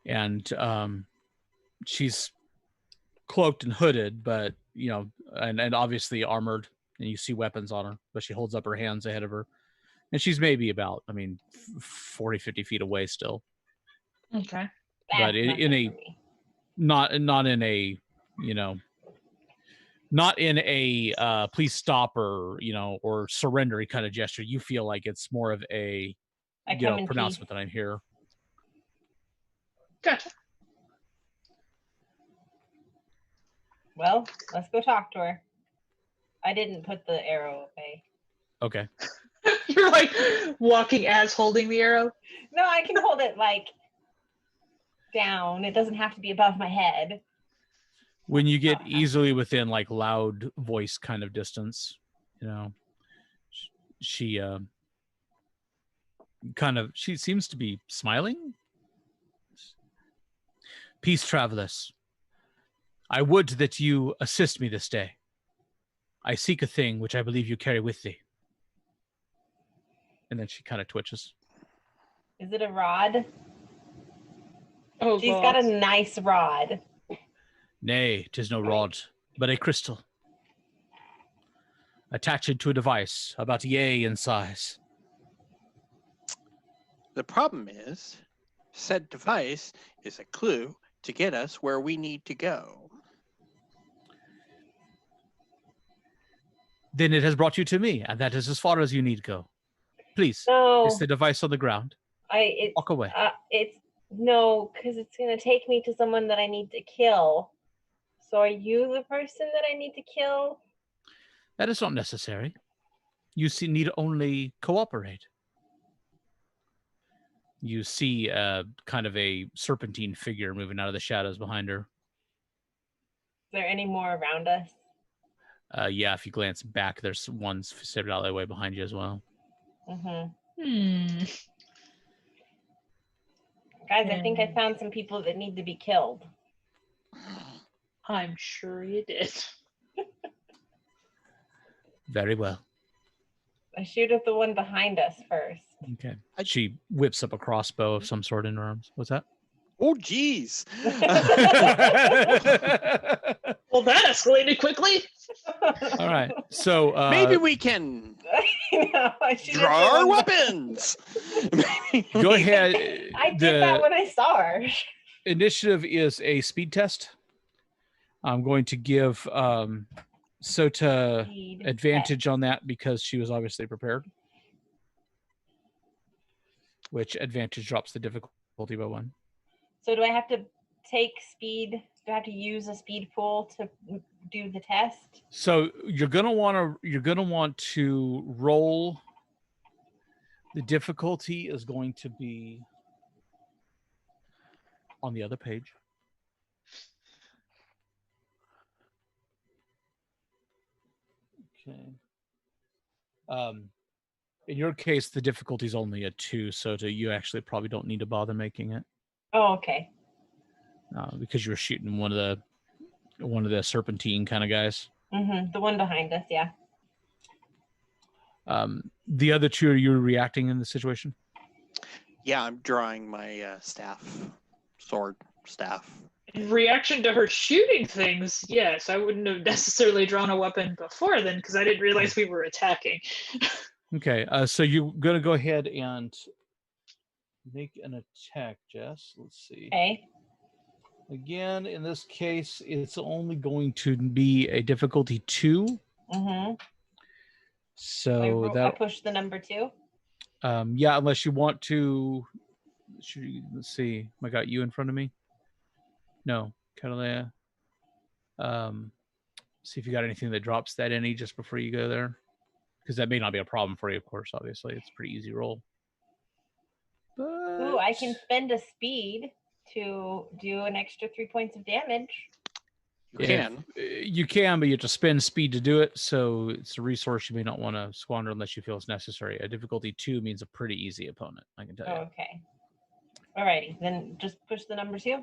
And she's cloaked and hooded, but, you know, and obviously armored, and you see weapons on her, but she holds up her hands ahead of her. And she's maybe about, 40, 50 feet away still. Okay. But not in a, not in a please stop or, or surrender kind of gesture. You feel like it's more of a, pronouncement that I'm here. Gotcha. Well, let's go talk to her. I didn't put the arrow away. Okay. You're like walking as holding the arrow? No, I can hold it like down. It doesn't have to be above my head. When you get easily within like loud voice kind of distance, she she seems to be smiling. Peace, travelers. I would that you assist me this day. I seek a thing which I believe you carry with thee. And then she kind of twitches. Is it a rod? Oh, she's got a nice rod. Nay, 'tis no rod, but a crystal. Attached to a device about yay in size. The problem is, said device is a clue to get us where we need to go. Then it has brought you to me, and that is as far as you need go. Please, no. It's the device on the ground. Walk away. No, because it's going to take me to someone that I need to kill. So are you the person that I need to kill? That is not necessary. need only cooperate. You see kind of a serpentine figure moving out of the shadows behind her. Is there any more around us? Yeah, if you glance back, there's one set out that way behind you as well. Hmm. Guys, I think I found some people that need to be killed. I'm sure you did. Very well. I shoot at the one behind us first. Okay. She whips up a crossbow of some sort in her arms. What's that? Oh, geez. Well, that escalated quickly. All right. So Maybe we can I shoot draw at the our one weapons. go ahead. I did that when I saw her. Initiative is a speed test. I'm going to give Sota Speed advantage on that because she was obviously prepared. Which advantage drops the difficulty by 1. So do I have to take speed? Do I have to use a speed pool to do the test? So you're gonna want to roll. The difficulty is going to be on the other page. Okay. In your case, the difficulty is only a 2, so you actually probably don't need to bother making it. Oh, okay. Because you were shooting one of the serpentine kind of guys. The one behind us, yeah. The other 2, are you reacting in the situation? Yeah, I'm drawing my sword staff. In reaction to her shooting things, yes, I wouldn't have necessarily drawn a weapon before then because I didn't realize we were attacking. Okay, so you're gonna go ahead and make an attack, Jess. Let's see. Okay. Again, in this case, it's only going to be a difficulty 2. So I push the number 2. Yeah, unless you want to. Let's see. I got you in front of me. No, Catalea. See if you got anything that drops that any just before you go there, because that may not be a problem for you. Of course, obviously, it's a pretty easy roll. But... Ooh, I can spend a speed to do an extra 3 points of damage. You can, but you have to spend speed to do it, so it's a resource you may not want to squander unless you feel it's necessary. A difficulty 2 means a pretty easy opponent, I can tell you. Okay. Alrighty, then just push the number 2.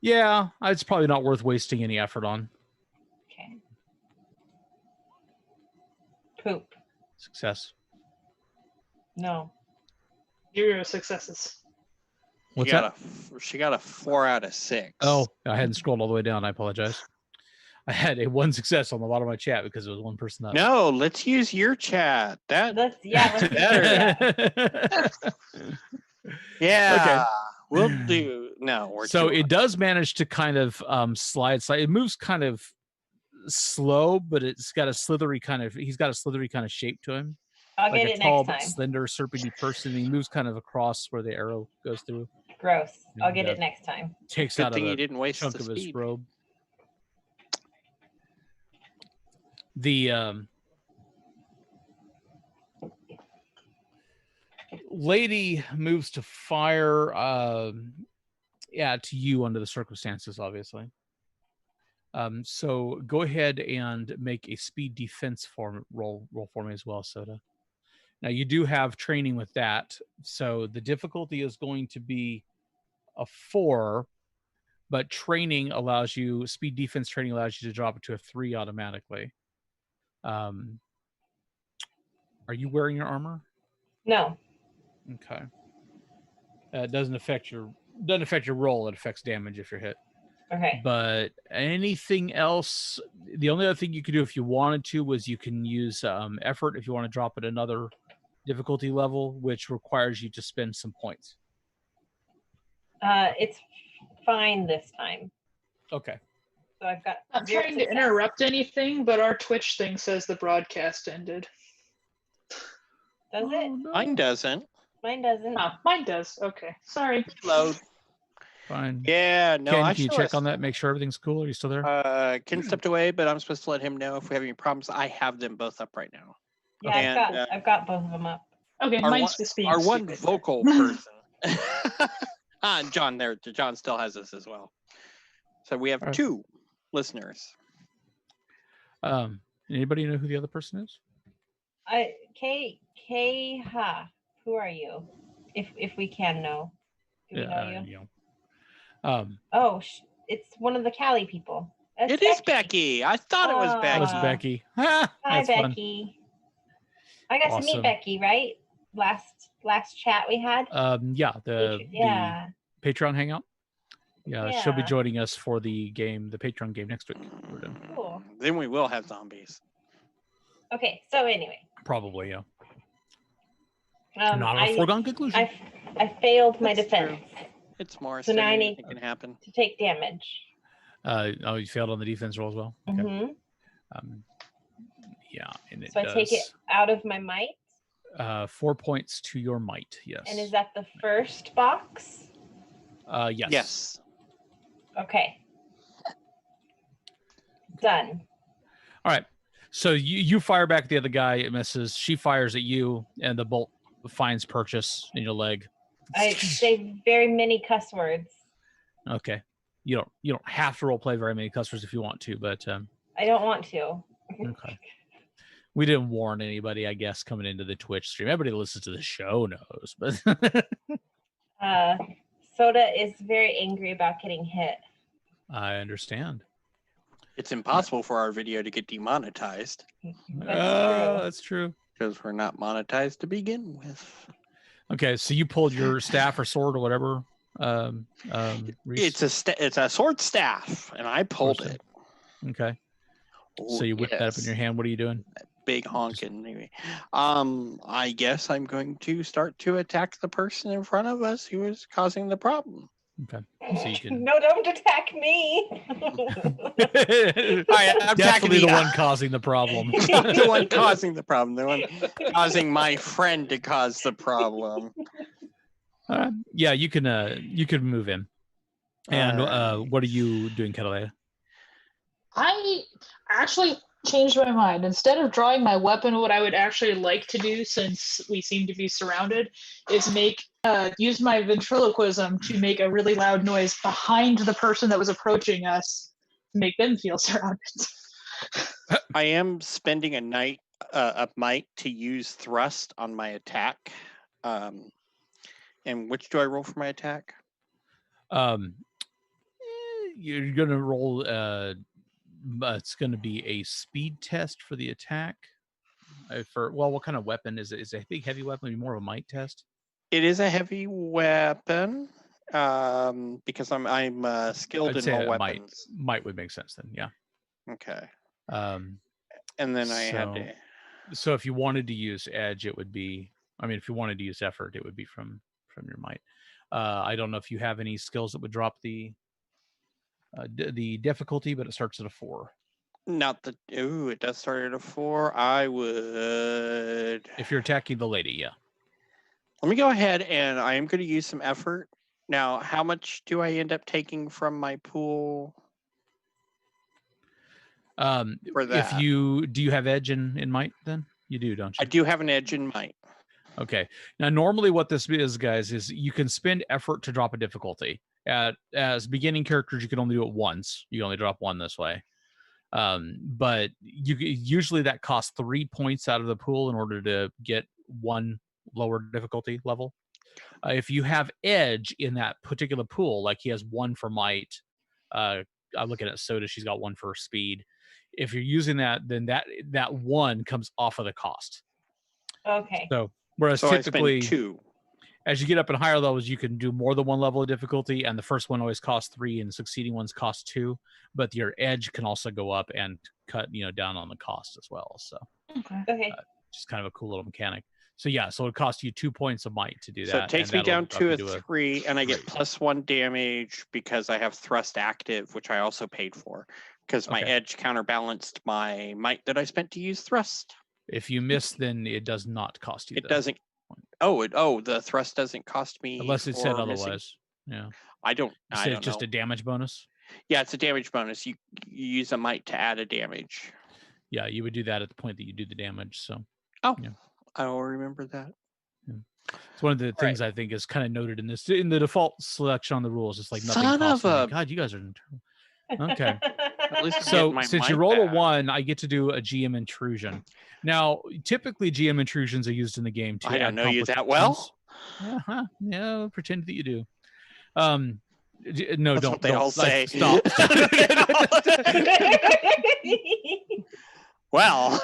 Yeah, it's probably not worth wasting any effort on. Okay. Poop. Success. No. 0 successes. What's that? She got a 4 out of 6. Oh, I hadn't scrolled all the way down. I apologize. I had a 1 success on the bottom of my chat because it was one person up. No, let's use your chat. That's better. Yeah. Okay. We'll do. No, we're so it does manage to kind of slide. It moves kind of slow, but it's got a slithery kind of. He's got a slithery kind of shape to him. I'll like get a it tall, next time. slender, serpenty person. He moves kind of across where the arrow goes through. Gross. And, I'll get it next time. Takes Good out thing a you didn't waste chunk the of his speed. robe. The lady moves to fire. To you under the circumstances, obviously. So go ahead and make a speed defense roll for me as well, Soda. Now you do have training with that, so the difficulty is going to be a 4, but training allows you, speed defense training allows you to drop it to a 3 automatically. Are you wearing your armor? No. Okay. It doesn't affect your roll. It affects damage if you're hit. Okay. But anything else, the only other thing you could do if you wanted to was you can use effort if you want to drop it another difficulty level, which requires you to spend some points. It's fine this time. Okay. So I've got. I'm trying to interrupt anything, but our Twitch thing says the broadcast ended. Does it? Mine doesn't. Mine doesn't. Oh, mine does. Okay. Sorry. Load. Fine. Yeah, no, Ken, I can you show check us. on that? Make sure everything's cool. Are you still there? Ken stepped away, but I'm supposed to let him know if we have any problems. I have them both up right now. Yeah, And, I've got both of them up. Okay, Our mine's one, just being our one stupid. vocal person. And John there. John still has this as well. So we have All right. 2 listeners. Anybody know who the other person is? Who are you? If we can know. Do we know you? Oh, it's one of the Cali people. That's It is Becky. I thought it was That was Becky. Becky. Hi, That's fun. Becky. I got to Awesome. meet Becky, right? Last chat we had. Yeah, the Patreon hangout. Yeah, she'll be Yeah. joining us for the Patreon game next week. We're doing. Cool. Then we will have zombies. Okay, so anyway. Probably, yeah. Not a foregone conclusion. I failed my That's defense. true. It's more So so now I anything need can happen. to take damage. You failed on the defense roll as well. Okay. Mm-hmm. Yeah, and it So I does. take it out of my might. 4 points to your might. Yes. And is that the first box? Yes. Yes. Okay. Done. All right. So you fire back at the other guy. It misses. She fires at you, and the bolt finds purchase in your leg. I say very many cuss words. Okay. You don't have to roleplay very many cuss words if you want to, but I don't want to. okay. We didn't warn anybody, I guess, coming into the Twitch stream. Everybody that listens to the show knows, but Soda is very angry about getting hit. I understand. It's impossible for our video to get demonetized. That's true. Because we're not monetized to begin with. Okay, so you pulled your staff or sword or whatever. Reese? It's a sword staff, and I pulled it. Okay. Oh, So you whip that up in your hand. What are you doing? Big honking. Anyway, I guess I'm going to start to attack the person in front of us who is causing the problem. Okay. So you can. No, don't attack me. All right, I'm Definitely the attacking one causing the problem. the one causing the problem. The one causing my friend to cause the problem. Yeah, you can move in. And what are you doing, Catalea? I actually changed my mind. Instead of drawing my weapon, what I would actually like to do, since we seem to be surrounded, is use my ventriloquism to make a really loud noise behind the person that was approaching us to make them feel surrounded. I am spending a might to use thrust on my attack. And which do I roll for my attack? You're gonna roll. It's gonna be a speed test for the attack. What kind of weapon is it? Is it a big heavy weapon? Maybe more of a might test. It is a heavy weapon. Because I'm skilled in all weapons. Might would make sense then. Yeah. Okay. And then I had to. So if you wanted to use edge, it would be. I mean, if you wanted to use effort, it would be from your might. I don't know if you have any skills that would drop the difficulty, but it starts at a 4. It does start at a 4. I would. If you're attacking the lady, yeah. Let me go ahead and I am going to use some effort. Now, how much do I end up taking from my pool? For that. Do you have edge in might then? You do, don't you? I do have an edge in might. Okay. Now, normally what this is, guys, is you can spend effort to drop a difficulty. As beginning characters, you can only do it once. You only drop 1 this way. But usually that costs 3 points out of the pool in order to get 1 lower difficulty level. If you have edge in that particular pool, like he has 1 for might, I'm looking at Soda, she's got 1 for speed. If you're using that, then that 1 comes off of the cost. Okay. Whereas typically, I spend 2. As you get up in higher levels, you can do more than 1 level of difficulty, and the first one always costs 3, and the succeeding ones cost 2. But your edge can also go up and cut, down on the cost as well. So, okay, just kind of a cool little mechanic. So yeah, so it costs you 2 points of might to do that. So it takes me down to a 3, and I get 3. +1 damage because I have thrust active, which I also paid for because my edge counterbalanced my might that I spent to use thrust. If you miss, then it does not cost you. It doesn't. The thrust doesn't cost me unless it said otherwise. Yeah. I don't just know. a damage bonus? Yeah, it's a damage bonus. You use a might to add a damage. Yeah, you would do that at the point that you do the damage. So. Oh, yeah. I will remember that. Yeah. It's one of the things I think is kind of noted in the default selection on the rules. It's like nothing costs. God, you guys are terrible. Okay. At least So since you roll a 1, I get to do a GM intrusion. Now, typically GM intrusions are used in the game to I don't add know you that well. Yeah, pretend that you do. No, That's don't. what they all say. Stop. Well,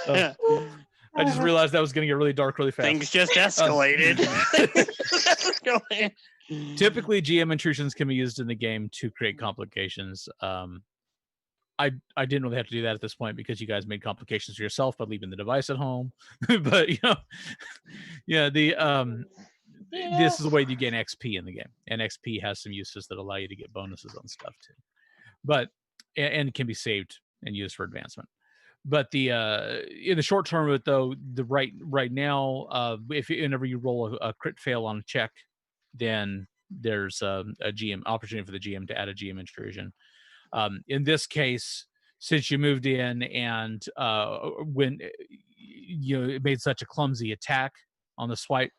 I just realized that was going to get really dark really fast. Things just escalated. Typically, GM intrusions can be used in the game to create complications. I didn't really have to do that at this point because you guys made complications for yourself by leaving the device at home. But this is the way you gain XP in the game, and XP has some uses that allow you to get bonuses on stuff too. But and can be saved and used for advancement. But in the short term of it, though, right now, whenever you roll a crit fail on a check, then there's a GM opportunity for the GM to add a GM intrusion. In this case, since you moved in and when it made such a clumsy attack on the swipe,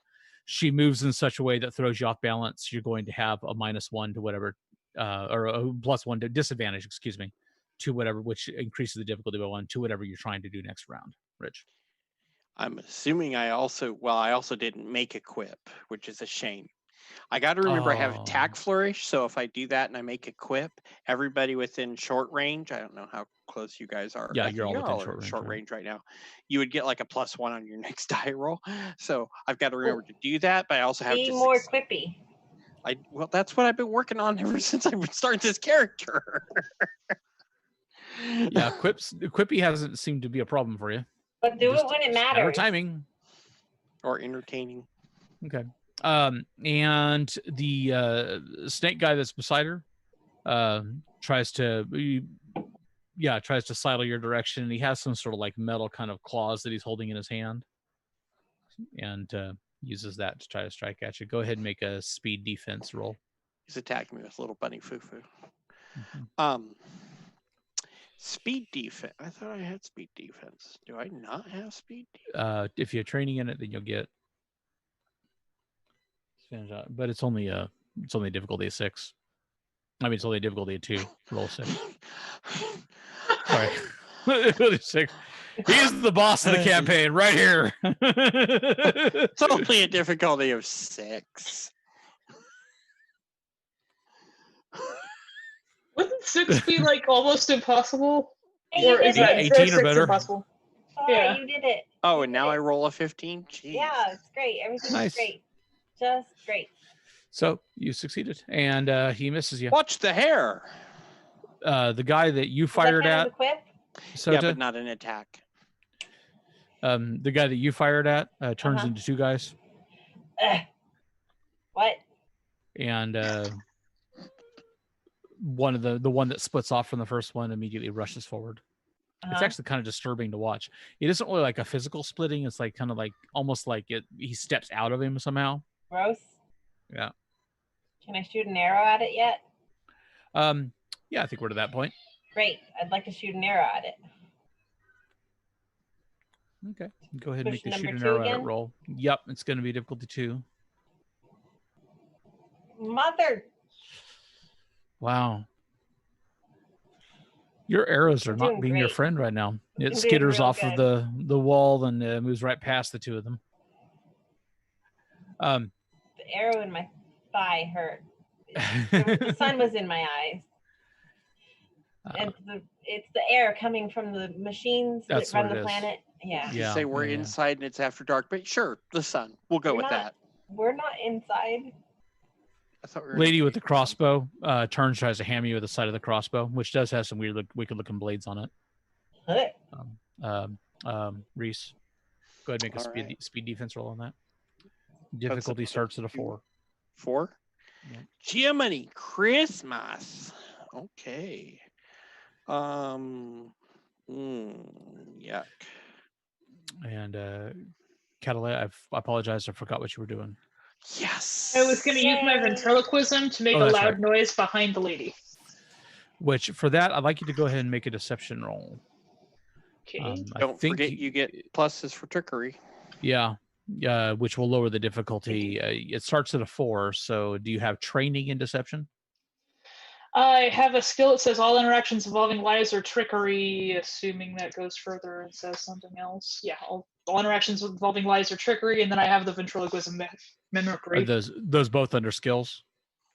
she moves in such a way that throws you off balance. You're going to have a -1 to whatever, or a +1 to disadvantage, excuse me, to whatever, which increases the difficulty by 1 to whatever you're trying to do next round. Rich. I'm assuming I also didn't make a quip, which is a shame. I got to remember I have attack flourish, so if I do that and I make a quip, everybody within short range, I don't know how close you guys are. Yeah, you're all within short range right now. You would get like a +1 on your next die roll. So I've got to remember to do that, but I also have to more quippy. Well, that's what I've been working on ever since I started this character. Yeah, quippy hasn't seemed to be a problem for you. But do it when it matters. Matter timing. Or entertaining. Okay. And the snake guy that's beside her tries to sidle your direction, and he has some sort of like metal kind of claws that he's holding in his hand, and uses that to try to strike at you. Go ahead and make a speed defense roll. He's attacking me with little bunny foo-foo. Mm-hmm. Speed defense. I thought I had speed defense. Do I not have speed defense? If you're training in it, then you'll get. But it's only difficulty of 6. I mean, it's only difficulty of 2. Roll 6. Sorry, 6. He's the boss of the campaign right here. It's only a difficulty of 6. Wouldn't 6 be like almost impossible? Or is that 18 or better? Impossible? Yeah, you did it. Oh, and now I roll a 15? Jeez. Yeah, it's great. Everything's nice. Great. Just great. So you succeeded, and he misses you. Watch the hair. The guy that you fired at. Yeah, but not an attack. The guy that you fired at turns into 2 guys. What? And one of the one that splits off from the first one immediately rushes forward. It's actually kind of disturbing to watch. It isn't really like a physical splitting. It's like kind of like almost like he steps out of him somehow. Gross. Yeah. Can I shoot an arrow at it yet? Yeah, I think we're to that point. Great. I'd like to shoot an arrow at it. Okay. Go ahead and make the shoot an arrow at it roll. Yep, it's going to be difficulty 2. Mother. Wow. Your arrows are not being your friend right now. It skitters off of the wall and moves right past the 2 of them. The arrow in my thigh hurt. The sun was in my eyes. And it's the air coming from the machines that run the planet. Yeah. You say we're inside and it's after dark, but sure, the sun. We'll go with that. We're not inside. I thought we were Lady with the crossbow turns, tries to hammer you with the side of the crossbow, which does have some wicked looking blades on it. Reese, go ahead and make a speed defense roll on that. Difficulty starts at a 4. 4? Yeah. Jiminy Christmas. Okay. Yuck. And Catalina, I apologize. I forgot what you were doing. Yes. I was going to use my ventriloquism to make a loud noise behind the lady. Which, for that, I'd like you to go ahead and make a deception roll. Okay. Don't forget you get pluses for trickery. Yeah, which will lower the difficulty. It starts at a 4, so do you have training in deception? I have a skill that says all interactions involving lies or trickery, assuming that goes further and says something else. Yeah, all interactions involving lies or trickery, and then I have the ventriloquism mimicry. Are those both under skills?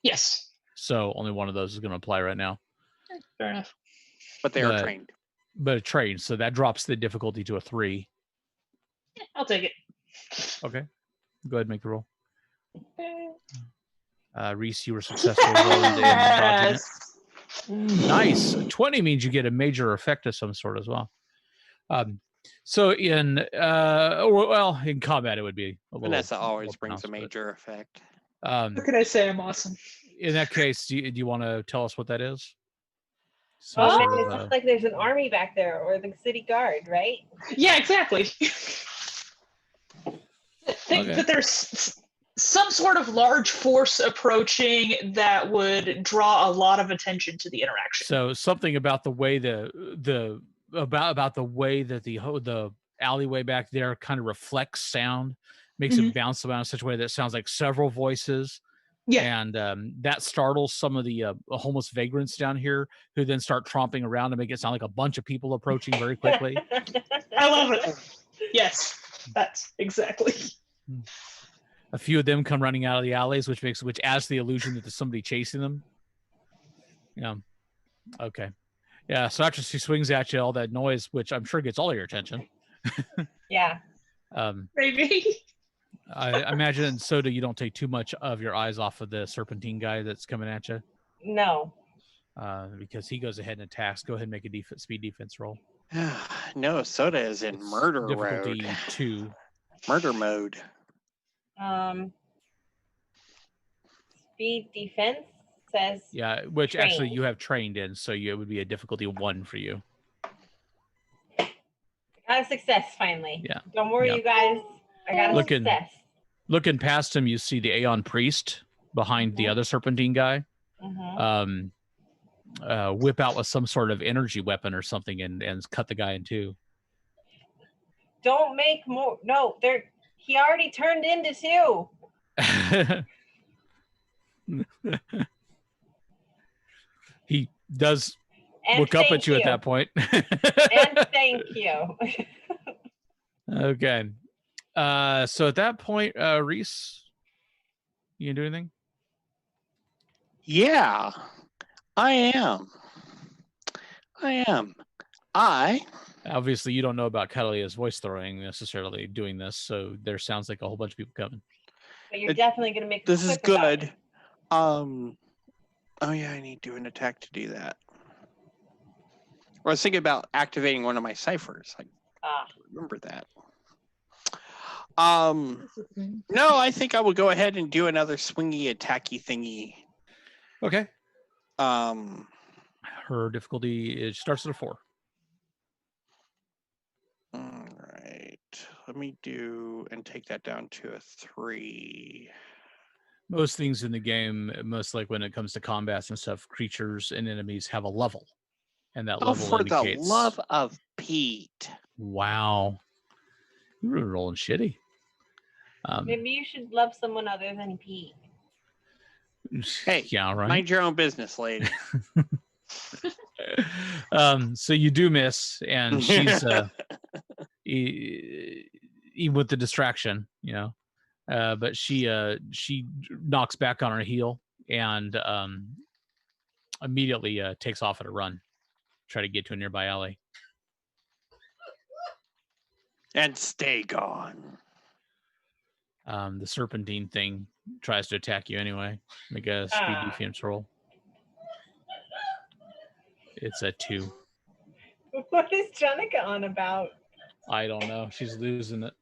Yes. So only one of those is going to apply right now. Fair enough. But they are trained. But trained, so that drops the difficulty to a 3. Yeah, I'll take it. Okay. Go ahead and make the roll. Okay. Reese, you were successful rolling dodging it. Nice. 20 means you get a major effect of some sort as well. So in in combat it would be a little. Vanessa always brings a major effect. What can I say? I'm awesome. In that case, do you want to tell us what that is? It looks like there's an army back there, or the city guard, right? Yeah, exactly. Think that there's some sort of large force approaching that would draw a lot of attention to the interaction. So something about the way about the way that the alleyway back there kind of reflects sound, makes it bounce around in such a way that it sounds like several voices. Yeah, and that startles some of the homeless vagrants down here, who then start tromping around to make it sound like a bunch of people approaching very quickly. I love it. Yes, that's exactly. A few of them come running out of the alleys, which adds the illusion that there's somebody chasing them. Yeah. Okay. Yeah. So after she swings at you, all that noise, which I'm sure gets all your attention. Yeah. Maybe. I imagine, Soda, you don't take too much of your eyes off of the serpentine guy that's coming at you. No. Because he goes ahead and attacks. Go ahead and make a speed defense roll. No, Soda is in murder difficulty mode. 2. Murder mode. Speed defense says. Yeah, which trained. Actually you have trained in, so it would be a difficulty 1 for you. Got a success finally. Yeah. Don't worry, you guys. I got a success. Looking past him, you see the Aeon Priest behind the other serpentine guy. Whip out with some sort of energy weapon or something and cut the guy in 2. Don't make more. No, he already turned into 2. He does look up at you at that point. And thank you. Okay. So at that point, Reese, you gonna do anything? Yeah, I am. Obviously, you don't know about Catalia's voice throwing necessarily doing this, so there sounds like a whole bunch of people coming. But you're definitely going to make this is good. Oh yeah, I need to do an attack to do that. I was thinking about activating one of my ciphers. Remember that. No, I think I will go ahead and do another swingy attacky thingy. Okay. Her difficulty starts at a 4. All right. Let me take that down to a 3. Most things in the game, most like when it comes to combats and stuff, creatures and enemies have a level. And that level for indicates... the love of Pete. Wow. You were rolling shitty. Maybe you should love someone other than Pete. Hey, yeah, right. Mind your own business, lady. So you do miss, and she's even with the distraction, but she knocks back on her heel and immediately takes off at a run, try to get to a nearby alley. And stay gone. The serpentine thing tries to attack you anyway. Make a speed defense roll. It's a 2. What is Jenica on about? I don't know. She's losing it.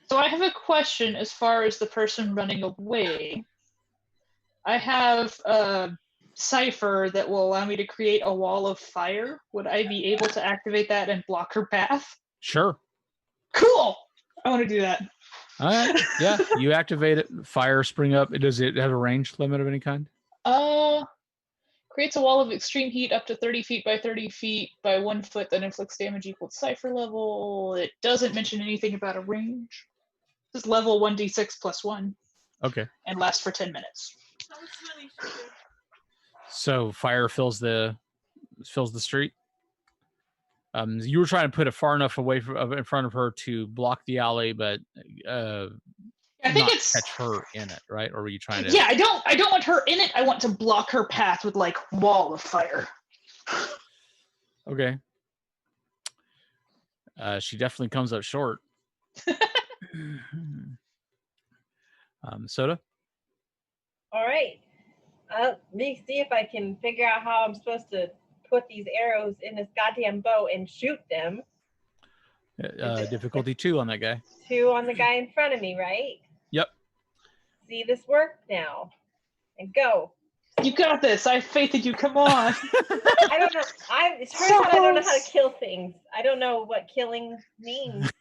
So I have a question as far as the person running away. I have a cipher that will allow me to create a wall of fire. Would I be able to activate that and block her path? Sure. Cool. I want to do that. All right. Yeah, you activate it. Fire spring up. Does it have a range limit of any kind? Creates a wall of extreme heat up to 30 feet by 30 feet by 1 foot that inflicts damage equal to cipher level. It doesn't mention anything about a range. This is level 1d6 plus 1. Okay. And lasts for 10 minutes. So fire fills the street. You were trying to put it far enough away in front of her to block the alley, but I think it's catch her in it, right? Or were you trying to? Yeah, I don't want her in it. I want to block her path with like wall of fire. Okay. She definitely comes up short. Soda? All right. Let me see if I can figure out how I'm supposed to put these arrows in this goddamn bow and shoot them. Difficulty 2 on that guy. 2 on the guy in front of me, right? Yep. See this work now. And go. You got this. I have faith in you. Come on. I don't know. It turns out I don't know how to kill things. I don't know what killing means.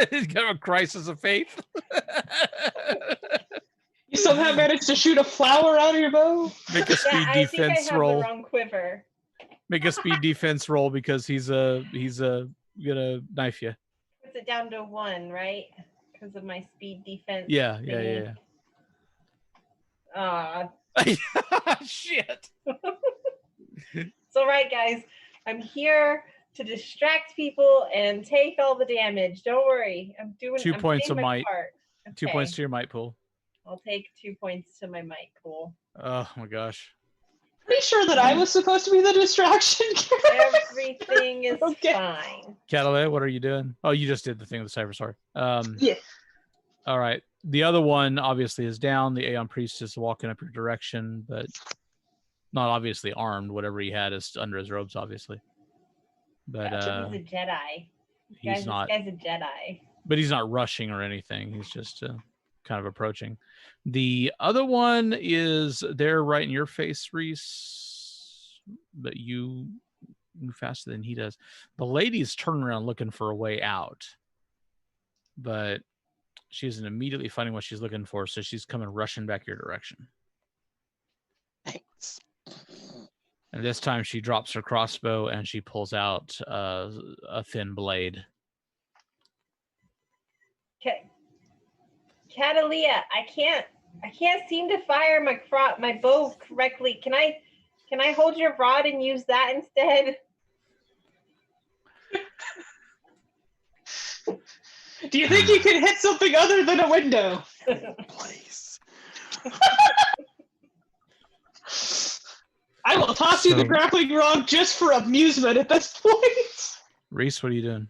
He's got a crisis of faith. You somehow managed to shoot a flower out of your bow? Make a speed I defense think I have roll. the wrong quiver. Make a speed defense roll because he's gonna knife you. Puts it down to 1, right? Because of my speed defense. Yeah. Shit. So right, guys, I'm here to distract people and take all the damage. Don't worry. I'm 2 points of might. Okay. 2 points to your might pool. I'll take 2 points to my might pool. Oh my gosh. Pretty sure that I was supposed to be the distraction. Everything is fine. Catalay, what are you doing? Oh, you just did the thing with the cipher, sorry. Yeah. All right. The other one obviously is down. The Aeon Priest is walking up your direction, but not obviously armed. Whatever he had is under his robes, obviously. But he's a Jedi. He's not. This guy's a Jedi. But he's not rushing or anything. He's just kind of approaching. The other one is there right in your face, Reese, but you move faster than he does. The lady's turning around looking for a way out, but she isn't immediately finding what she's looking for, so she's coming rushing back your direction. Thanks. And this time she drops her crossbow and she pulls out a thin blade. Okay. Catalia, I can't seem to fire my bow correctly. Can I hold your rod and use that instead? Do you think you can hit something other than a window? Please. I will toss you the grappling rod just for amusement at this point. Reese, what are you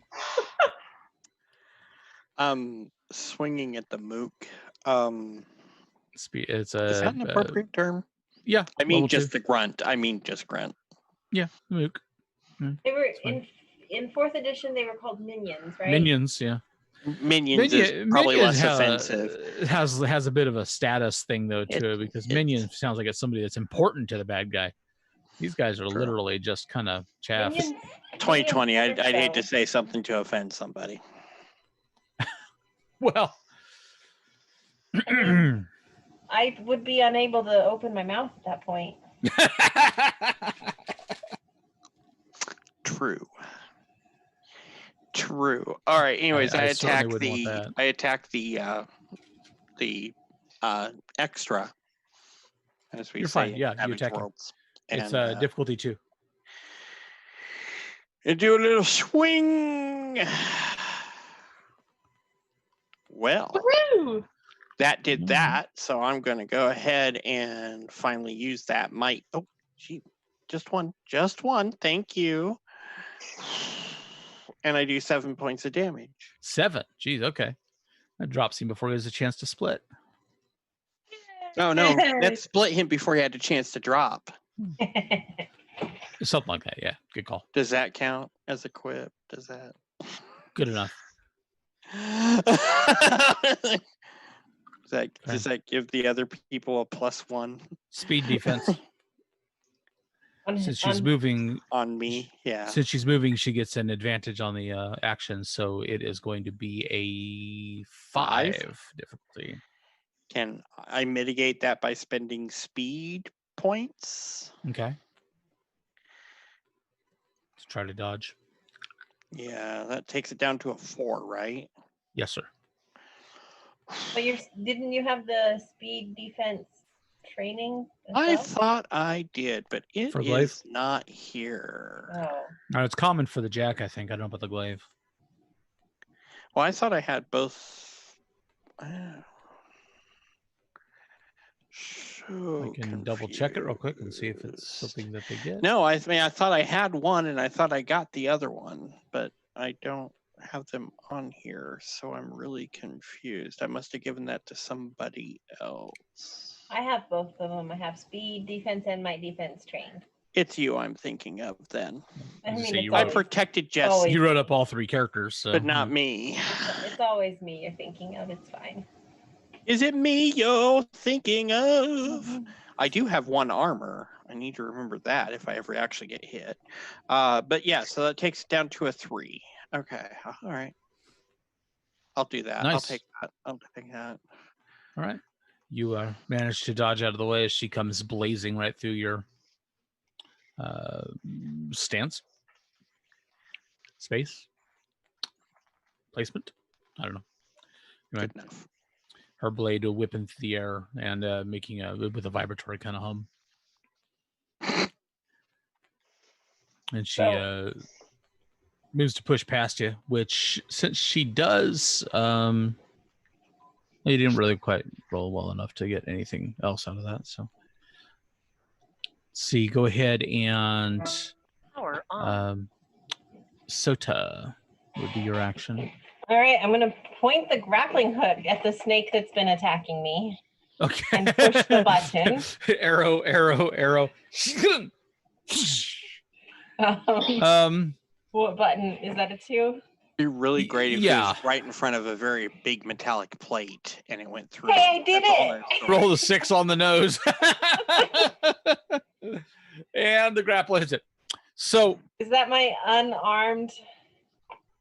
doing? Swinging at the mook. It's Is that an appropriate term? Yeah. I mean just the grunt. Yeah, the mook. They were in 4th edition. They were called minions, right? Minions, yeah. Minions is probably less offensive. It has a bit of a status thing though to it because minion sounds like it's somebody that's important to the bad guy. These guys are literally just kind of chaff. 2020. I'd hate to say something to offend somebody. Well, I would be unable to open my mouth at that point. True. All right. Anyways, I attack the extra. As we You're say, fine. Yeah, you attack him. It's difficulty 2. And do a little swing. Well, Woo! that did that. So I'm going to go ahead and finally use that might. Oh, gee, just one. Thank you. And I do 7 points of damage. 7. Jeez, okay. That drops him before he has a chance to split. Oh, no. That split him before he had a chance to drop. Something like that, yeah. Good call. Does that count as a quip? Does that? Good enough. Does that give the other people a +1? Speed defense. Since she's moving on me, yeah. Since she's moving, she gets an advantage on the action, so it is going to be a 5 difficulty. Can I mitigate that by spending speed points? Okay. Let's try to dodge. Yeah, that takes it down to a 4, right? Yes, sir. But didn't you have the speed defense training? I thought I did, but it For glaive? is not here. Oh. No, it's common for the jack, I think. I don't know about the glaive. Well, I thought I had both. So I can double check it real quick and see if it's something that they get. No, I mean, I thought I had one and I thought I got the other one, but I don't have them on here, so I'm really confused. I must have given that to somebody else. I have both of them. I have speed defense and might defense trained. It's you I'm thinking of then. I mean, say, I protected Jesse, You wrote up all 3 characters, so but not me. It's always me you're thinking of. It's fine. Is it me you're thinking of? I do have 1 armor. I need to remember that if I ever actually get hit. But yeah, so that takes it down to a 3. Okay, all right. I'll do that. Nice. I'll take that. All right. You manage to dodge out of the way as she comes blazing right through your stance. Space. Placement. I don't know. Right. Good enough. Her blade whipping through the air and making with a vibratory kind of hum. And she moves to push past you, which since she does, you didn't really quite roll well enough to get anything else out of that. So, let's see, go ahead and Sota would be your action. All right, I'm going to point the grappling hook at the snake that's been attacking me. Okay. And push the button. Arrow. What button? Is that a 2? It'd be really great if it Yeah. was right in front of a very big metallic plate and it went through. Hey, I did it! Roll the 6 on the nose. And the grapple hits it. So Is that my unarmed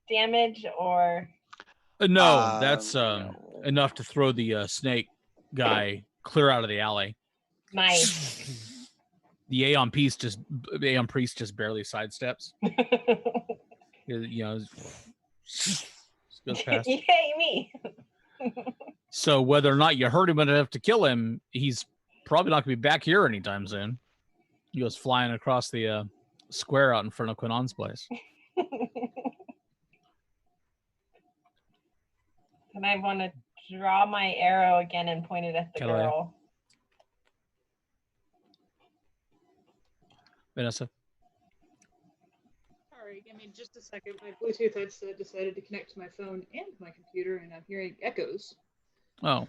damage or? no, that's no. enough to throw the snake guy clear out of the alley. Nice. The Aeon Priest just barely sidesteps. Just goes past. Yay, me. So whether or not you hurt him enough to kill him, he's probably not going to be back here anytime soon. He goes flying across the square out in front of Quinon's place. And I want to draw my arrow again and point it at the girl. Vanessa. Sorry, give me just a second. My Bluetooth headset decided to connect to my phone and my computer, and I'm hearing echoes. Oh.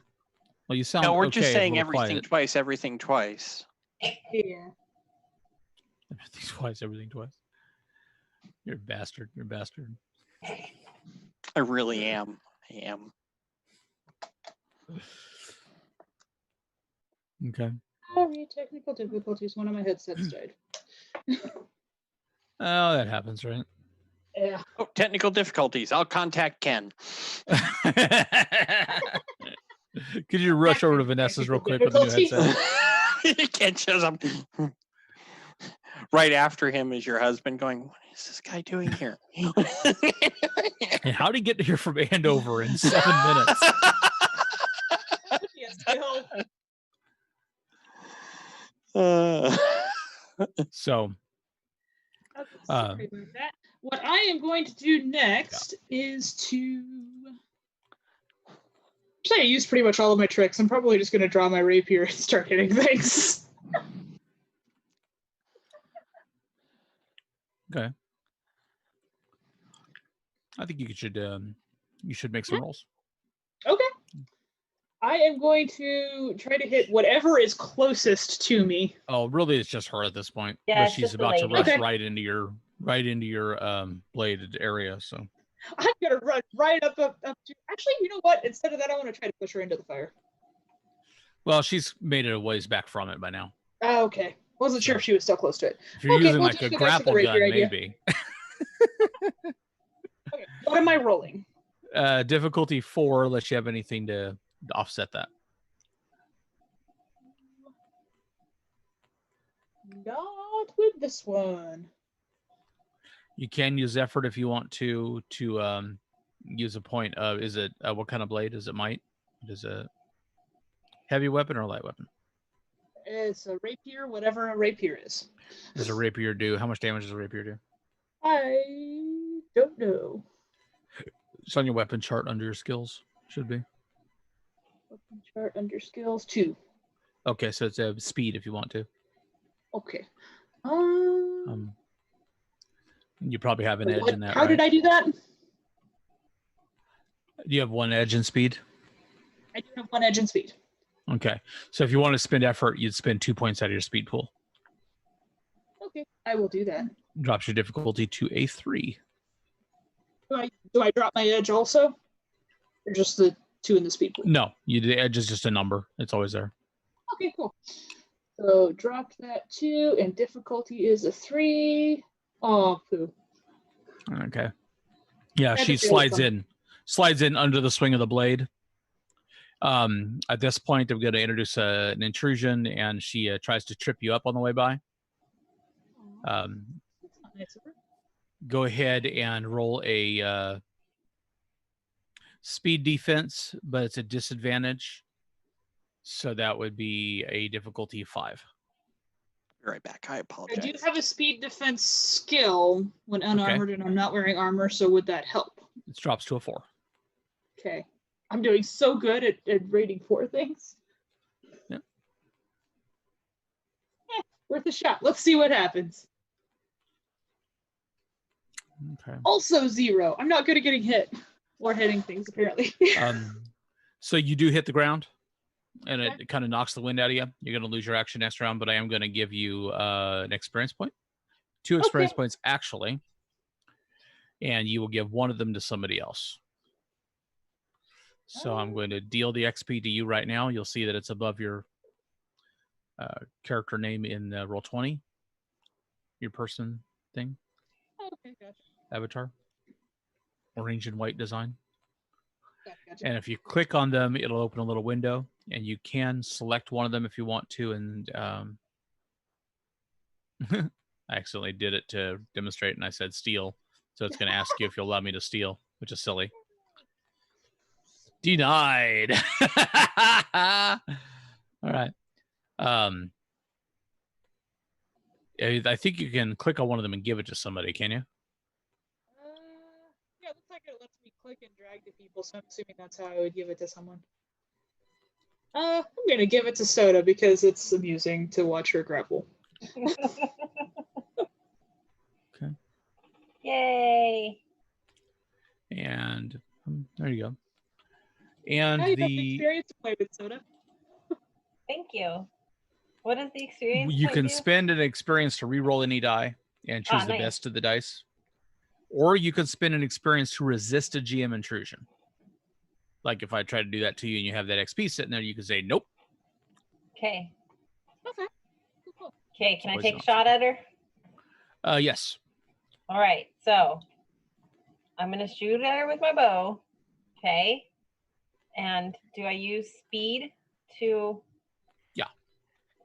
Well, you sound No, we're okay, just a saying little everything quiet. twice, everything twice. Yeah. Everything twice. You're a bastard. You're a bastard. I really am. I am. Okay. Sorry, technical difficulties. One of my headsets died. Oh, that happens, right? Yeah. Oh, technical difficulties. I'll contact Ken. Could you rush over to Vanessa's real quick with the new headset? Ken shows up. Right after him is your husband going, what is this guy doing here? And how'd he get here from Andover in 7 minutes? So, Sorry about that. What I am going to do next is to. Actually, I used pretty much all of my tricks. I'm probably just going to draw my rapier and start hitting things. okay. I think you should make some rolls. Okay. I am going to try to hit whatever is closest to me. Oh, really? It's just her at this point. Yeah, But it's she's just the about to lady. rush Okay. right into your bladed area. So I'm going to run right up to. Actually, you know what? Instead of that, I want to try to push her into the fire. well, she's made it a ways back from it by now. Oh, okay. Wasn't sure if she was still close to it. If you're Okay, using we'll like just a go back to the grapple gun, rapier idea. maybe. Okay, what am I rolling? Difficulty 4, unless you have anything to offset that. Not with this one. You can use effort if you want to use a point of, is it what kind of blade? Is it might? Is it heavy weapon or light weapon? It's a rapier, whatever a rapier is. Does a rapier do? How much damage does a rapier do? I don't know. It's on your weapon chart under your skills. Should be. Weapon chart under skills 2. Okay, so it's a speed if you want to. Okay. You probably have an edge in that. How did I do that? Do you have 1 edge in speed? I do have 1 edge in speed. Okay, so if you want to spend effort, you'd spend 2 points out of your speed pool. Okay, I will do that. Drops your difficulty to a 3. Do I drop my edge also? Or just the 2 in the speed pool? No, the edge is just a number. It's always there. Okay, cool. So drop that 2, and difficulty is a 3. Oh, poo. Okay. Yeah, Had she to feel slides something. in under the swing of the blade. At this point, I'm going to introduce an intrusion, and she tries to trip you up on the way by. That's not nice of her. Go ahead and roll a speed defense, but it's a disadvantage. So that would be a difficulty 5. Be right back. I I apologize. do have a speed defense skill when unarmored, and I'm not wearing armor, so would that help? It drops to a 4. Okay. I'm doing so good at rating 4 things. Yeah. Worth a shot. Let's see what happens. Okay. Also 0. I'm not good at getting hit or hitting things, apparently. So you do hit the ground, and Okay. it kind of knocks the wind out of you. You're going to lose your action next round, but I am going to give you an experience point. 2 experience points, actually. And you will give 1 of them to somebody else. So I'm going to deal the XP to you right now. You'll see that it's above your character name in Roll20. Your person thing. Okay, gotcha. Avatar. Orange and white design. Gotcha. And if you click on them, it'll open a little window, and you can select one of them if you want to. And I accidentally did it to demonstrate, and I said steal. So it's going to ask you if you'll allow me to steal, which is silly. Denied. All right. I think you can click on one of them and give it to somebody, can you? Yeah, it looks like it lets me click and drag to people, so I'm assuming that's how I would give it to someone. I'm gonna give it to Soda because it's amusing to watch her grapple. Okay. Yay. And there you go. And Now you have the experience to play with Soda. Thank you. What is the experience? you point can do? spend an experience to re-roll any die and choose the nice. best of the dice, or you can spend an experience to resist a GM intrusion. Like if I try to do that to you and you have that XP sitting there, you can say nope. Okay. Okay. Cool. Okay, can I Always take an a shot at her? Yes. All right, so I'm going to shoot at her with my bow. Okay. And do I use speed to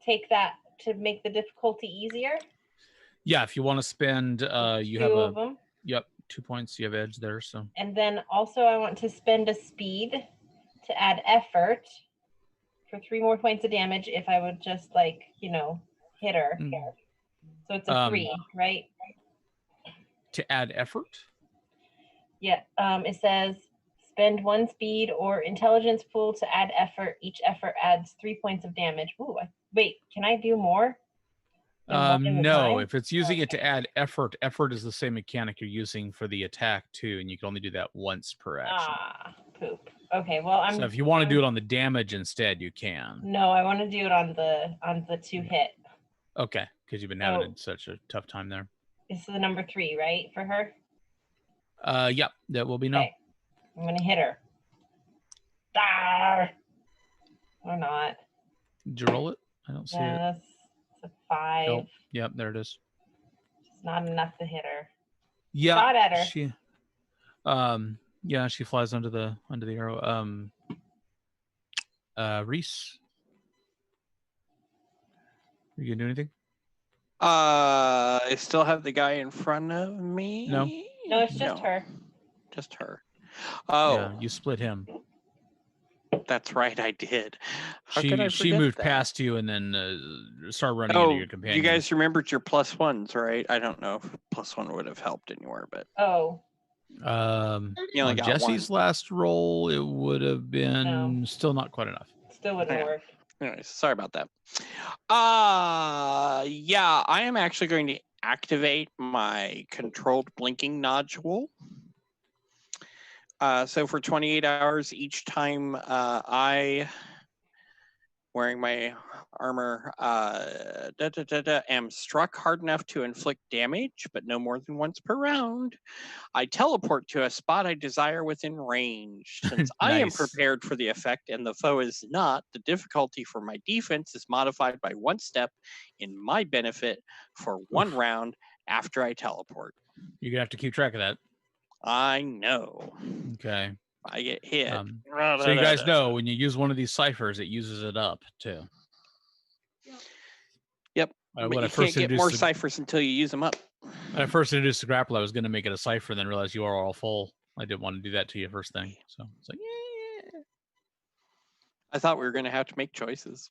take that to make the difficulty easier? Yeah, if you want to spend, you Two have of them. Yep, 2 points. You have edge there, so. And then also I want to spend a speed to add effort for 3 more points of damage if I would just hit her. So it's a 3, right? To add effort? Yeah. It says spend 1 speed or intelligence pool to add effort. Each effort adds 3 points of damage. Ooh, wait, can I do more? No, if it's using it to add effort is the same mechanic you're using for the attack too, and you can only do that once per action. Poop. Okay, well So if you want to do it on the damage instead, you can. No, I want to do it on the 2 hit. Okay, because you've been having such a tough time there. This is the number 3, right, for her? Yep, that will be no. Okay. I'm gonna hit her. Or not. Did you roll it? I don't see it. Yes. It's a 5. Nope. Yep, there it is. It's not enough to hit her. Yeah. Shot at her. She flies under the arrow. Reese. Are you gonna do anything? I still have the guy in front of me. No. No, it's just her. Just her. Oh, Yeah, you split him. that's right. I did. How could I She forget moved that? past you and then started running into your companion. You guys remembered your +1s, right? I don't know if +1 would have helped anywhere, but Oh. you only on got Jesse's one. last roll, it would have been still not quite enough. Still wouldn't Yeah. work. Anyways, sorry about that. Yeah, I am actually going to activate my controlled blinking nodule. So for 28 hours, each time I, wearing my armor, am struck hard enough to inflict damage, but no more than once per round, I teleport to a spot I desire within range. Since I am Nice. prepared for the effect and the foe is not, the difficulty for my defense is modified by 1 step in my benefit for 1 round after I teleport. You're gonna have to keep track of that. I know. Okay. I get hit. So you guys know when you use one of these ciphers, it uses it up too. Yep. When But I you first can't get more introduced ciphers until you use them up. When I first introduced the grapple, I was going to make it a cipher, and then realized you are all full. I didn't want to do that to you first thing. So it's like, yeah. I thought we were going to have to make choices.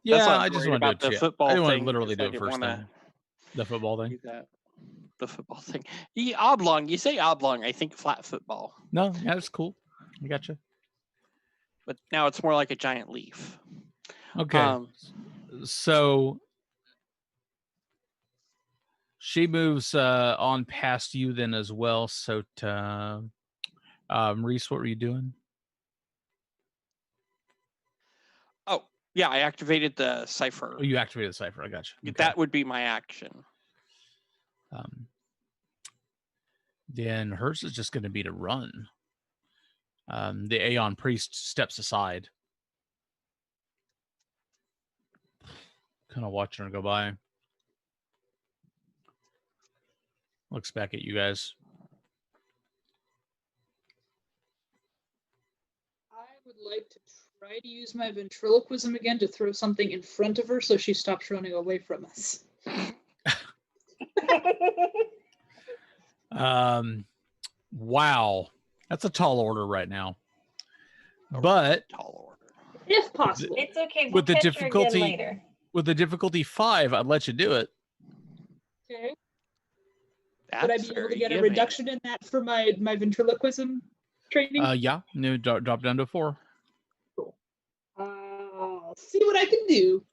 Yeah, why I I'm just worried want to do about it. the Shit. football I didn't want to thing, literally do because I it first didn't thing. The football thing. do that. The football thing. Oblong. You say oblong. I think flat football. No, yeah, it's cool. I gotcha. But now it's more like a giant leaf. Okay. So she moves on past you then as well. So Reese, what were you doing? Oh, yeah, I activated the cipher. Oh, you activated the cipher. I gotcha. Okay. That would be my action. Then hers is just going to be to run. The Aeon priest steps aside. Kind of watching her go by. Looks back at you guys. I would like to try to use my ventriloquism again to throw something in front of her so she stops running away from us. Wow. That's a tall order right now. But tall order. If possible. It's okay. We'll with the catch her difficulty again later. with the difficulty 5, I'd let you do it. Okay. That's Would I be able to get a reduction in that for my ventriloquism training? Yeah. No, drop down to 4. Cool. I'll see what I can do.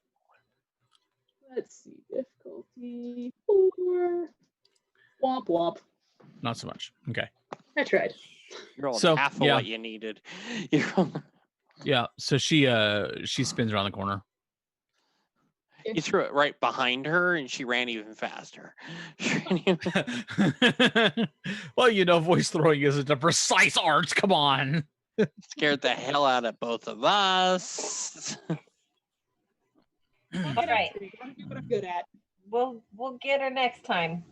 Let's see. Difficulty 4. Womp womp. Not so much. Okay. I tried. You're rolling So, half of yeah. what you needed. Yeah. So she spins around the corner. You threw it right behind her, and she ran even faster. Well, voice throwing isn't a precise art. Come on. Scared the hell out of both of us. All right. Gotta do what I'm good at. We'll get her next time.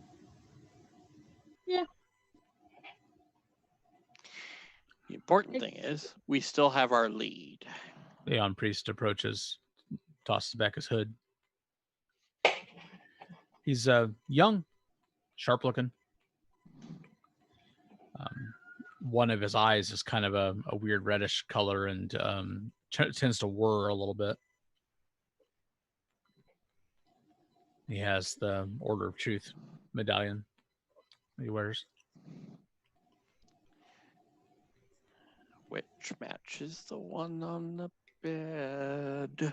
Yeah. The important thing is we still have our lead. Aeon priest approaches, tosses back his hood. He's young, sharp looking. One of his eyes is kind of a weird reddish color and tends to whir a little bit. He has the Order of Truth medallion that he wears. Which matches the one on the bed.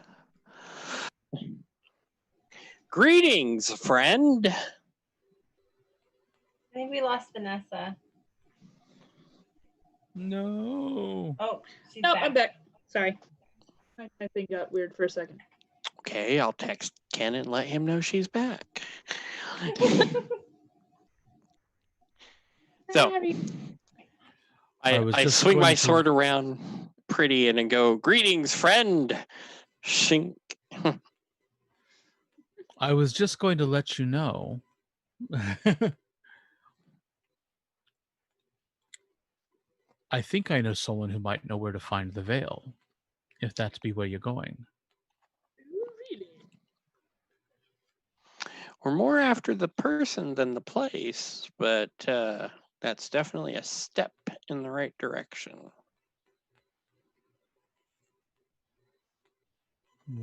Greetings, friend. I think we lost Vanessa. No. Oh, she's Nope, back. I'm back. Sorry. My thing got weird for a second. Okay, I'll text Ken and let him know she's back. So I swing my sword around pretty and then go, greetings, friend. Shink. I was just going to let you know. I think I know someone who might know where to find the veil, if that be where you're going. Really? We're more after the person than the place, but that's definitely a step in the right direction.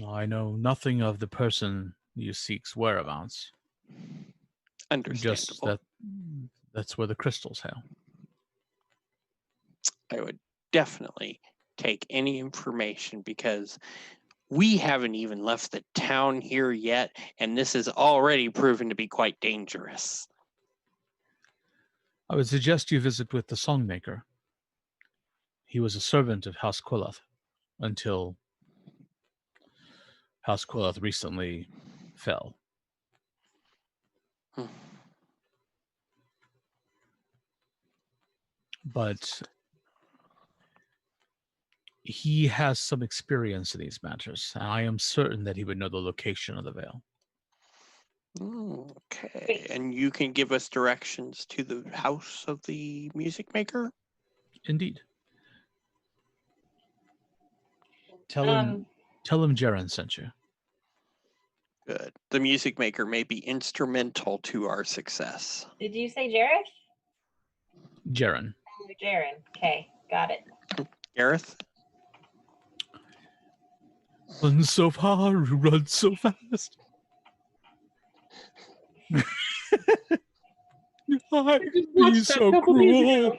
I know nothing of the person you seek's whereabouts. Just Understandable. that's where the crystals hail. I would definitely take any information because we haven't even left the town here yet, and this is already proven to be quite dangerous. I would suggest you visit with the songmaker. He was a servant of House Quilloth until House Quilloth recently fell. But he has some experience in these matters, and I am certain that he would know the location of the veil. Okay, and you can give us directions to the house of the music maker? Indeed. Tell him Jaren sent you. Good. The music maker may be instrumental to our success. Did you say Jareth? Jaren. Jaren. Okay, got it. Gareth? Run so far, run so fast. He's so cruel.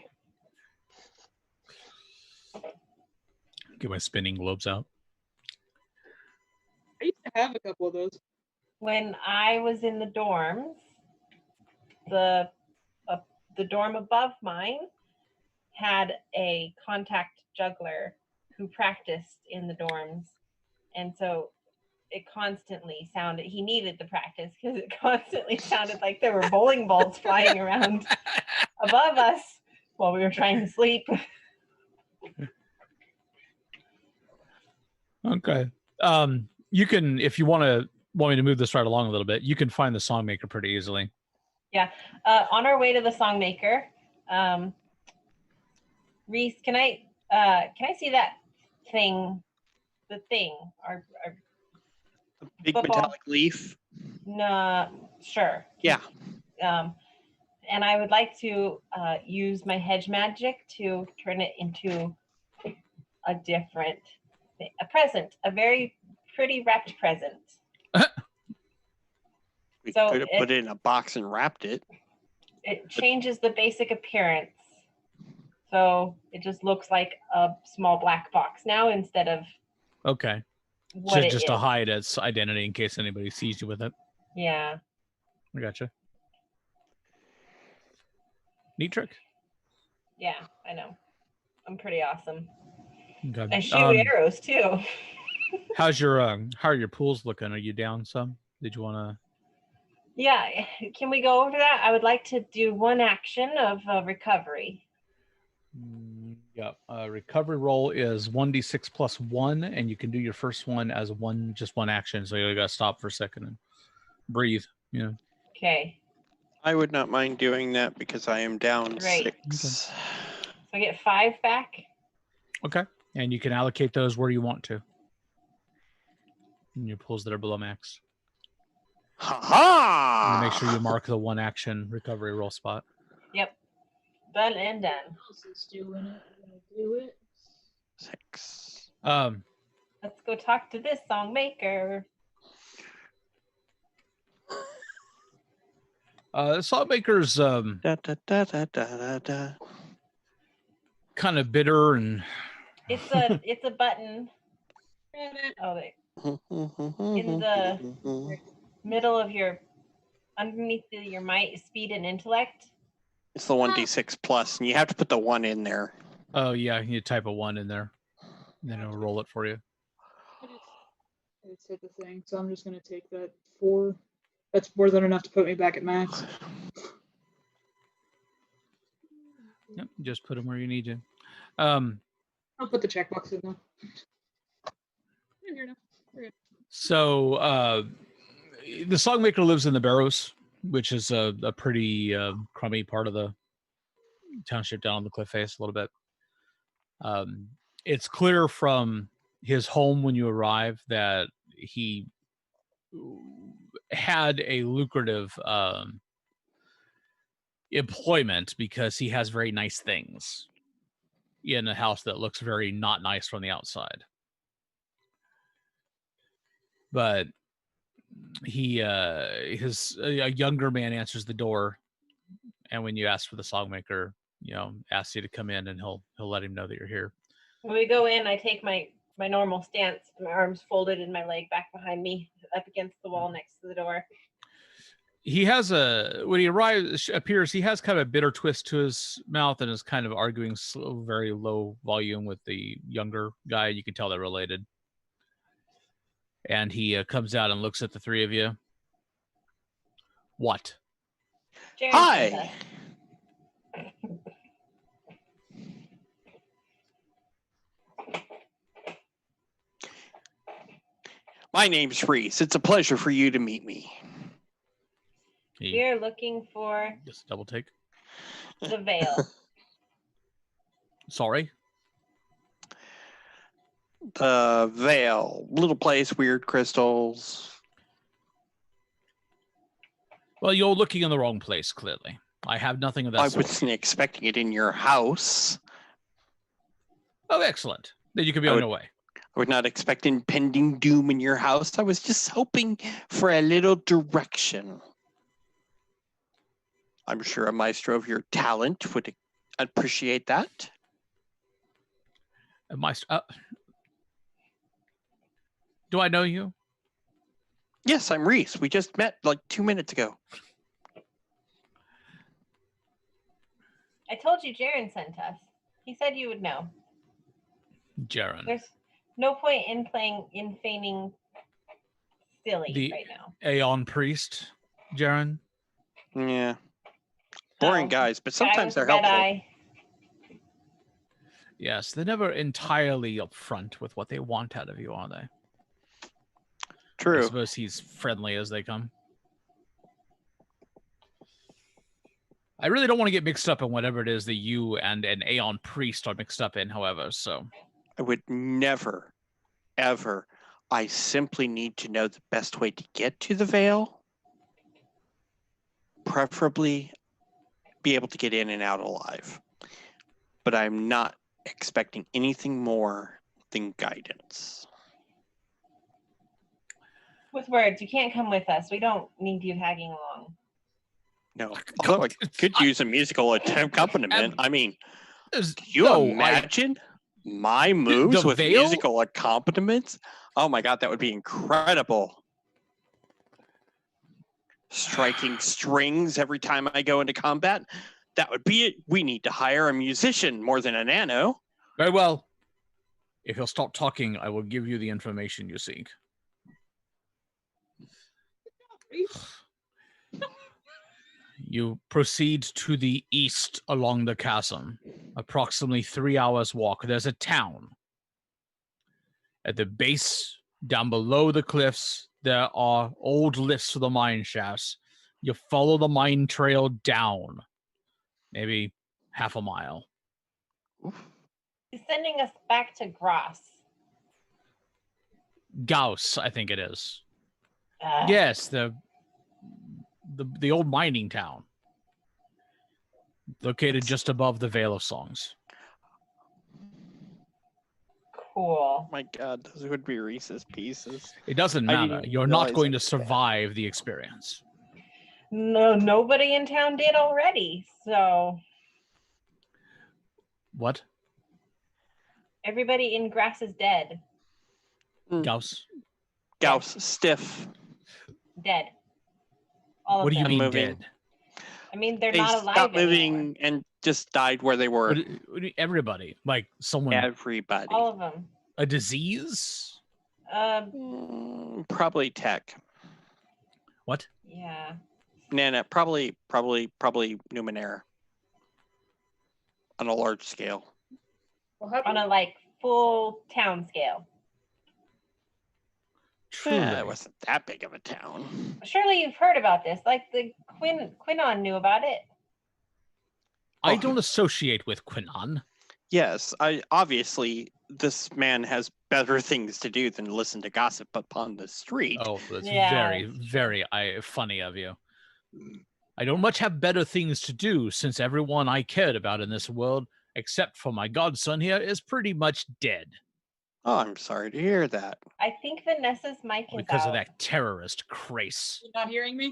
Get my spinning globes out. I used to have a couple of those. When I was in the dorms, the dorm above mine had a contact juggler who practiced in the dorms, and so it constantly sounded. He needed the practice because it constantly sounded like there were bowling balls flying around above us while we were trying to sleep. Okay. You can, if you want me to move this right along a little bit, you can find the songmaker pretty easily. Yeah. On our way to the songmaker, Reese, can I see that thing? The thing, our The big football metallic leaf? No, sure. Yeah. And I would like to use my hedge magic to turn it into a different, a present, a very pretty wrapped present. We So could have put it in a box and wrapped it. It changes the basic appearance. So it just looks like a small black box now instead of Okay. what So it just is. to hide its identity in case anybody sees you with it. Yeah. I gotcha. Neat trick. Yeah, I know. I'm pretty awesome. Okay. I shoot arrows too. how are your pools looking? Are you down some? Did you want to? Yeah, can we go over that? I would like to do one action of recovery. Yeah. Recovery roll is 1d6 plus 1, and you can do your first one as just one action. So you got to stop for a second and breathe. Yeah. Okay. I would not mind doing that because I am down Great. 6. So I get 5 back. Okay. And you can allocate those where you want to. In your pools that are below max. Ha ha! Make sure you mark the one action recovery roll spot. Yep. Done and done. Let's do it. 6. Let's go talk to this song maker. The song maker's Da, da, da, da, da, da. kind of bitter and It's a button. Oh, wait. In the middle of underneath your might, speed, and intellect. It's the 1d6 plus, and you have to put the 1 in there. Oh yeah, you type a 1 in there, and then it'll roll it for you. I just hit the thing, so I'm just gonna take that 4. That's more than enough to put me back at max. Yep, just put them where you need to. I'll put the checkbox in though. Here now. So the songmaker lives in the Barrows, which is a pretty crummy part of the township down on the cliff face a little bit. It's clear from his home when you arrive that he had a lucrative employment because he has very nice things in a house that looks very not nice from the outside. But he a younger man answers the door, and when you ask for the songmaker, asks you to come in, and he'll let him know that you're here. When we go in, I take my normal stance, my arms folded and my leg back behind me, up against the wall next to the door. He has when he appears, he has kind of a bitter twist to his mouth and is kind of arguing very low volume with the younger guy. You can tell they're related. And he comes out and looks at the three of you. What? Hi. My name's Reese. It's a pleasure for you to meet me. We're looking for just double take the veil. Sorry. The veil, little place, weird crystals. Well, you're looking in the wrong place. Clearly, I have nothing of that. I wasn't expecting it in your house. Oh, excellent. Then you can be on your way. I would not expect impending doom in your house. I was just hoping for a little direction. I'm sure a maestro of your talent would appreciate that. A maestro? Do I know you? Yes, I'm Reese. We just met like 2 minutes ago. I told you Jaren sent us. He said you would know. Jaren. There's no point in feigning silly right now. Aeon priest, Jaren. Yeah. Boring guys, but sometimes they're red helpful. Eye. Yes, they're never entirely upfront with what they want out of you, are they? True. I suppose he's friendly as they come. I really don't want to get mixed up in whatever it is that you and an Aeon priest are mixed up in, however, so. I would never, ever. I simply need to know the best way to get to the veil. Preferably be able to get in and out alive. But I'm not expecting anything more than guidance. With words, you can't come with us. We don't need you tagging along. No, although I could use a musical accompaniment. I mean, can you imagine my moves with musical accompaniments? Oh my God, that would be incredible. Striking strings every time I go into combat. That would be it. We need to hire a musician more than a nano. Very well. If you'll stop talking, I will give you the information you seek. You proceed to the east along the chasm. Approximately 3 hours walk. There's a town. At the base, down below the cliffs, there are old lifts to the mine shafts. You follow the mine trail down, maybe half a mile. He's sending us back to Gross. Gauss, I think it is. Yes, the old mining town. Located just above the Veil of Songs. Cool. Oh my God, those would be Reese's Pieces. It doesn't matter. You're not going to survive the experience. No, nobody in town did already, so... What? Everybody in Grass is dead. Gauss? Gauss, stiff. Dead. All of What do you them. mean dead? I mean, they're They not alive stopped moving anymore. and just died where they were. Everybody. Like someone. Everybody. All of them. A disease? Probably tech. What? Yeah. Nana, probably Numenera. On a large scale. On a full town scale. Truly. Yeah, it wasn't that big of a town. Surely you've heard about this. Like the Quinon knew about it. I don't associate with Quinon. Yes, obviously this man has better things to do than listen to gossip upon the street. Oh, that's Yeah, very, it's true. very funny of you. I don't much have better things to do since everyone I cared about in this world, except for my godson here, is pretty much dead. Oh, I'm sorry to hear that. I think Vanessa's mic is Because out. of that terrorist Crace. You're not hearing me?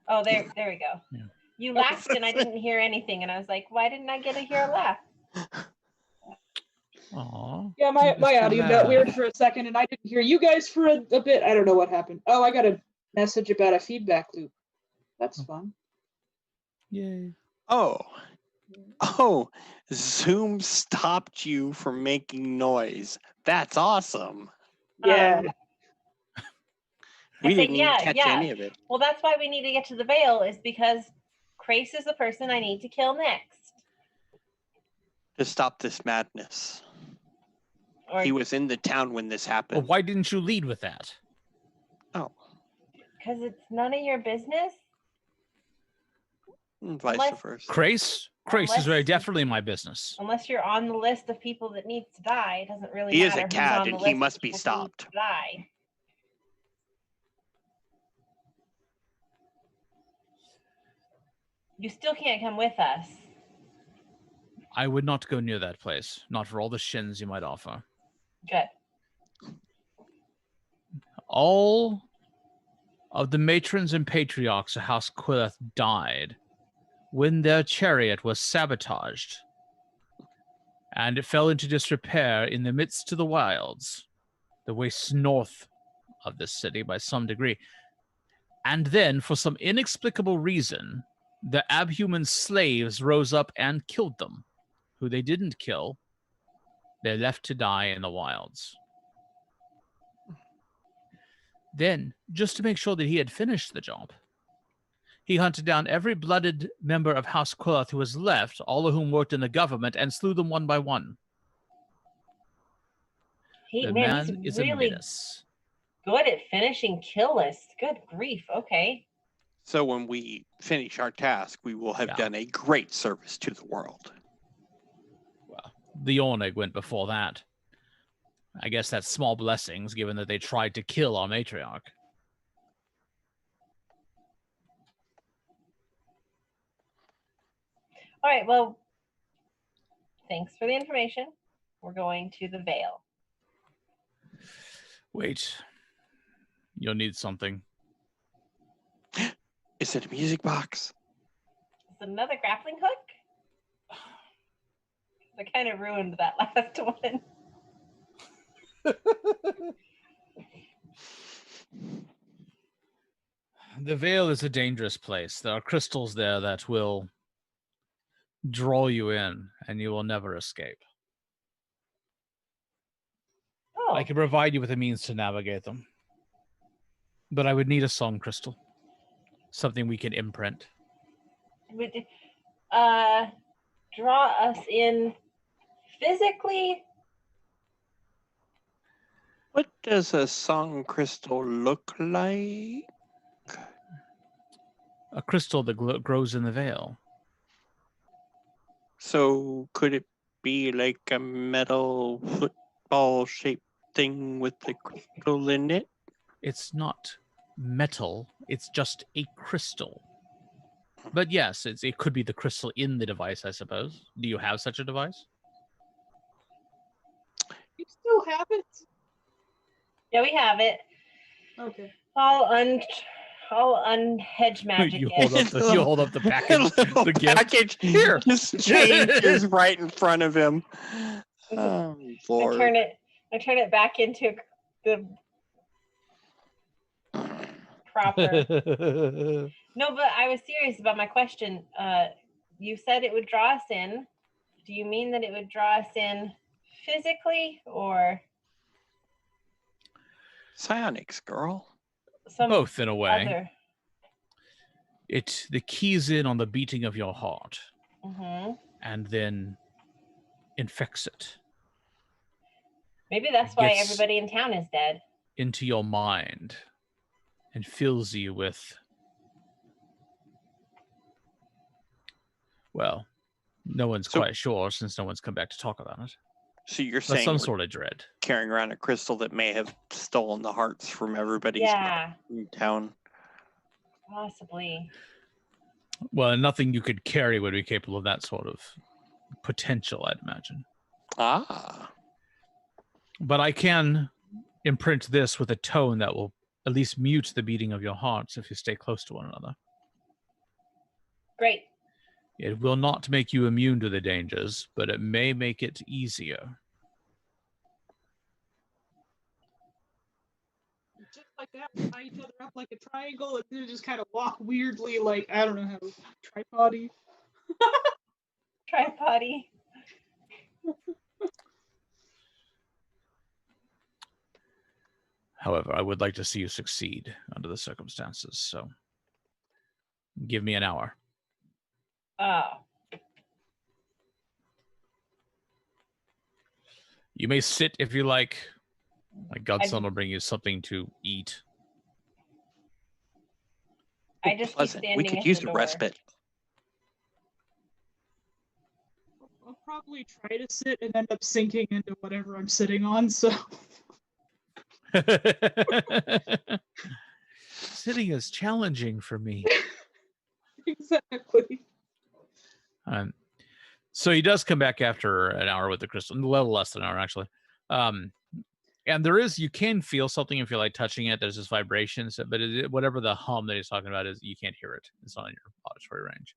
Oh, there we go. Yeah. You laughed and I didn't hear anything, and I was like, why didn't I get to hear a laugh? Aww. Yeah, my audio got weird for a second, and I didn't hear you guys for a bit. I don't know what happened. Oh, I got a message about a feedback loop. That's fun. Yay. Oh, Zoom stopped you from making noise. That's awesome. Yeah. We I say, didn't even catch any of it. Well, that's why we need to get to the veil, is because Crace is the person I need to kill next. To stop this madness. Or He was in the town when this Well, happened. why didn't you lead with that? Oh, because it's none of your business. and vice Unless- versa. Crace is very Unless- definitely my business. Unless you're on the list of people that needs to die, it doesn't really He matter. is a who's cad on the and he list of must be people who stopped. needs to die. You still can't come with us. I would not go near that place, not for all the shins you might offer. Good. All of the matrons and patriarchs of House Quilleth died when their chariot was sabotaged, and it fell into disrepair in the midst of the wilds, the wastes north of this city by some degree. And then, for some inexplicable reason, the abhuman slaves rose up and killed them. Who they didn't kill, they left to die in the wilds. Then, just to make sure that he had finished the job, he hunted down every blooded member of House Quilleth who was left, all of whom worked in the government, and slew them one by one. He, The man, man he's is a really menace. good at finishing kill lists. Good grief. Okay. So when we finish our task, we will have Yeah. done a great service to the world. Well, the Ornig went before that. I guess that's small blessings, given that they tried to kill our matriarch. All right. Well, thanks for the information. We're going to the Vale. Wait. You'll need something. Is it a music box? Is it another grappling hook? I kind of ruined that last one. The Vale is a dangerous place. There are crystals there that will draw you in, and you will never escape. Oh, I can provide you with a means to navigate them. But I would need a song crystal. Something we can imprint. would draw us in physically. What does a song crystal look like? A crystal that grows in the Vale. So could it be like a metal football shaped thing with the crystal in it? It's not metal. It's just a crystal. But yes, it could be the crystal in the device, I suppose. Do you have such a device? You still have it? Yeah, we have it. Okay. All unhedge magic. You hold up the package. Little The gift. package Here. just changes right in front of him. Oh, I Lord. turn it back into the proper. No, but I was serious about my question. You said it would draw us in. Do you mean that it would draw us in physically or Psionics, girl. some Both in a way. other? The keys in on the beating of your heart Mm-hmm. and then infects it. Maybe that's why Gets- everybody in town is dead. into your mind and fills you with, well, no one's quite sure since no one's come back to talk about it. So you're But saying some sort of dread. Carrying around a crystal that may have stolen the hearts from everybody's in town. Possibly. Well, nothing you could carry would be capable of that sort of potential, I'd imagine. Ah. But I can imprint this with a tone that will at least mute the beating of your hearts if you stay close to one another. Great. It will not make you immune to the dangers, but it may make it easier. Just like that, we tie each other up like a triangle and then just kind of walk weirdly, like, I don't know how, tripod-y. Tripod-y. However, I would like to see you succeed under the circumstances, so give me an hour. Oh. You may sit if you like. My godson will bring you something to eat. I just keep standing we could at use the a door. respite. I'll probably try to sit and end up sinking into whatever I'm sitting on, so... Sitting is challenging for me. Exactly. So he does come back after an hour with the crystal, a little less than an hour actually. And there is, you can feel something if you're like touching it. There's this vibration, so, but whatever the hum that he's talking about is, you can't hear it. It's not in your auditory range.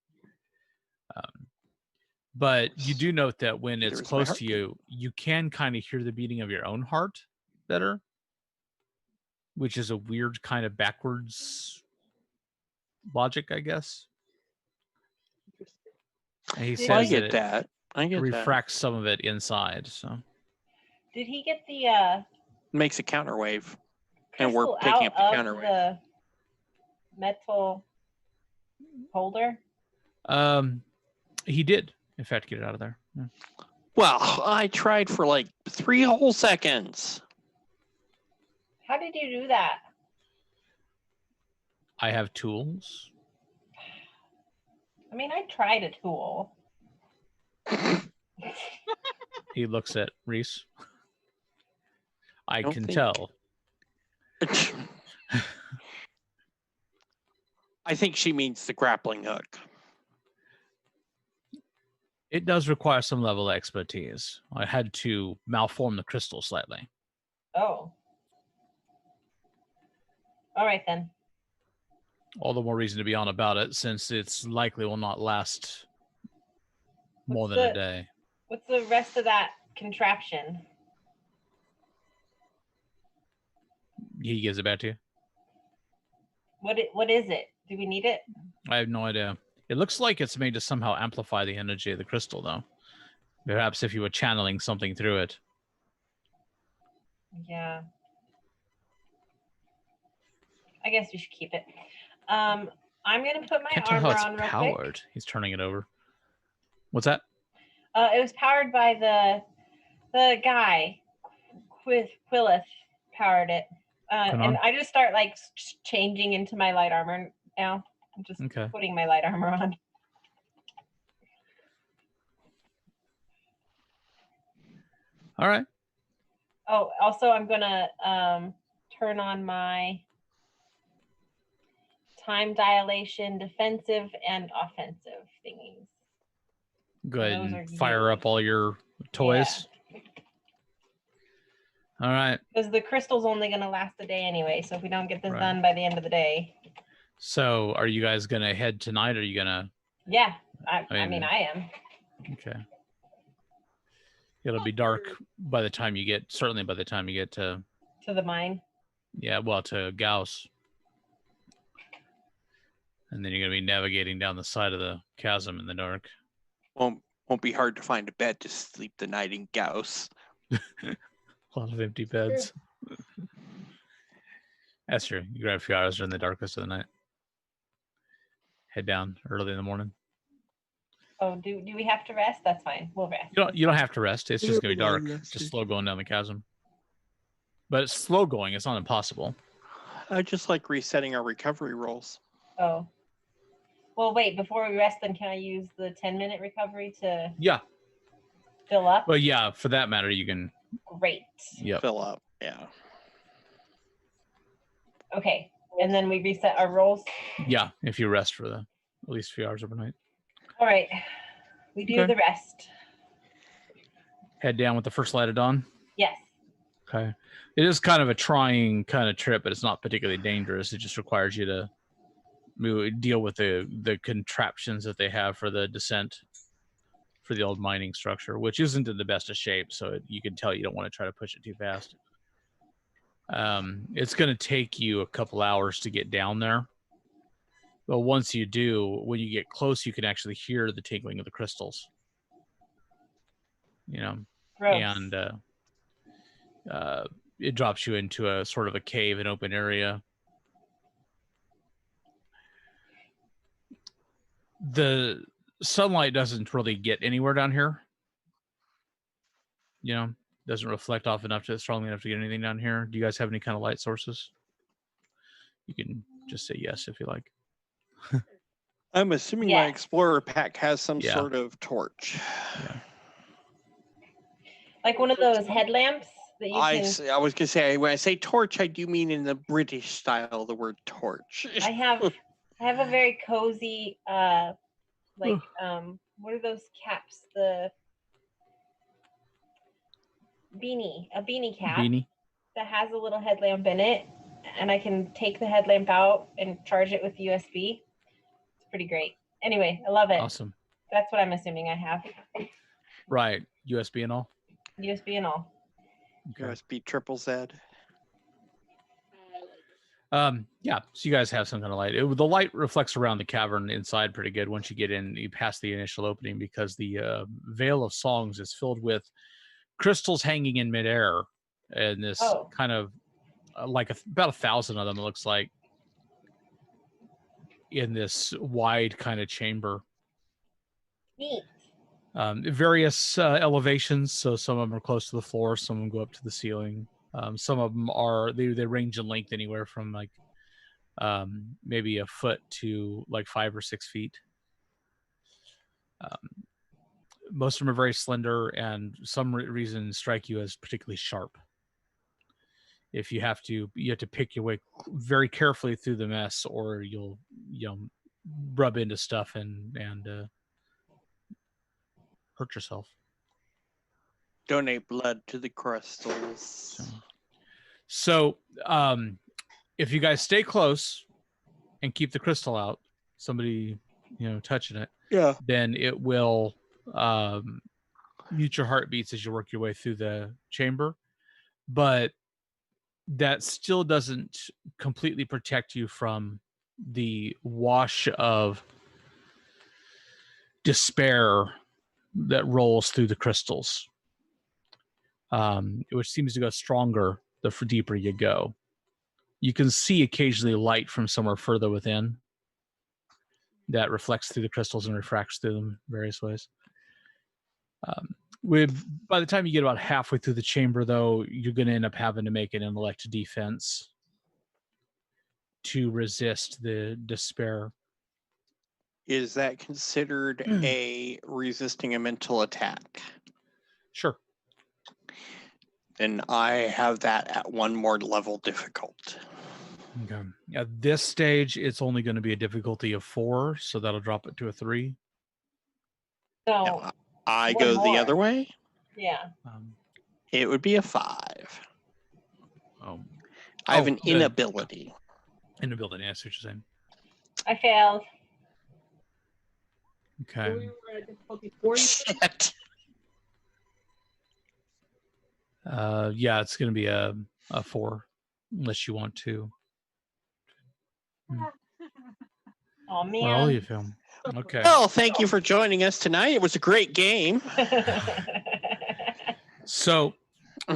But you do note that when it's close to you, you can kind of hear the beating of your own heart better, which is a weird kind of backwards logic, I guess. And he says I get that. I get refracts some of it inside. So did he get the makes a counter wave, and we're crystal picking up out the counter of wave. the metal holder? He did, in fact, get it out of there. Yeah. Well, I tried for like 3 whole seconds. How did you do that? I have tools. I mean, I tried a tool. He looks at Reese. I can think- tell. I think she means the grappling hook. It does require some level of expertise. I had to malform the crystal slightly. Oh. All right, then. All the more reason to be on about it, since it's likely will not last more than a day. What's the rest of that contraption? He gives it back to you. What is it? Do we need it? I have no idea. It looks like it's made to somehow amplify the energy of the crystal, though. Perhaps if you were channeling something through it. Yeah. I guess we should keep it. I'm gonna put my Can't tell how armor it's on real powered. quick. He's turning it over. What's that? It was powered by the guy. Quillith powered it. And I just start like changing into my light armor now. I'm just putting my light armor on. All right. Oh, also I'm gonna turn on my time dilation, defensive and offensive thingies. Go ahead and fire up all your toys. Yeah. All right. Because the crystal's only going to last a day anyway, so if we don't get this done by the end of the day. So are you guys going to head tonight, or are you going to... Yeah, I mean, I am. Okay. It'll be dark by the time you get, certainly by the time you get to... To the mine? Yeah, well, to Gauss. And then you're going to be navigating down the side of the chasm in the dark. Won't be hard to find a bed to sleep the night in Gauss. A lot of empty beds. That's true. You grab a few hours during the darkest of the night. Head down early in the morning. Oh, do we have to rest? That's fine. We'll rest. You don't have to rest. It's just gonna be dark. Just slow going down the chasm. but it's slow going. It's not impossible. I just like resetting our recovery rolls. Oh. Well, wait, before we rest, then can I use the 10-minute recovery to fill up? Well, yeah, for that matter, you can. Great. Yep. Fill up, yeah. Okay, and then we reset our rolls? Yeah, if you rest for at least a few hours overnight. All right, we do the rest. Head down with the first light of dawn? Yes. Okay. It is kind of a trying kind of trip, but it's not particularly dangerous. It just requires you to deal with the contraptions that they have for the descent for the old mining structure, which isn't in the best of shape, so you can tell you don't want to try to push it too fast. It's going to take you a couple hours to get down there, but once you do, when you get close, you can actually hear the tinkling of the crystals. Gross. And it drops you into a sort of a cave, an open area. The sunlight doesn't really get anywhere down here. Doesn't reflect off strongly enough to get anything down here. Do you guys have any kind of light sources? You can just say yes if you like. I'm assuming my Explorer pack has some sort of torch. Yeah. Like one of those headlamps that you I was going to say, when I say torch, I do mean in the British style, the word torch. I have a very cozy, what are those caps? The a beanie cap that has a little headlamp in it, and I can take the headlamp out and charge it with USB. It's pretty great. Anyway, I love it. Awesome. That's what I'm assuming I have. Right. USB and all? USB and all. Okay. USB triple Z. Yeah, so you guys have some kind of light. The light reflects around the cavern inside pretty good once you get in, you pass the initial opening, because the Veil of Songs is filled with crystals hanging in midair, and this kind of about 1,000 of them, it looks like, in this wide kind of chamber. Neat. Various elevations, so some of them are close to the floor, some of them go up to the ceiling. Some of them they range in length anywhere from maybe a foot to 5 or 6 feet. Most of them are very slender, and some reason strike you as particularly sharp. If you have to pick your way very carefully through the mess, or you'll rub into stuff and hurt yourself. Donate blood to the crystals. So if you guys stay close and keep the crystal out, somebody touching it, then it will mute your heartbeats as you work your way through the chamber. But that still doesn't completely protect you from the wash of despair that rolls through the crystals, which seems to go stronger the deeper you go. You can see occasionally light from somewhere further within that reflects through the crystals and refracts through them various ways. By the time you get about halfway through the chamber, though, you're going to end up having to make an intellect defense to resist the despair. Is that considered a resisting a mental attack? Sure. Then I have that at 1 more level difficult. Okay. At this stage, it's only going to be a difficulty of 4, so that'll drop it to a 3. So now, I go the other way? Yeah. It would be a 5. I have an inability. Inability, that's what you're saying. I failed. Okay. So we were at difficulty 4. Shit. Yeah, it's going to be a 4, unless you want to. Oh man. Well, you feel okay. Well, thank you for joining us tonight. It was a great game. So,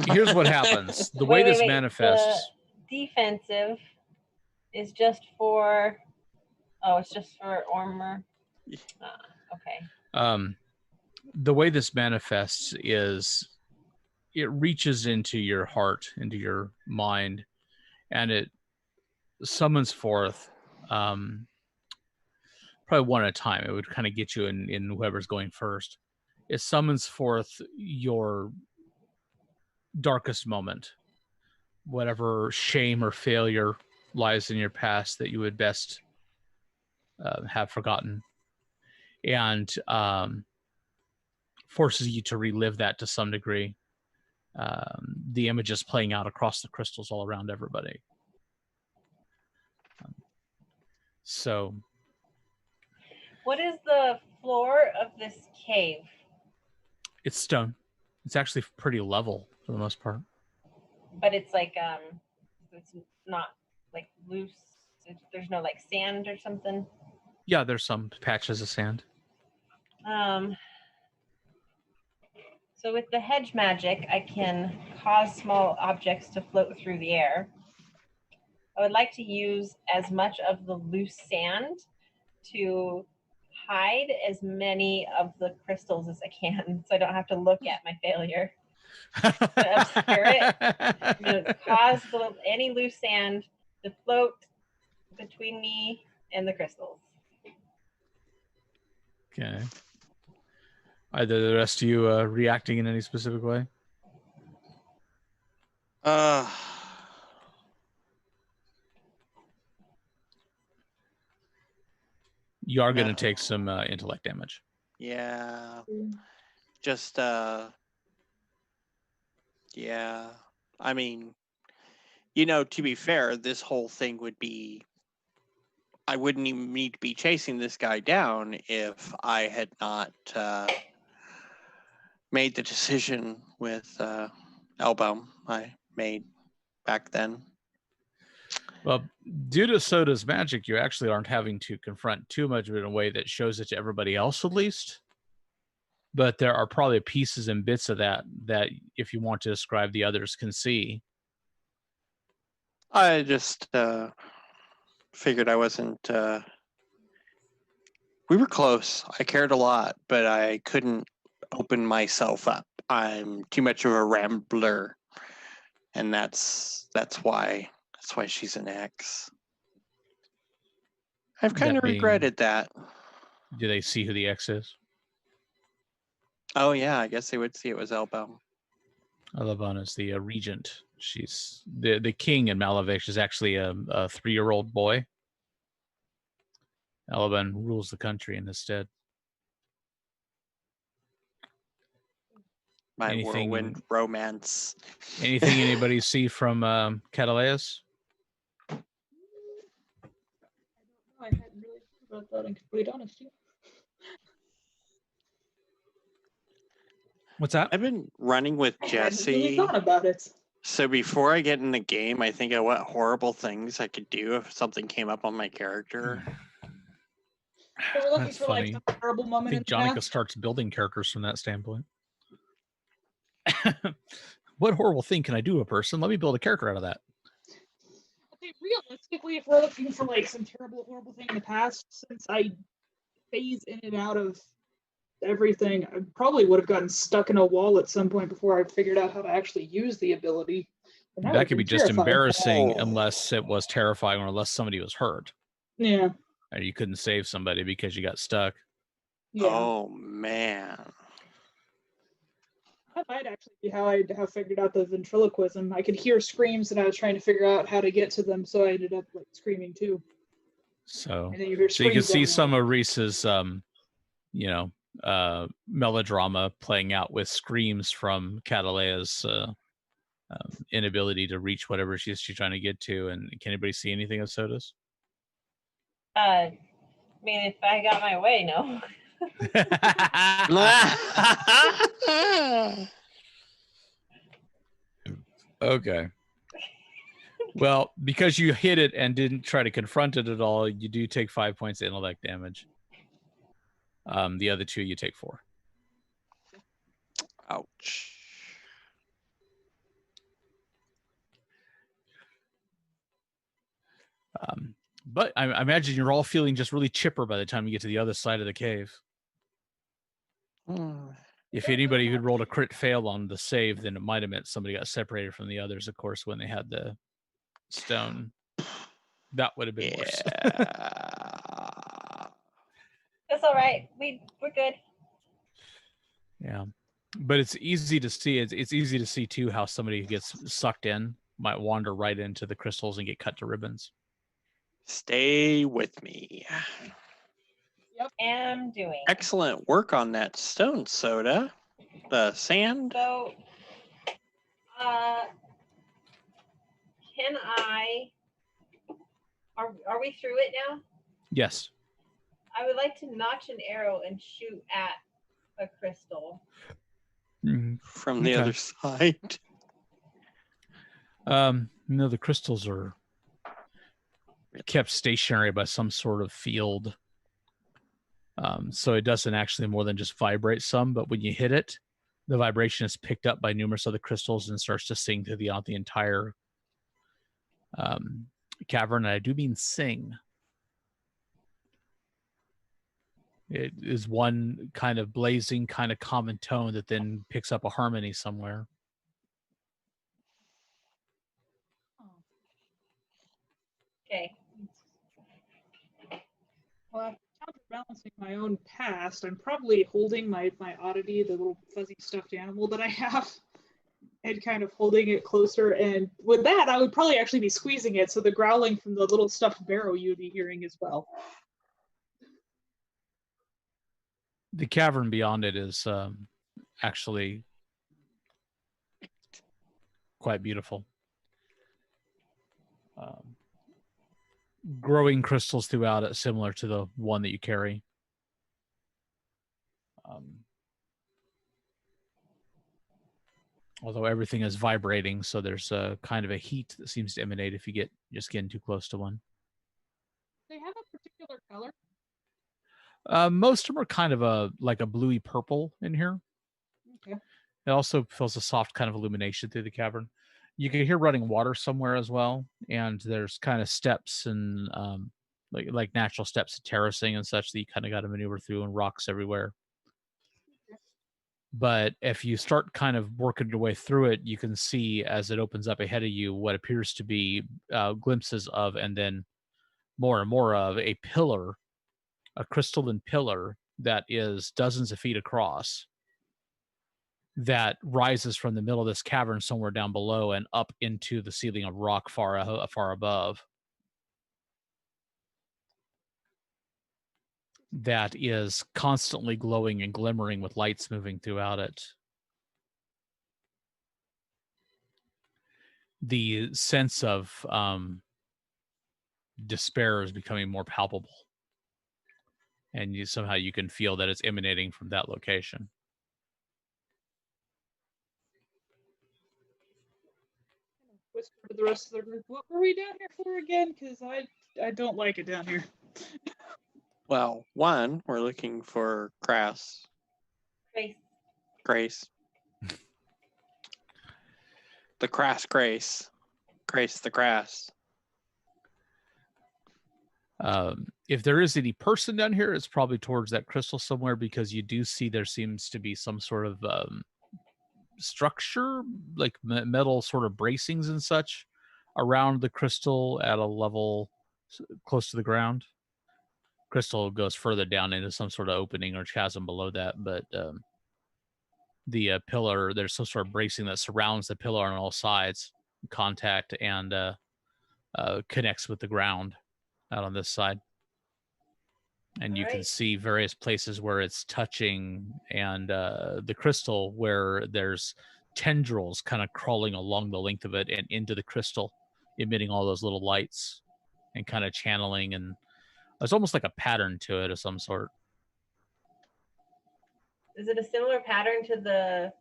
here's what happens. The way this manifests. The defensive is just for. Oh, it's just for armor. Okay. The way this manifests is it reaches into your heart, into your mind, and it summons forth, probably one at a time. It would kind of get you in whoever's going first. It summons forth your darkest moment, whatever shame or failure lies in your past that you would best have forgotten, and forces you to relive that to some degree. The images playing out across the crystals all around everybody. So, what is the floor of this cave? it's stone. It's actually pretty level for the most part. But it's like it's not like loose. There's no like sand or something. Yeah, there's some patches of sand. So with the hedge magic, I can cause small objects to float through the air. I would like to use as much of the loose sand to hide as many of the crystals as I can, so I don't have to look at my failure. Obscure it. I'm going to cause any loose sand to float between me and the crystals. Okay. Either the rest of you reacting in any specific way? You are going to take some intellect damage. Yeah. Just yeah. I mean, to be fair, this whole thing would be, I wouldn't even need to be chasing this guy down if I had not made the decision with Elbaum I made back then. Well, due to Soda's magic, you actually aren't having to confront too much of it in a way that shows it to everybody else, at least. But there are probably pieces and bits of that if you want to describe, the others can see. I just figured I wasn't... we were close. I cared a lot, but I couldn't open myself up. I'm too much of a rambler, and that's why she's an ex. I've kind of regretted that. Do they see who the ex is? Oh yeah, I guess they would see it was Elbaum. Elbaum is the regent. She's the king in Malavich is actually a 3-year-old boy. Elbaum rules the country in his stead. My whirlwind romance. Anything anybody see from Cataleus? I hadn't really thought about that, in complete honesty. What's that? I've been running with Jesse. I hadn't really thought about it. So before I get in the game, I think of what horrible things I could do if something came up on my character. So we're looking That's for funny. like some terrible I moment think in the Jonica past. starts building characters from that standpoint. What horrible thing can I do to a person? Let me build a character out of that. I think realistically, if we're looking for like some terrible, horrible thing in the past, since I phase in and out of everything, I probably would have gotten stuck in a wall at some point before I figured out how to actually use the ability. And That could be just terrifying. embarrassing unless it was terrifying or unless somebody was hurt. Yeah. And you couldn't save somebody because you got stuck. Yeah. Oh man. That might actually be how I have figured out the ventriloquism. I could hear screams and I was trying to figure out how to get to them, so I ended up like screaming too. So, And then you hear so you can screams see everywhere. some of Reese's, melodrama playing out with screams from Catalea's inability to reach whatever she's trying to get to. And can anybody see anything of Soda's? I mean, if I got my way, no. Okay. Well, because you hit it and didn't try to confront it at all, you do take 5 points of intellect damage. The other 2, you take 4. Ouch. But I imagine you're all feeling just really chipper by the time you get to the other side of the cave. If anybody had rolled a crit fail on the save, then it might have meant somebody got separated from the others, of course, when they had the stone. That would have been worse. That's all right. We're good. Yeah. But it's easy to see. It's easy to see, too, how somebody who gets sucked in might wander right into the crystals and get cut to ribbons. Stay with me. Yep. Am doing. Excellent work on that stone, Soda. The sand. So, can I... Are we through it now? Yes. I would like to notch an arrow and shoot at a crystal. From the other side. No, the crystals are kept stationary by some sort of field. So it doesn't actually more than just vibrate some, but when you hit it, the vibration is picked up by numerous other crystals and starts to sing throughout the entire cavern. And I do mean sing. It is one kind of blazing, kind of common tone that then picks up a harmony somewhere. Okay. Well, counterbalancing my own past, I'm probably holding my oddity, the little fuzzy stuffed animal that I have, and kind of holding it closer. And with that, I would probably actually be squeezing it, so the growling from the little stuffed barrow you'd be hearing as well. The cavern beyond it is actually quite beautiful. Growing crystals throughout it, similar to the one that you carry. Although everything is vibrating, so there's a kind of a heat that seems to emanate if you get just getting too close to one. They have a particular color? Most of them are kind of like a bluey purple in here. Okay. It also feels a soft kind of illumination through the cavern. You can hear running water somewhere as well, and there's kind of steps and like natural steps of terracing and such that you kind of got to maneuver through, and rocks everywhere. But if you start kind of working your way through it, you can see as it opens up ahead of you what appears to be glimpses of, and then more and more of, a pillar, a crystalline pillar that is dozens of feet across, that rises from the middle of this cavern somewhere down below and up into the ceiling of rock far above. That is constantly glowing and glimmering with lights moving throughout it. The sense of despair is becoming more palpable. And somehow you can feel that it's emanating from that location. Whisper to the rest of the group, what were we down here for again? Because I don't like it down here. Well, one, we're looking for Grace. The Crass Grace. Grace the Grass. If there is any person down here, it's probably towards that crystal somewhere, because you do see there seems to be some sort of structure, like metal sort of bracings and such around the crystal at a level close to the ground. Crystal goes further down into some sort of opening or chasm below that, but the pillar, there's some sort of bracing that surrounds the pillar on all sides, contact and connects with the ground out on this side. And you can see various places where it's touching, and the crystal where there's tendrils kind of crawling along the length of it and into the crystal, emitting all those little lights and kind of channeling, and it's almost like a pattern to it of some sort. Is it a similar pattern to the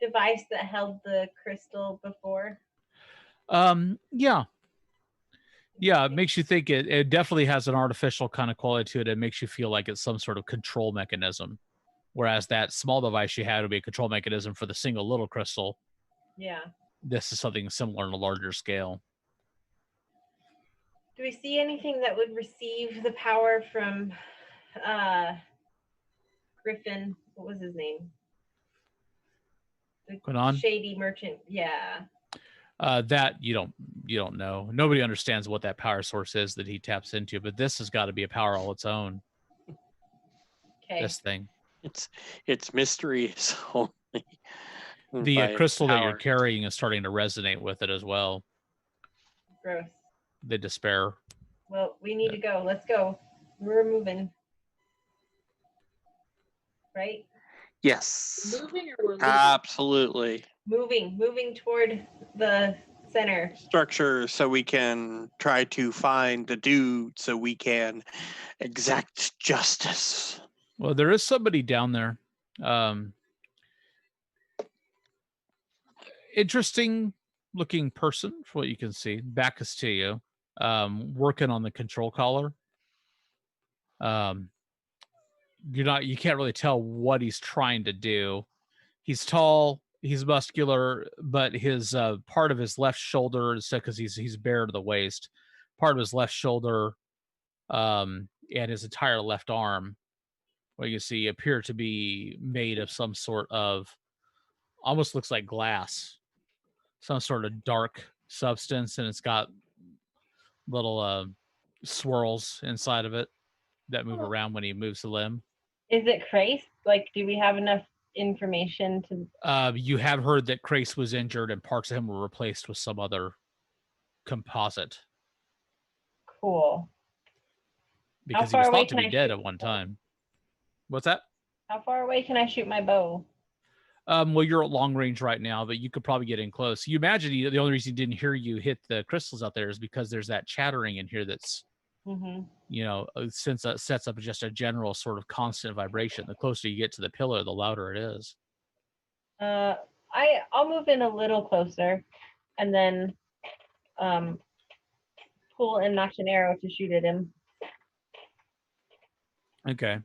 device that held the crystal before? Yeah, it makes you think it definitely has an artificial kind of quality to it. It makes you feel like it's some sort of control mechanism. Whereas that small device you had would be a control mechanism for the single little crystal. Yeah. This is something similar on a larger scale. Do we see anything that would receive the power from Griffin? What was his name? Quinnan? Shady merchant. Yeah. That you don't know. Nobody understands what that power source is that he taps into, but this has got to be a power all its own. Okay. This thing. It's mystery. So the crystal that you're carrying is starting to resonate with it as well. Gross. The despair. Well, we need to go. Let's go. We're moving. Right? Yes. Moving or we're leaving? Absolutely. Moving toward the center. Structure so we can try to find the dude so we can exact justice. Well, there is somebody down there. Interesting looking person for what you can see. Back is to you. Working on the control collar. You can't really tell what he's trying to do. He's tall, he's muscular, but his part of his left shoulder, because he's bare to the waist, part of his left shoulder and his entire left arm, what you see appear to be made of some sort of, almost looks like glass, some sort of dark substance, and it's got little swirls inside of it that move around when he moves the limb. Is it Crace? Like, do we have enough information to... You have heard that Crace was injured and parts of him were replaced with some other composite. Cool. Because he was thought to be dead at one time. What's that? How far away can I shoot my bow? Well, you're at long range right now, but you could probably get in close. You imagine the only reason he didn't hear you hit the crystals out there is because there's that chattering in here that's, since it sets up just a general sort of constant vibration. The closer you get to the pillar, the louder it is. I'll move in a little closer and then pull and notch an arrow to shoot at him. Okay.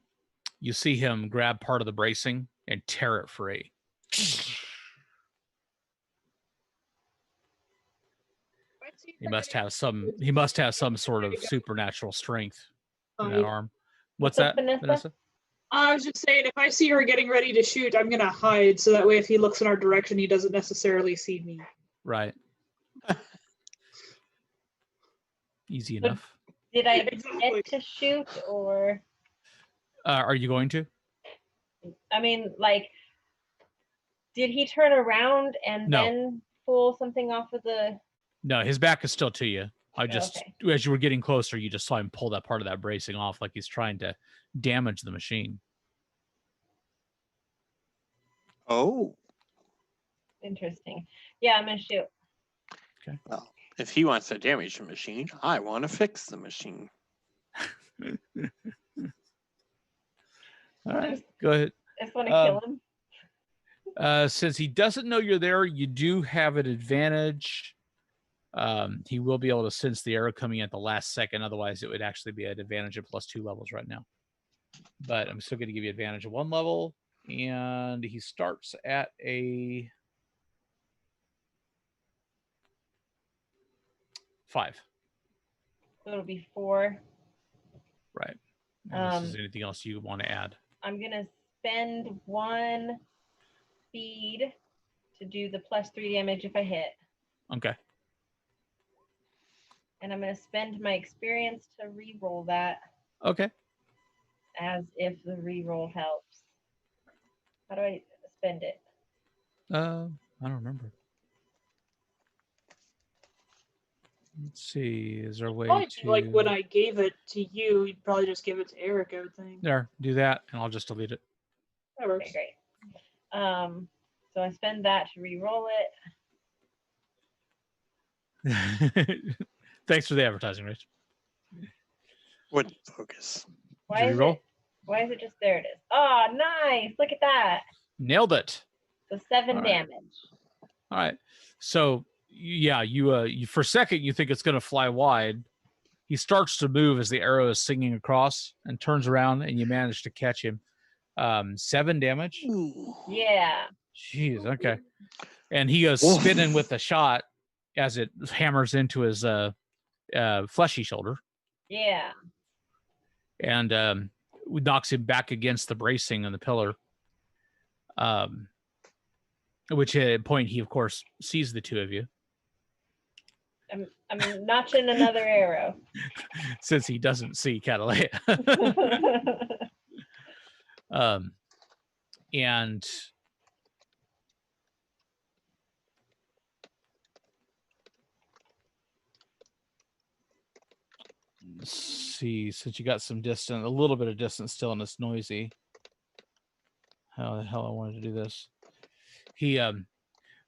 You see him grab part of the bracing and tear it free. He must have some sort of supernatural strength in that arm. What's that, Vanessa? I was just saying, if I see her getting ready to shoot, I'm gonna hide so that way if he looks in our direction, he doesn't necessarily see me. Right. Easy enough. Did I get to shoot, or are you going to? I mean, like, did he turn around and then pull something off of the... No, his back is still to you. As you were getting closer, you just saw him pull that part of that bracing off like he's trying to damage the machine. Oh. Interesting. Yeah, I'm going to shoot. Okay. Well, if he wants to damage the machine, I want to fix the machine. All right, go ahead. I just want to kill him. Since he doesn't know you're there, you do have an advantage. He will be able to sense the arrow coming at the last second. Otherwise, it would actually be an advantage of +2 levels right now. But I'm still going to give you advantage of 1 level. And he starts at a 5. So it'll be 4. Right. Unless there's anything else you want to add. I'm going to spend 1 speed to do the +3 damage if I hit. Okay. And I'm going to spend my experience to re-roll that. Okay. As if the re-roll helps. How do I spend it? I don't remember. Let's see. Is there a way to... Like when I gave it to you, you'd probably just give it to Eric, I would think. There, do that, and I'll just delete it. That works. Okay, great. So I spend that to re-roll it. Thanks for the advertising, Rich. Wouldn't focus. Why is it just there? It is. Oh, nice! Look at that. Nailed it. So 7 damage. All right. So yeah, you for a second you think it's going to fly wide. He starts to move as the arrow is singing across and turns around, and you manage to catch him. 7 damage. Ooh. Yeah. Jeez. Okay. And he goes spinning with the shot as it hammers into his fleshy shoulder. Yeah. And knocks him back against the bracing and the pillar. At which point he, of course, sees the two of you. I'm notching another arrow. Since he doesn't see Catalea. And let's see, since you got some distance, a little bit of distance still, and it's noisy. How the hell I wanted to do this? He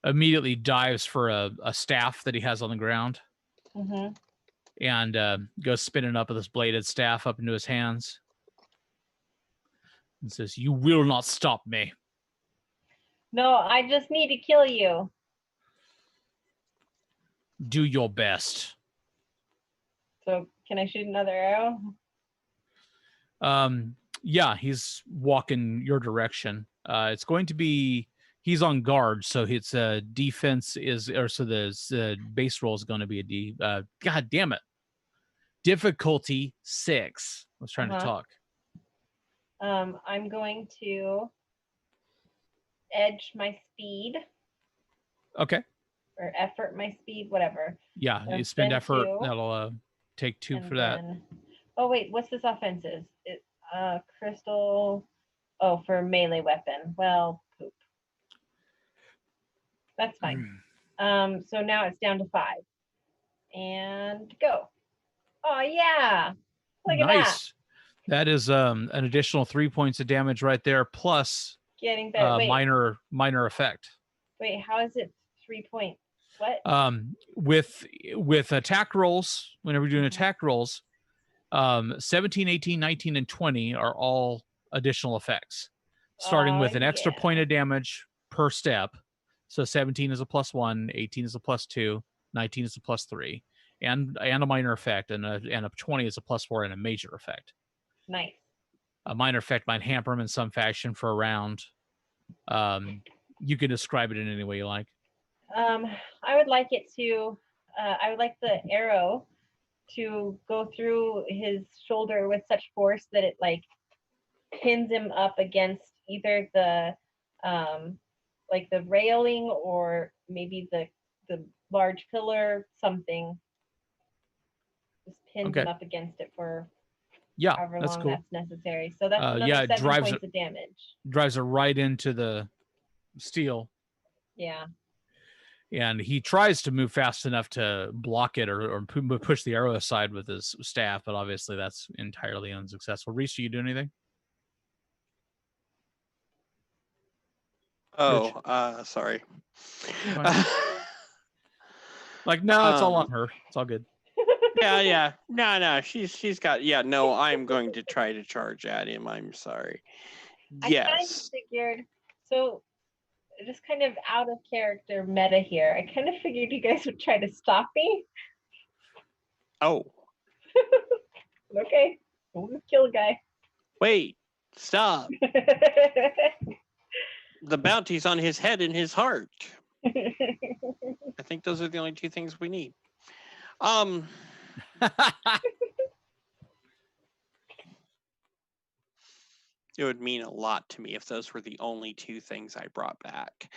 immediately dives for a staff that he has on the ground, and goes spinning up with this bladed staff up into his hands, and says, "You will not stop me." No, I just need to kill you. Do your best. So can I shoot another arrow? Yeah, he's walking your direction. It's going to be, he's on guard, so it's defense is, or so the base roll is going to be a D. God damn it. Difficulty 6. I was trying to talk. I'm going to edge my speed. Okay. Or effort my speed, whatever. Yeah, you spend effort. That'll take 2 for that. Oh wait, what's this offensive? Crystal. Oh, for melee weapon. Well, poop. That's fine. So now it's down to 5. And go. Oh yeah. Look at that. That is an additional 3 points of damage right there, plus getting better. minor effect. Wait, how is it 3 points? What? With attack rolls, whenever you're doing attack rolls, 17, 18, 19, and 20 are all additional effects, starting with an extra point of damage per step. So 17 is a +1, 18 is a +2, 19 is a +3, and a minor effect, and a 20 is a +4 and a major effect. Nice. A minor effect might hamper him in some fashion for a round. You can describe it in any way you like. I would like it to. I would like the arrow to go through his shoulder with such force that it like pins him up against either the like the railing or maybe the large pillar, something. Just pins him up against it for however long that's necessary. So that's another 7 points of damage. Drives it right into the steel. Yeah. And he tries to move fast enough to block it or push the arrow aside with his staff, but obviously that's entirely unsuccessful. Reese, do you do anything? Oh, sorry. Like, no, it's all on her. It's all good. Yeah. No. She's got. Yeah, no. I'm going to try to charge at him. I'm sorry. Yes. I kind of figured. So, just kind of out of character meta here. I kind of figured you guys would try to stop me. Oh. Okay. We'll just kill a guy. Wait. Stop. The bounty's on his head and his heart. I think those are the only 2 things we need. It would mean a lot to me if those were the only 2 things I brought back.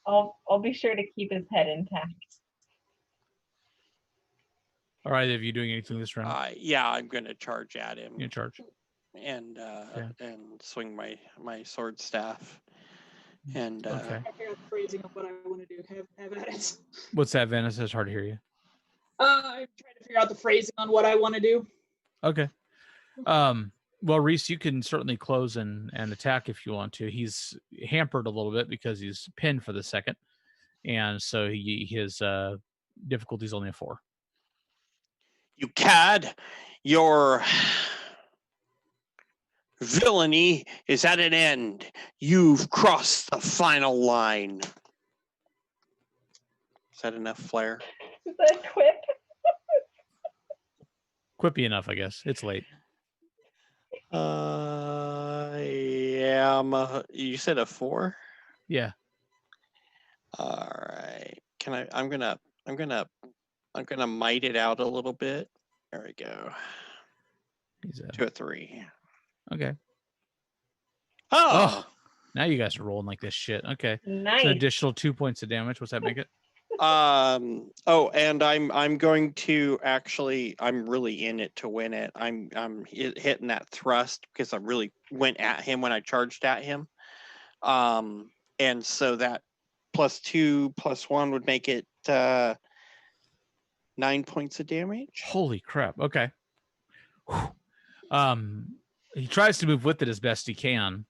I'll be sure to keep his head intact. All right, are you doing anything this round? Yeah, I'm going to charge at him. You charge. And swing my sword staff. And I figure out the phrasing of what I want to do. Have at it. What's that, Venice? It's hard to hear you. I'm trying to figure out the phrasing on what I want to do. Okay. Well, Reese, you can certainly close and attack if you want to. He's hampered a little bit because he's pinned for the second, and so his difficulty is only a 4. You cad, your villainy is at an end. You've crossed the final line. Is that enough flair? Is that a quip? Quippy enough, I guess. It's late. Yeah. You said a 4? Yeah. All right. I'm gonna mite it out a little bit. There we go. He's to a 3. Okay. Oh. Now you guys are rolling like this shit. Okay. Nice. So additional 2 points of damage. What's that make it? And I'm going to actually, I'm really in it to win it. I'm hitting that thrust because I really went at him when I charged at him. And so that +2 +1 would make it 9 points of damage. Holy crap. Okay. He tries to move with it as best he can,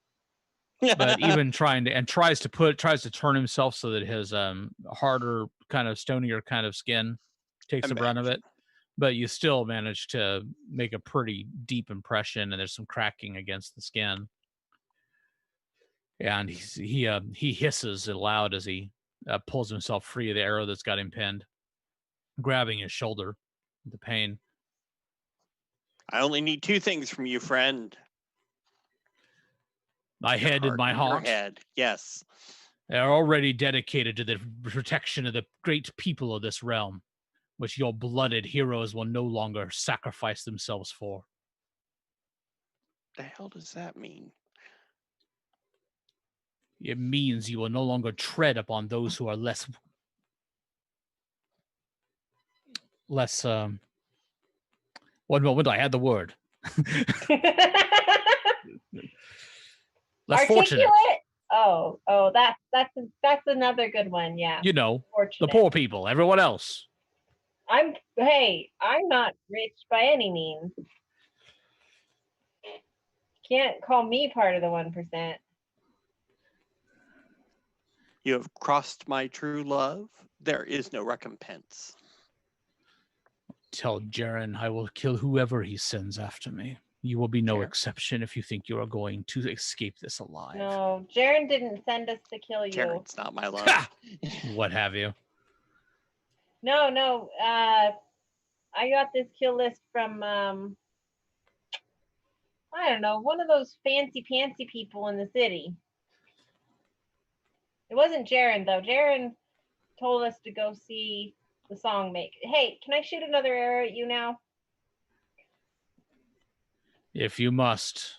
but even tries to turn himself so that his harder, kind of stonier kind of skin takes the brunt of it. But you still manage to make a pretty deep impression, and there's some cracking against the skin. And he hisses aloud as he pulls himself free of the arrow that's got him pinned, grabbing his shoulder. The pain. I only need 2 things from you, friend. My head and my heart. Your head, yes. They are already dedicated to the protection of the great people of this realm, which your blooded heroes will no longer sacrifice themselves for. The hell does that mean? It means you will no longer tread upon those who are less one moment, I had the word. Less fortunate. Oh, that's another good one. Yeah. You know, Fortunate. the poor people, everyone else. I'm not rich by any means. Can't call me part of the 1%. You have crossed my true love. There is no recompense. Tell Jaren I will kill whoever he sends after me. You will be no exception if you think you are going to escape this alive. No, Jaren didn't send us to kill you. Jaren's not my love. What have you? No. I got this kill list from I don't know, one of those fancy pantsy people in the city. It wasn't Jaren though. Jaren told us to go see the song make. Hey, can I shoot another arrow at you now? If you must.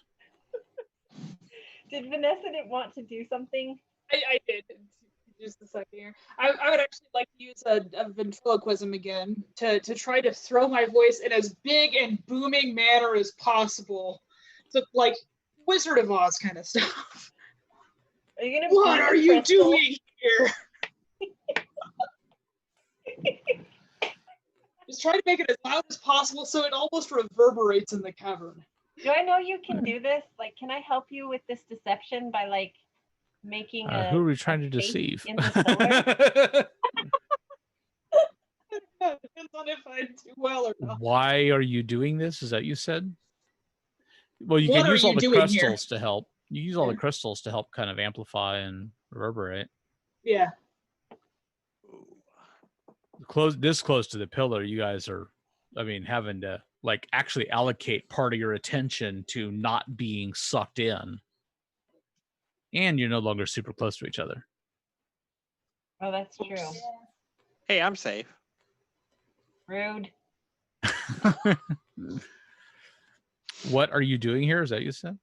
Did Vanessa didn't want to do something? I did. Just a second here. I would actually like to use a ventriloquism again to try to throw my voice in as big and booming manner as possible. So like Wizard of Oz kind of stuff. Are you gonna? What are you doing here? Just try to make it as loud as possible so it almost reverberates in the cavern. Do I know you can do this? Like, can I help you with this deception by like making who are we trying to deceive? In the Depends on if I do well or not. Why are you doing this? Is that what you said? Well, you What can use all the crystals here? to help. You use all the crystals to help kind of amplify and reverberate. Yeah. This close to the pillar, you guys are, having to like actually allocate part of your attention to not being sucked in. And you're no longer super close to each other. Oh, that's true. Hey, I'm safe. Rude. What are you doing here? Is that what you said?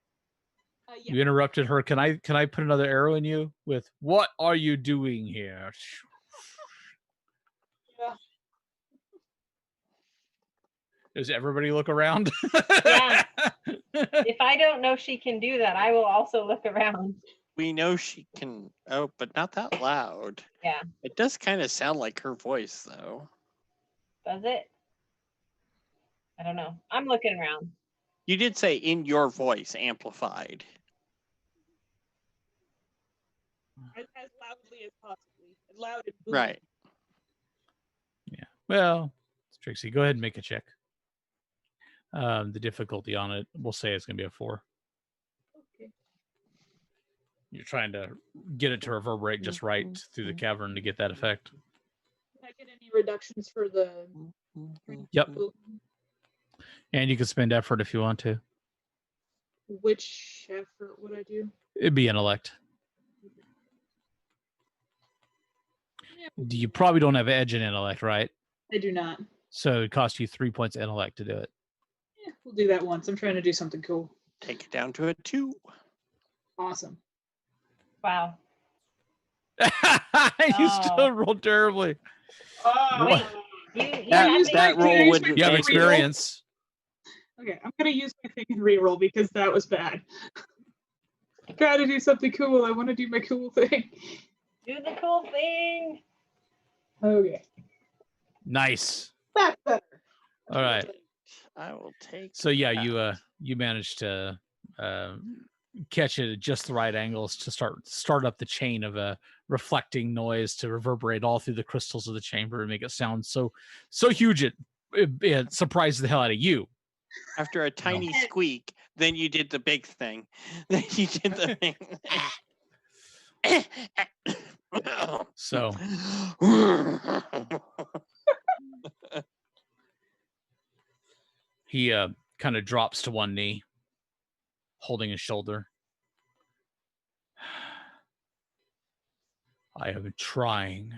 Yeah. You interrupted her. Can I put another arrow in you with what are you doing here? Yeah. Does everybody look around? Yeah. If I don't know she can do that, I will also look around. We know she can. Oh, but not that loud. Yeah. It does kind of sound like her voice, though. Does it? I don't know. I'm looking around. You did say in your voice, amplified. As loudly as possibly. Loud and booming. Right. Yeah. Well, Trixie, go ahead and make a check. The difficulty on it, we'll say it's going to be a 4. Okay. You're trying to get it to reverberate just right through the cavern to get that effect. Can I get any reductions for the... Yep. And you can spend effort if you want to. Which effort would I do? It'd be intellect. You probably don't have edge in intellect, right? I do not. So it costs you 3 points of intellect to do it. Yeah, we'll do that once. I'm trying to do something cool. Take it down to a 2. Awesome. Wow. You still rolled terribly. Wait, That roll wouldn't. You have make it. experience. Okay, I'm gonna use my thing and reroll because that was bad. Try to do something cool. I want to do my cool thing. do the cool thing. Okay. Nice. That's better. All right. I will take. So yeah, that. you managed to catch it at just the right angles to start up the chain of a reflecting noise to reverberate all through the crystals of the chamber and make it sound so huge it surprised the hell out of you. After a tiny squeak, then you did the big thing. Then you did the thing. So he kind of drops to one knee, holding his shoulder. I have been trying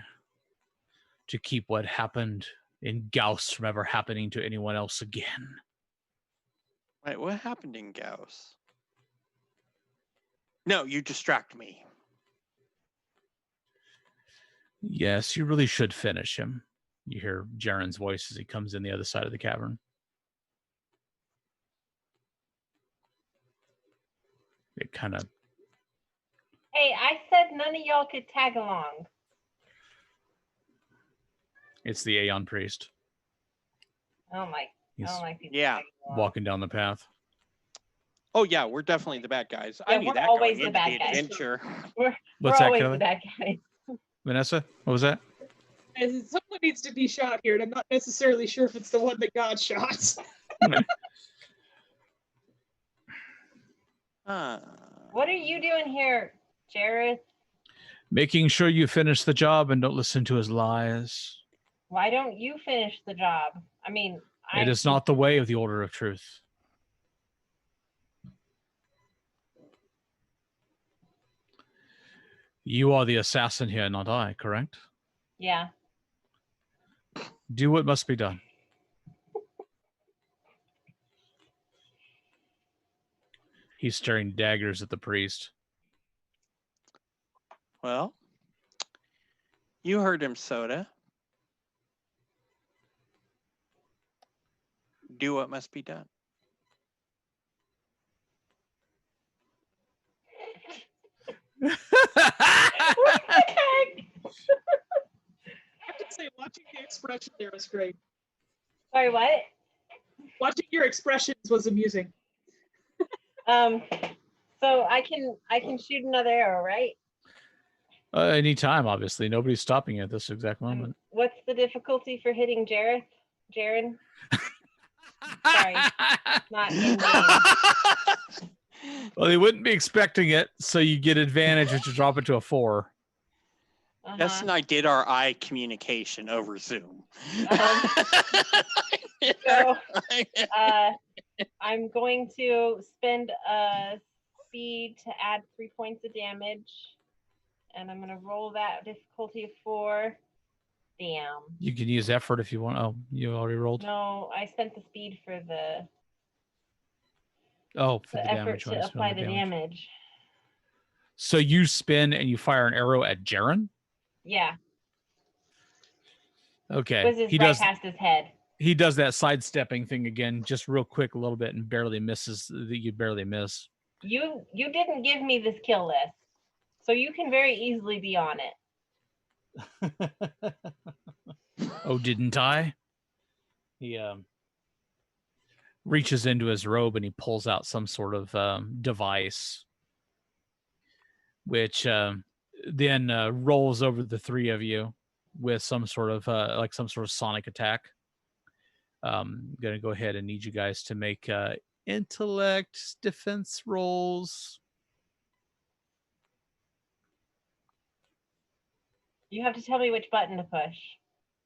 to keep what happened in Gauss from ever happening to anyone else again. Wait, what happened in Gauss? No, you distract me. Yes, you really should finish him. You hear Jaren's voice as he comes in the other side of the cavern. It kind of... Hey, I said none of y'all could tag along. It's the Aeon priest. Oh my! He's I don't like people. Yeah. tagging along. walking down the path. Oh yeah, we're definitely the bad guys. I Yeah, knew we're that always going the into bad guys. adventure. We're What's that, always Kelly? the bad guys. Vanessa, what was that? And someone needs to be shot here, and I'm not necessarily sure if it's the one that got shot. What are you doing here, Jared? Making sure you finish the job and don't listen to his lies. Why don't you finish the job? I mean, It is not the way of the Order of Truth. You are the assassin here, not I, correct? Yeah. Do what must be done. He's staring daggers at the priest. Well, you heard him, Soda. Do what must be done. I have to say, watching the expression there was great. Sorry, what? Watching your expressions was amusing. So I can shoot another arrow, right? Anytime, obviously. Nobody's stopping you at this exact moment. What's the difficulty for hitting Jaren? Sorry, not in game. Well, they wouldn't be expecting it, so you get advantage, which you drop it to a 4. Jess and I did our eye communication over Zoom. So I'm going to spend a speed to add 3 points of damage, and I'm going to roll that difficulty of 4. Damn. You can use effort if you want. Oh, you already rolled? No, I spent the speed for the Oh, for the effort damage. to apply the damage. So you spin and you fire an arrow at Jaren? Yeah. Okay. Whizzes right past his head. He does that sidestepping thing again, just real quick a little bit, and barely misses. You barely miss. You didn't give me this kill list, so you can very easily be on it. Oh, didn't I? He reaches into his robe and he pulls out some sort of device, which then rolls over the 3 of you with some sort of sonic attack. I'm gonna go ahead and need you guys to make intellect defense rolls. You have to tell me which button to push.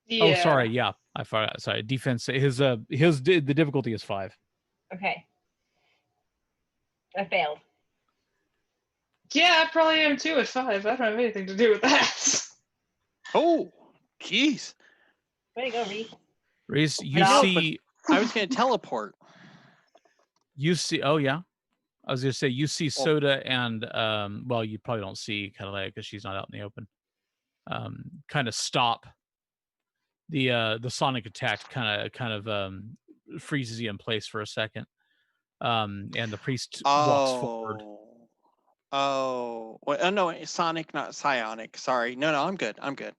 Yeah. Oh, sorry. Yeah, I forgot. Sorry. Defense. The difficulty is 5. Okay. I failed. Yeah, I probably am too at 5. I don't have anything to do with that. Oh, jeez. Way to go, Reese. Reese, you No, see. I was going to teleport. You see. Oh yeah. I was gonna say you see Soda and well, you probably don't see Catalea because she's not out in the open. Kind of stop. The sonic attack kind of freezes you in place for a second. And the priest walks forward. Oh, well, no, sonic, not psionic. Sorry. No, I'm good. I'm good.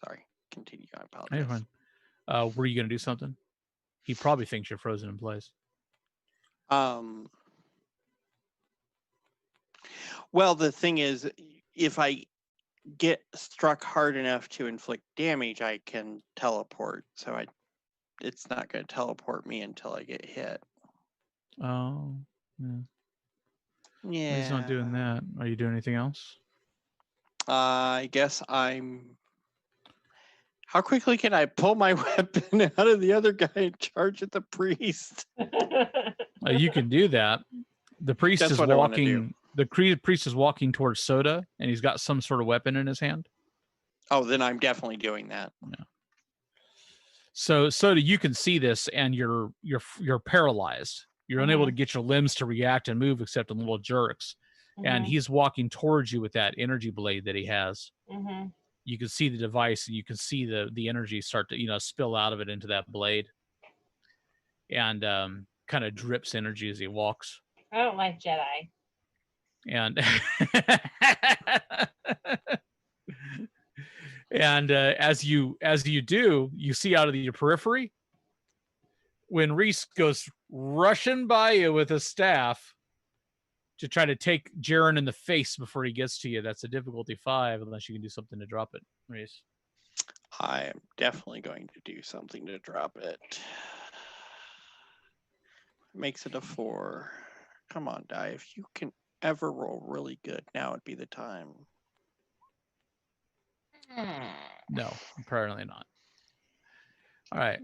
Sorry. Continue. I apologize. Were you gonna do something? He probably thinks you're frozen in place. Well, the thing is, if I get struck hard enough to inflict damage, I can teleport. So it's not going to teleport me until I get hit. Oh, yeah. Yeah. Well, he's not doing that. Are you doing anything else? I guess I'm. How quickly can I pull my weapon out of the other guy and charge at the priest? You can do that. The priest That's is what I wanna do. walking. The priest is walking towards Soda, and he's got some sort of weapon in his hand. Oh, then I'm definitely doing that. Yeah. So Soda, you can see this, and you're paralyzed. You're unable to get your limbs to react and move except in little jerks. And he's walking towards you with that energy blade that he has. You can see the device, and you can see the energy start to spill out of it into that blade, and kind of drips energy as he walks. I don't like Jedi. And and as you do, you see out of your periphery when Reese goes rushing by you with a staff to try to take Jaren in the face before he gets to you. That's a difficulty 5, unless you can do something to drop it, Reese. I am definitely going to do something to drop it. Makes it a 4. Come on, die. If you can ever roll really good, now would be the time. No, apparently not. All right.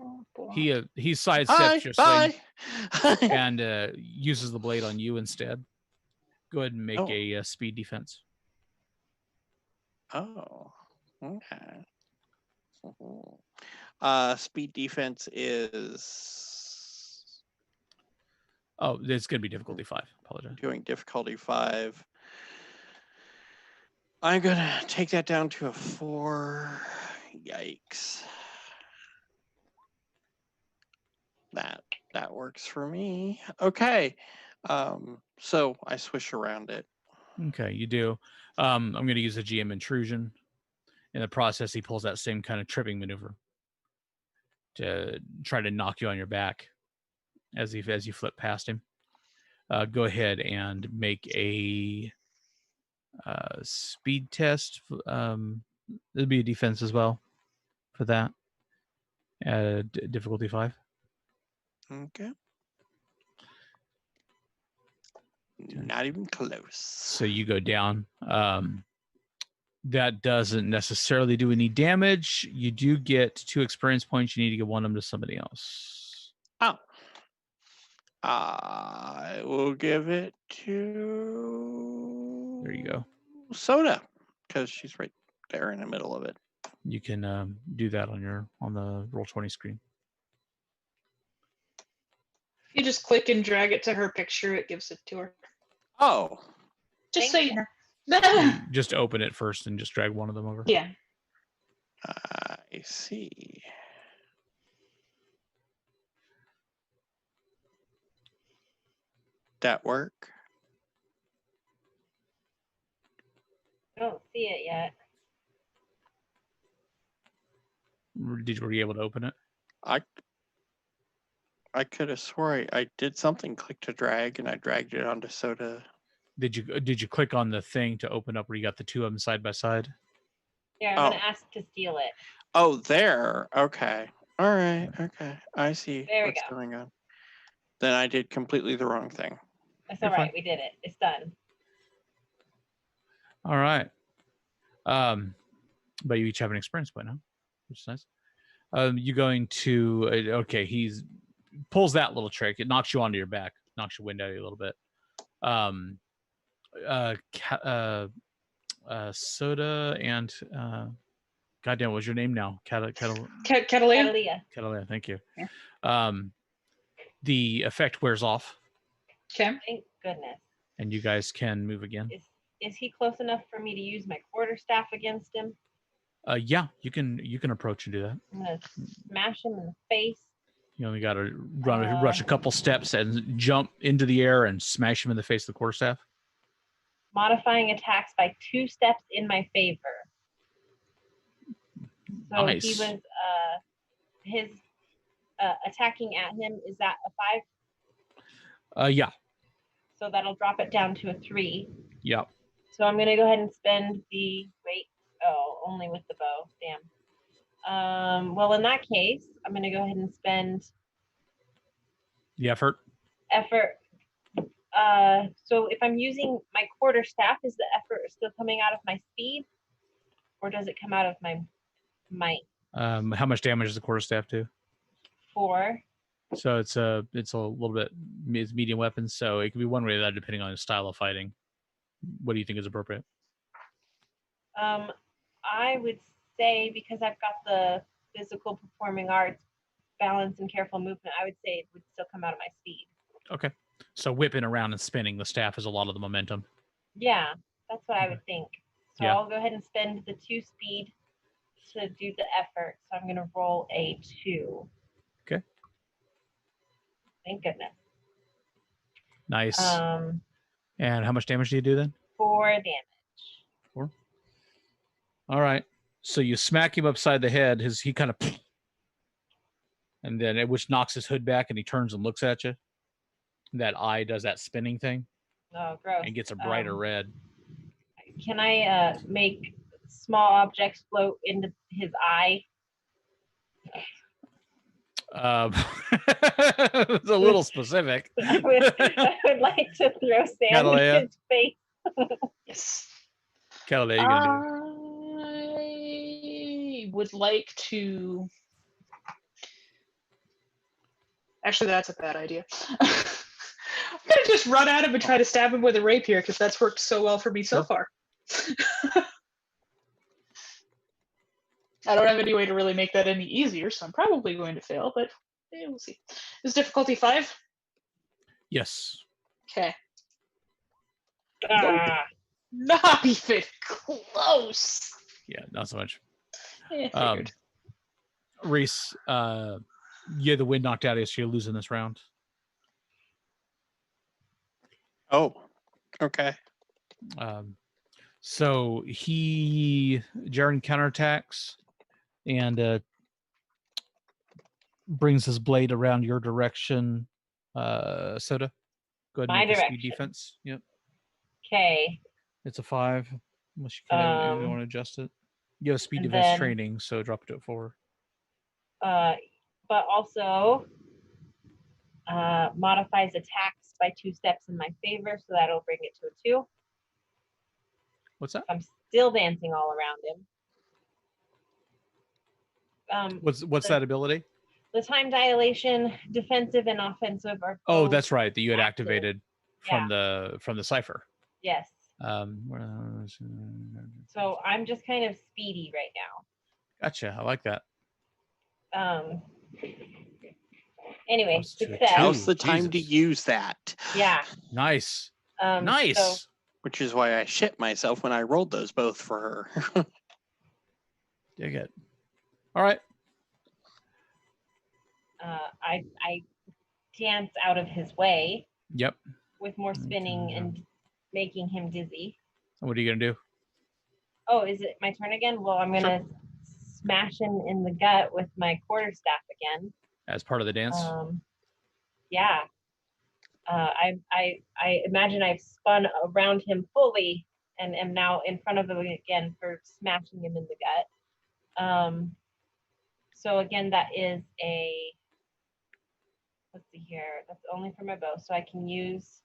He sidesteps your Bye. swing and uses the blade on you instead. Go ahead and make a speed defense. Oh, okay. Speed defense is. Oh, it's going to be difficulty 5. Apologize. Doing difficulty 5. I'm going to take that down to a 4. Yikes. That works for me. Okay. So I swish around it. Okay, you do. I'm going to use a GM intrusion. In the process, he pulls that same kind of tripping maneuver to try to knock you on your back as you flip past him. Go ahead and make a speed test. It'll be a defense as well for that. Difficulty 5. Okay. Not even close. So you go down. That doesn't necessarily do any damage. You do get 2 experience points. You need to give one of them to somebody else. Oh. I will give it to. There you go. Soda, because she's right there in the middle of it. You can do that on the Roll20 screen. You just click and drag it to her picture. It gives it to her. Oh. Just so you know. Just open it first and just drag one of them over. Yeah. I see. That work? I don't see it yet. Were you able to open it? I could have swore I did something, click to drag, and I dragged it onto Soda. Did you click on the thing to open up where you got the 2 of them side by side? Yeah, I'm gonna ask to steal it. Oh, there. Okay. All right. Okay. I see There we what's go. going on. Then I did completely the wrong thing. That's all right. We did it. It's done. All right. But you each have an experience point now, which is nice. You're going to okay. He's pulls that little trick. It knocks you onto your back, knocks your wind out of you a little bit. Soda and goddamn, what was your name now? Catalea. Catalea. Catalea, thank you. Yeah. The effect wears off, Okay. Thank goodness. And you guys can move again. Is he close enough for me to use my quarterstaff against him? Yeah, you can approach and do that. I'm gonna smash him in the face. You only got to rush a couple steps and jump into the air and smash him in the face with the quarterstaff. Modifying attacks by 2 steps in my favor. So Nice. he was his attacking at him, is that a 5? Yeah. So that'll drop it down to a 3. Yeah. So I'm gonna go ahead and spend the only with the bow. Damn. Well, in that case, I'm gonna go ahead and spend The effort. So if I'm using my quarterstaff, is the effort still coming out of my speed, or does it come out of my might? How much damage does the quarterstaff do? 4. So it's a little bit, it's medium weapon, so it could be one way or that depending on the style of fighting. What do you think is appropriate? I would say, because I've got the physical performing arts, balance and careful movement, I would say it would still come out of my speed. Okay. So whipping around and spinning the staff is a lot of the momentum. Yeah, that's what I would think. So Yeah. I'll go ahead and spend the 2 speed to do the effort. So I'm going to roll a 2. Okay. Thank goodness. Nice. And how much damage do you do then? 4 damage. 4. All right. So you smack him upside the head. He kind of, and then which knocks his hood back, and he turns and looks at you. That eye does that spinning thing. Oh, gross. And gets a brighter red. Can I make small objects float into his eye? It's a little specific. I would like to throw sand in his face. Yes. Catalea, you gonna do? I would like to. Actually, that's a bad idea. I'm gonna just run at him and try to stab him with a rapier because that's worked so well for me so far. I don't have any way to really make that any easier, so I'm probably going to fail, but we'll see. Is difficulty 5? Yes. Okay. Ah. Not even close. Yeah, not so much. Figured. Reese, yeah, the wind knocked out of you, so you're losing this round. Oh, okay. So Jaren counterattacks and brings his blade around your direction. Soda, go ahead and My make a direction. speed defense. Yep. Okay. It's a 5. Unless you can want to adjust it. You have speed and defense then- training, so drop it to a 4. But also modifies attacks by 2 steps in my favor, so that'll bring it to a 2. What's that? I'm still dancing all around him. What's that ability? The time dilation, defensive and offensive are Oh, both that's right. That you had active. activated from the cipher. Yes. So So I'm just kind of speedy right gotcha. I like that. now. Anyway, Plus 2, success. Now's the time to Jesus. use that. Yeah. Nice. Nice. So, Which is why I shit myself when I rolled those both for her. Dig it. All right. I dance out of his way Yep. with more spinning and making him dizzy. What are you gonna do? Oh, is it my turn again? Well, I'm gonna smash him in the gut with my quarterstaff again. As part of the dance? Yeah. I imagine I've spun around him fully and am now in front of him again for smashing him in the gut. So again, that is let's see here. That's only for my bow. So I can use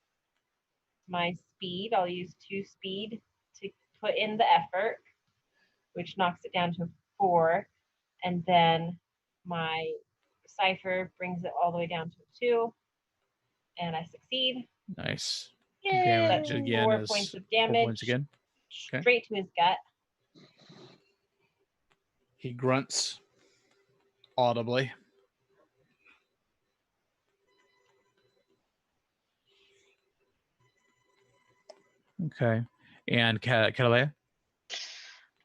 my speed. I'll use 2 speed to put in the effort, which knocks it down to 4. And then my cipher brings it all the way down to 2. And I succeed. Nice. Yay. Damage That's again 4 is points of 4 damage. points again. Okay. Straight to his gut. He grunts audibly. Okay. And Catalea?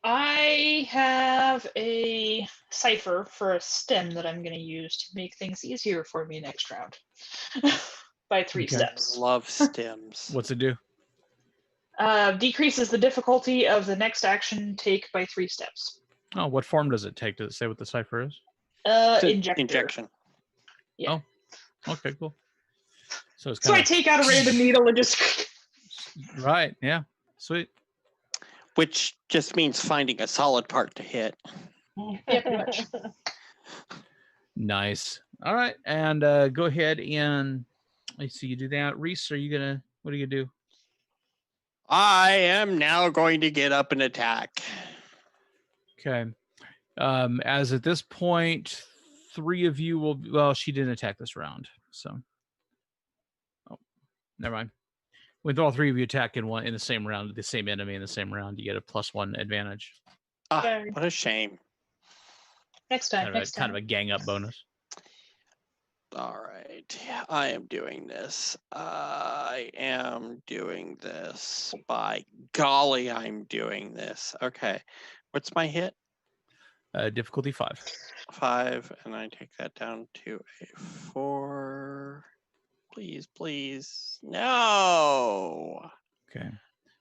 I have a cipher for a stem that I'm going to use to make things easier for me next round by 3 Okay. steps. Love stems. What's it do? Decreases the difficulty of the next action take by 3 steps. Oh, what form does it take? Does it say what the cipher is? Injector. Injection. Yeah. Oh, okay, cool. So it's So I take out a random needle and just. Right. Yeah. Sweet. Which just means finding a solid part to hit. Yeah, pretty much. Nice. All right. And go ahead and let's see. You do that. Reese, what are you gonna do? I am now going to get up and attack. Okay. As at this point, 3 of you will. Well, she didn't attack this round, so. Oh, never mind. With all 3 of you attack in the same round, the same enemy in the same round, you get a +1 advantage. Ah, what a shame. Next time. Kind of a gang up bonus. All right. I am doing this. I am doing this. By golly, I'm doing this. Okay. What's my hit? Difficulty 5. 5, and I take that down to a 4. Please, please. No. Okay.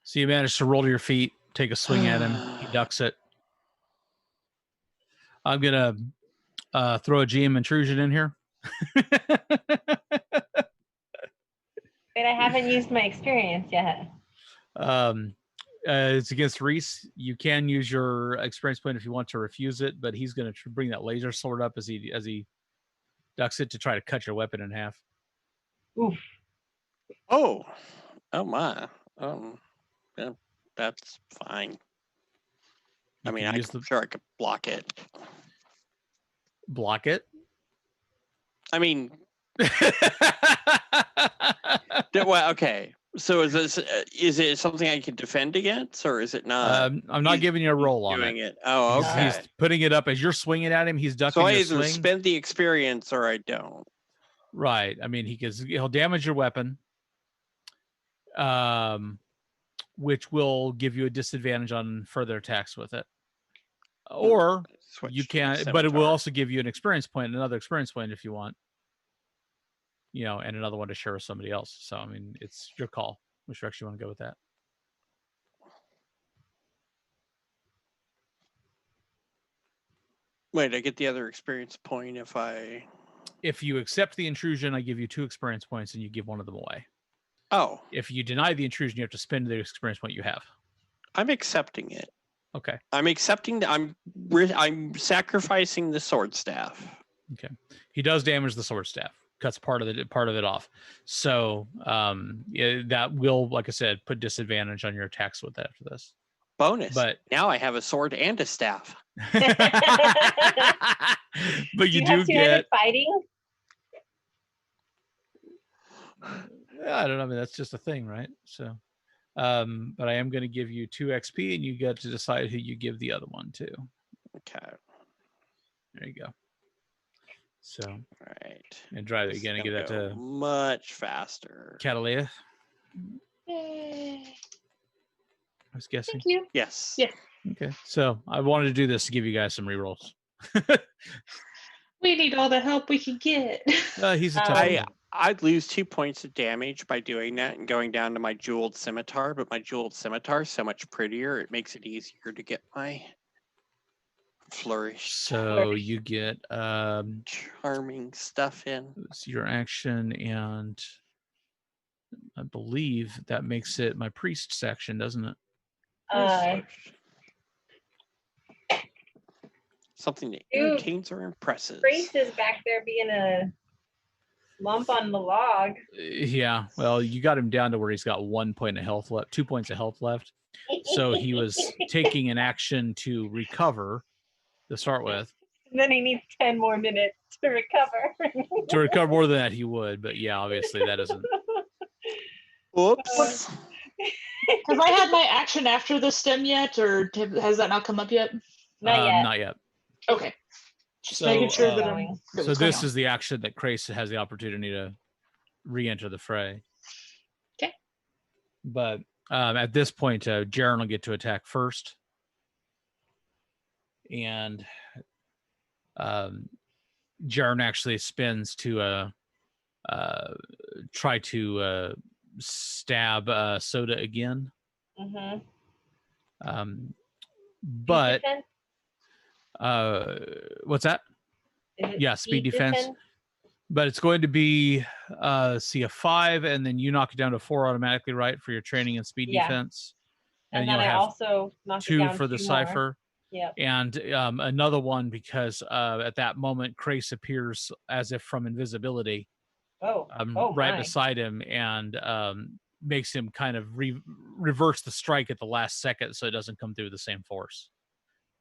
So you manage to roll to your feet, take a swing at him. He ducks it. I'm going to throw a GM intrusion in here. But I haven't used my experience yet. It's against Reese. You can use your experience point if you want to refuse it, but he's going to bring that laser sword up as he ducks it to try to cut your weapon in half. Oof. Oh my. Yeah, that's fine. I mean, I'm sure I could block it. Block it? I mean, well, okay. So is it something I can defend against, or is it not? I'm not giving you a roll on doing it. Oh, okay. He's putting it up as you're swinging at him. He's ducking. So I your either swing. spend the experience or I don't. Right. I mean, he'll damage your weapon, which will give you a disadvantage on further attacks with it. Or you can, but it will also give you an experience point, another experience point if you want. And another one to share with somebody else. So, I mean, it's your call which direction you want to go with that. Wait, I get the other experience point if you accept the intrusion, I give you 2 experience points and you give one of them away. Oh. If you deny the intrusion, you have to spend the experience point you have. I'm accepting it. Okay. I'm accepting I'm sacrificing the sword staff. Okay. He does damage the sword staff. Cuts part of it off. So that will, like I said, put disadvantage on your attacks with that after this. Bonus. But now I have a sword and a staff. But you do get fighting. I don't know. I mean, that's just a thing, right? So, but I am going to give you 2 XP, and you get to decide who you give the other one to. Okay. There you go. So, right. And drive it again and give that to much faster. Catalea. Yay. I was guessing. Thank you. Yes. Yeah. Okay. So I wanted to do this to give you guys some rerolls. We need all the help we can get. He's a tough one. I'd lose 2 points of damage by doing that and going down to my jeweled scimitar, but my jeweled scimitar is so much prettier, it makes it easier to get my flourish. So you get charming stuff in. It's your action, and I believe that makes it my priest section, doesn't it? Something that entertains or impresses. Priest is back there being a lump on the log. Yeah, well, you got him down to where he's got 1 point of health left, 2 points of health left. So he was taking an action to recover to start with. And then he needs 10 more minutes to recover. To recover more than that, he would, but yeah, obviously that isn't. Whoops. Have I had my action after the stem yet, or has that not come up yet? Not yet. Not yet. Okay. Just making sure that I'm. So this is the action that Krace has the opportunity to re-enter the fray. Okay. But At this point, Jaren will get to attack first. And Jaren actually spins to try to stab Soda again. But what's that? Yeah, speed defense. But it's going to be a 5, and then you knock it down to 4 automatically, right, for your training and speed defense. And then I also knock 2 it down for the cipher. Yep. And another one because at that moment, Krace appears as if from invisibility. Right beside him, and makes him kind of reverse the strike at the last second, so it doesn't come through the same force,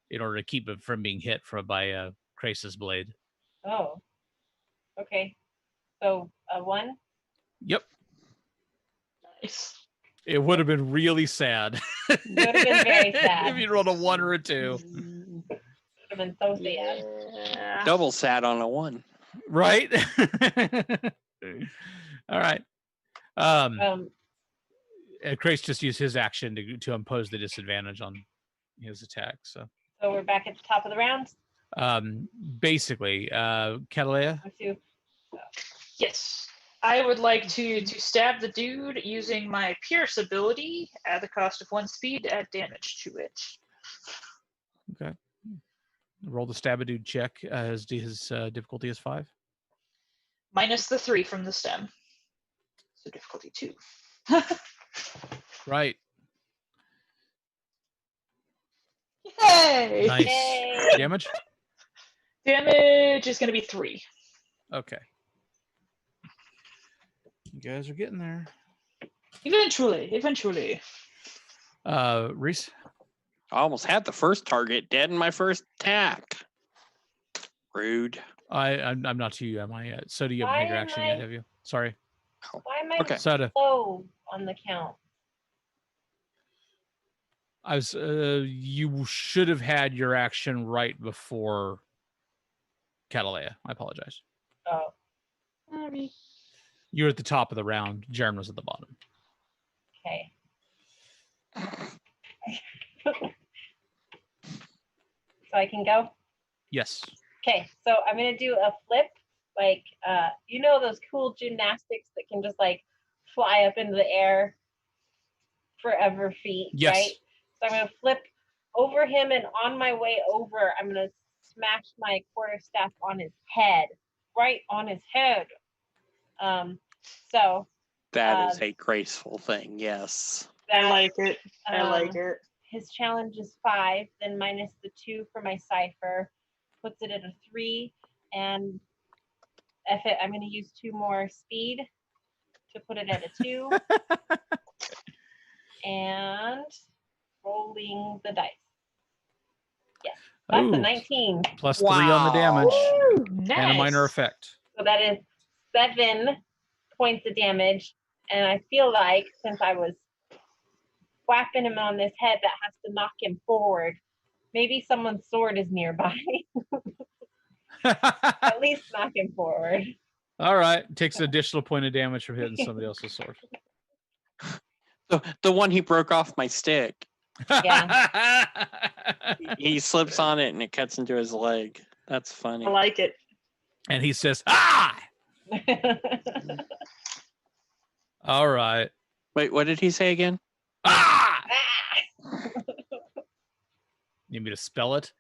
in order to keep it from being hit by Krace's blade. Oh, okay. So 1. Yep. Nice. It would have been really sad. It would have been very sad if you rolled a 1 or a 2. Would have been so sad. Yeah. Double sad on a 1. Right. All right. Krace just used his action to impose the disadvantage on his attack. So we're back at the top of the round. Basically, Catalea. Yes. I would like to stab the dude using my Pierce ability at the cost of 1 speed to add damage to it. Okay. Roll the stab a dude check. His difficulty is 5. Minus the 3 from the stem. So difficulty 2. Right. Yay! Nice. Yay. Damage? Damage is going to be 3. Okay. You guys are getting there. Eventually. Reese? I almost had the first target dead in my first attack. Rude. I'm not to you, am I yet? So do you haven't had your action yet, have you? Sorry. Why am I Soda. slow on the count? I was you should have had your action right before Catalea. I apologize. Oh. You were at the top of the round. Jaren was at the bottom. Okay. So I can go? Yes. Okay, so I'm gonna do a flip, like you know those cool gymnastics that can just like fly up into the air forever feet, Yes. right? So I'm gonna flip over him, and on my way over, I'm gonna smash my quarterstaff on his head, right on his head. So that is a graceful thing, yes. I like it. I like it. His challenge is 5, then minus the 2 for my cipher, puts it at a 3, and I'm going to use 2 more speed to put it at a 2, and rolling the dice. Yes, that's a 19. Plus 3 on the damage. Ooh, nice. And a minor effect. So that is 7 points of damage, and I feel like since I was whapping him on this head, that has to knock him forward. Maybe someone's sword is nearby. At least knock him forward. All right. Takes an additional point of damage from hitting somebody else's sword. The one he broke off my stick. Yeah. He slips on it and it cuts into his leg. That's funny. I like it. And he says, "Ah!" All right. Wait, what did he say again? Ah! Need me to spell it?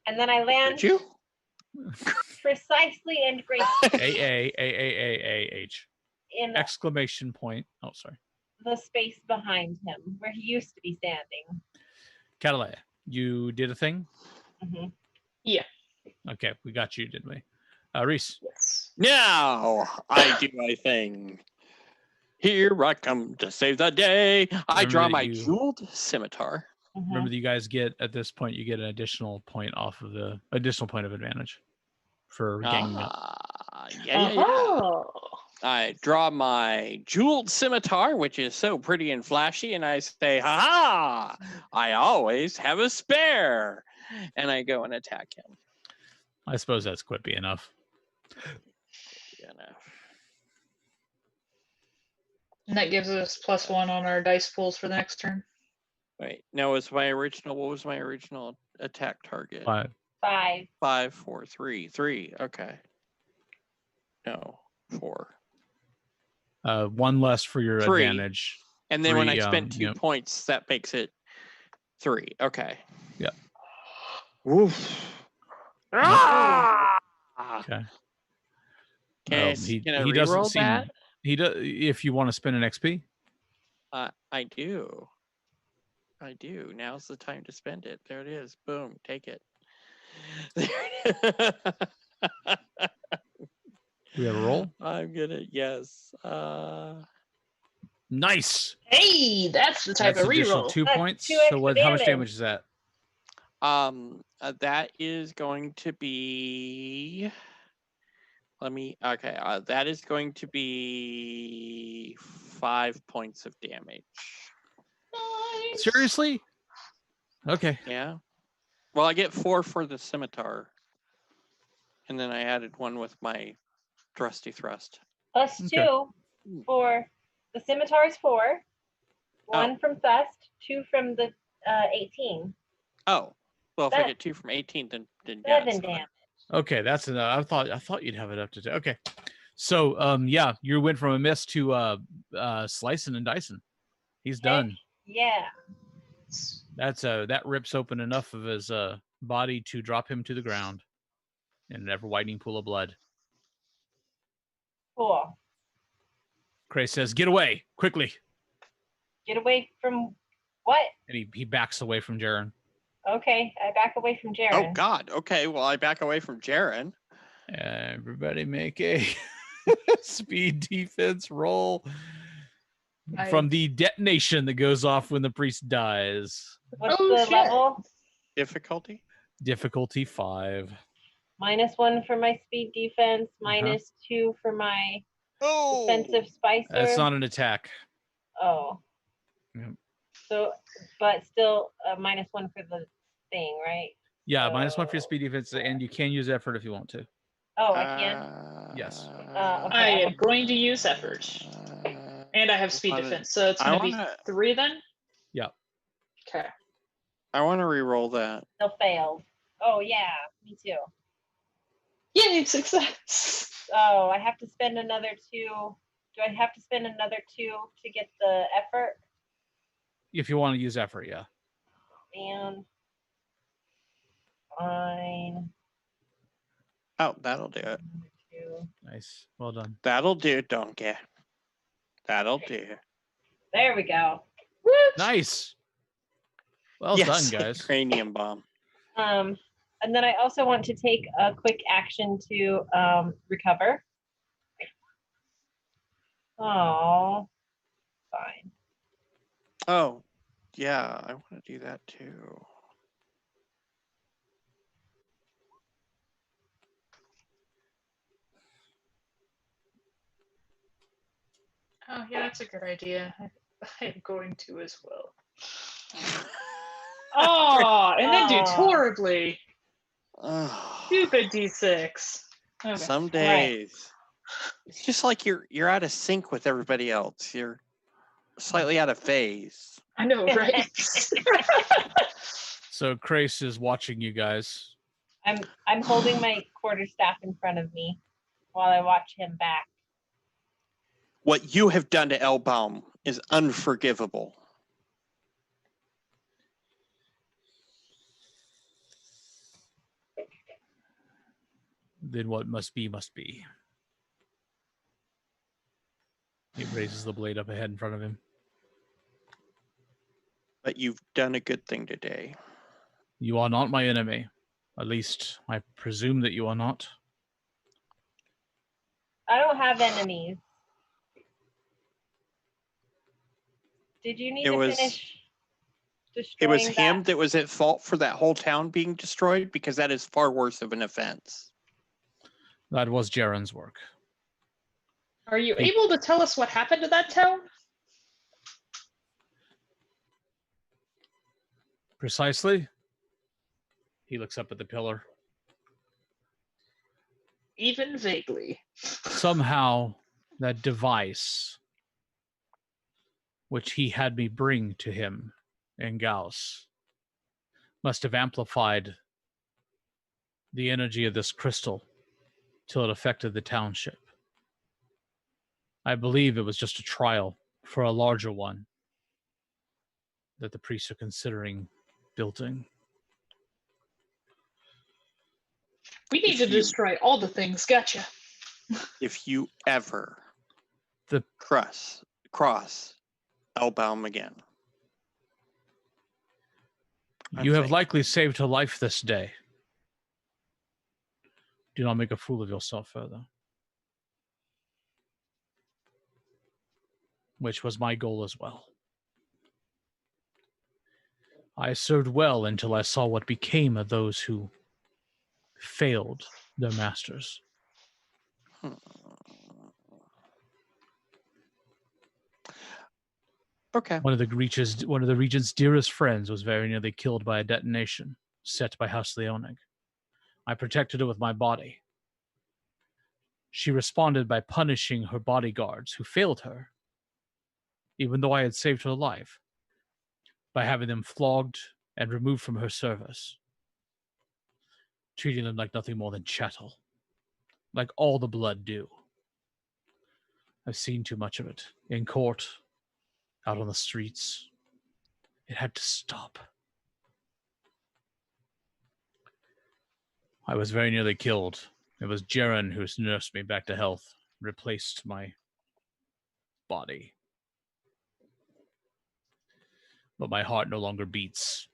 And then I land Did you? precisely and gracefully A-A-A-A-A-A-H. in Exclamation point. Oh, sorry. the space behind him where he used to be standing. Catalea, you did a thing? Mm-hmm. Yeah. Okay, we got you, didn't we? Reese. Yes. Now I do my thing. Here I come to save the day. I Remember draw that my you- jeweled scimitar. Mm-hmm. Remember that you guys get, at this point, you get an additional point off of the additional point of advantage for ganging up. Yeah. Oh. I draw my jeweled scimitar, which is so pretty and flashy, and I say, "Ha ha! I always have a spare." And I go and attack him. I suppose that's quippy enough. You know. And that gives us +1 on our dice pools for the next turn. Wait, now what was my original attack target? 5. 5. 5, 4, 3. 3. Okay. No, 4. 1 less for your 3. advantage. And then when I 3, spend 2 points, that makes it 3. Okay. Yeah. Woof. Okay. Can I He doesn't reroll seem. that? He does. If you want to spend an XP. I do. I do. Now's the time to spend it. There it is. Boom. Take it. We have a roll. I'm gonna yes. Nice. Hey, that's the type That's of additional reroll. 2 That's points. 2 So extra what? How much damage. damage is that? That is going to be. Let me. Okay. That is going to be 5 points of damage. Nice. Seriously? Okay. Yeah. Well, I get 4 for the scimitar, and then I added 1 with my trusty thrust. Plus Okay. 2 for the scimitar's 4. 1 from Thust, 2 from the 18. Oh, well, if I That- get 2 from 18, then yeah, 7 it's fine. damage. Okay, that's enough. I thought you'd have it up to. Okay. So yeah, you went from a miss to slicing and dicing. He's done. Yeah. That's that rips open enough of his body to drop him to the ground in an ever widening pool of blood. Cool. Cray says, "Get away quickly!" Get away from what? And he backs away from Jaren. Okay, I back away from Jaren. Oh God. Okay. Well, I back away from Jaren. Everybody make a speed defense roll I- from the detonation that goes off when the priest dies. What's Oh, the shit. level? Difficulty. Difficulty 5. -1 for my speed defense, -2 for my defensive spicer. That's not an attack. Oh. Yep. So, but still -1 for the thing, right? Yeah, -1 for your speed defense, and you can use effort if you want to. Oh, I can. Yes. Okay. I am going to use effort. And I have speed defense, so it's going to be 3 then? Yeah. Okay. I want to re-roll that. Still failed. Oh yeah, me too. Yay, success! Oh, I have to spend another 2. Do I have to spend another 2 to get the effort? If you want to use effort, yeah. Man. Fine. Oh, that'll do it. 2. Nice. Well done. That'll do, donkey. That'll do. There we go. Nice. Well Yes, done, guys. Cranium bomb. And then I also want to take a quick action to recover. Oh, fine. Oh, yeah, I want to do that too. Oh, yeah, that's a good idea. I'm going to as well. Oh, and then do Aw. horribly. Oh, Stupid D6. Okay. some days. It's just like you're out of sync with everybody else. You're slightly out of phase. I know, right? So Crace is watching you guys. I'm holding my quarterstaff in front of me while I watch him back. What you have done to Elbaum is unforgivable. Then what must be, must be. He raises the blade up ahead in front of him. But you've done a good thing today. You are not my enemy. At least, I presume that you are not. I don't have enemies. Did you need It to was- finish It destroying was him that? that was at fault for that whole town being destroyed, because that is far worse of an offense. That was Jaren's work. Are you able to tell us what happened to that town? Precisely. He looks up at the pillar. Even vaguely. Somehow, that device which he had me bring to him in Gauss, must have amplified the energy of this crystal till it affected the township. I believe it was just a trial for a larger one that the priests are considering building. We need to destroy all the things. Gotcha. If you ever The cross Elbaum again, you have likely saved her life this day. Do not make a fool of yourself further. Which was my goal as well. I served well until I saw what became of those who failed their masters. Okay. One of the region's dearest friends was very nearly killed by a detonation set by House Leonig. I protected her with my body. She responded by punishing her bodyguards who failed her, even though I had saved her life, by having them flogged and removed from her service, treating them like nothing more than chattel, like all the blood do. I've seen too much of it, in court, out on the streets. It had to stop. I was very nearly killed. It was Jaren who nursed me back to health, replaced my body. But my heart no longer beats.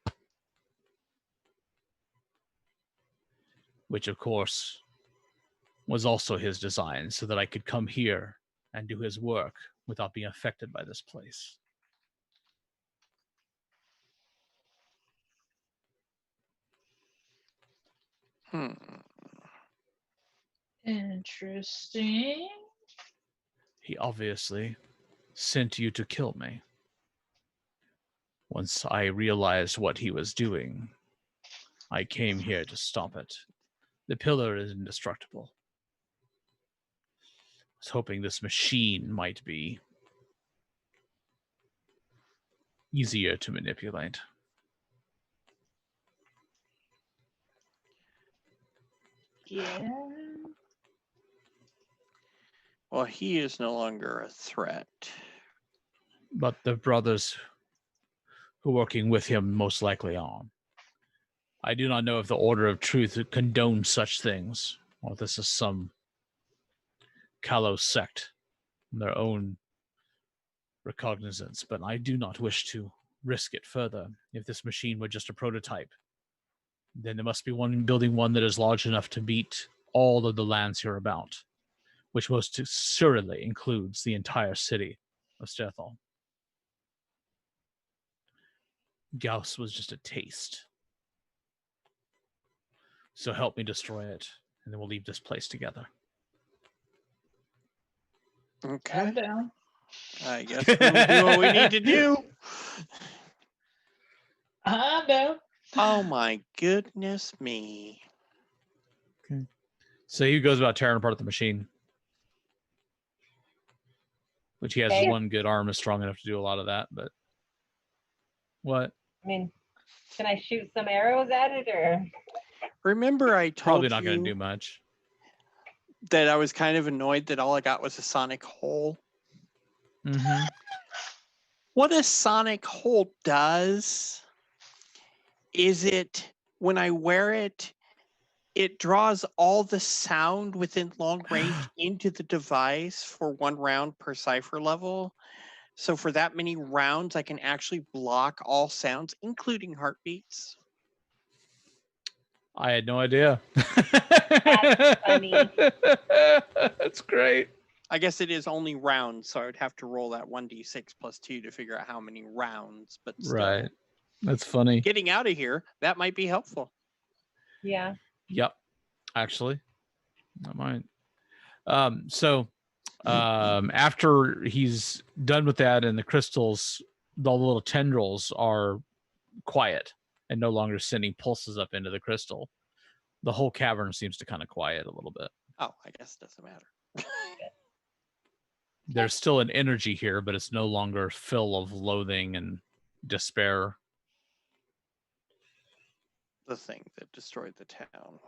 Which, of course, was also his design, so that I could come here and do his work without being affected by this place. Interesting. He obviously sent you to kill me. Once I realized what he was doing, I came here to stop it. The pillar is indestructible. I was hoping this machine might be easier to manipulate. Yeah. Well, he is no longer a threat. But the brothers who are working with him most likely are. I do not know if the Order of Truth condones such things, or if this is some callow sect in their own recognizance, but I do not wish to risk it further. If this machine were just a prototype, then there must be building one that is large enough to meet all of the lands hereabout, which most assuredly includes the entire city of Sterthal. Gauss was just a taste. So help me destroy it, and then we'll leave this place together. Okay. I'm down. I guess we'll do what we need to do. I'm down. Oh my goodness me. Okay. So he goes about tearing apart the machine, which he has one good arm is strong enough to do a lot of that, but what? I mean, can I shoot some arrows at it, or? Remember I told Probably not you going to do much. that I was kind of annoyed that all I got was a sonic hole? Mm-hmm. What a sonic hole does is it, when I wear it, it draws all the sound within long range into the device for 1 round per cipher level. So for that many rounds, I can actually block all sounds, including heartbeats. I had no idea. That's funny. That's great. I guess it is only rounds, so I would have to roll that 1d6 plus 2 to figure out how many rounds. But still, Right. That's funny. getting out of here, that might be helpful. Yeah. Yep. Actually, I might. So after he's done with that and the crystals, the little tendrils are quiet and no longer sending pulses up into the crystal, the whole cavern seems to kind of quiet a little bit. Oh, I guess it doesn't matter. There's still an energy here, but it's no longer full of loathing and despair. The thing that destroyed the town.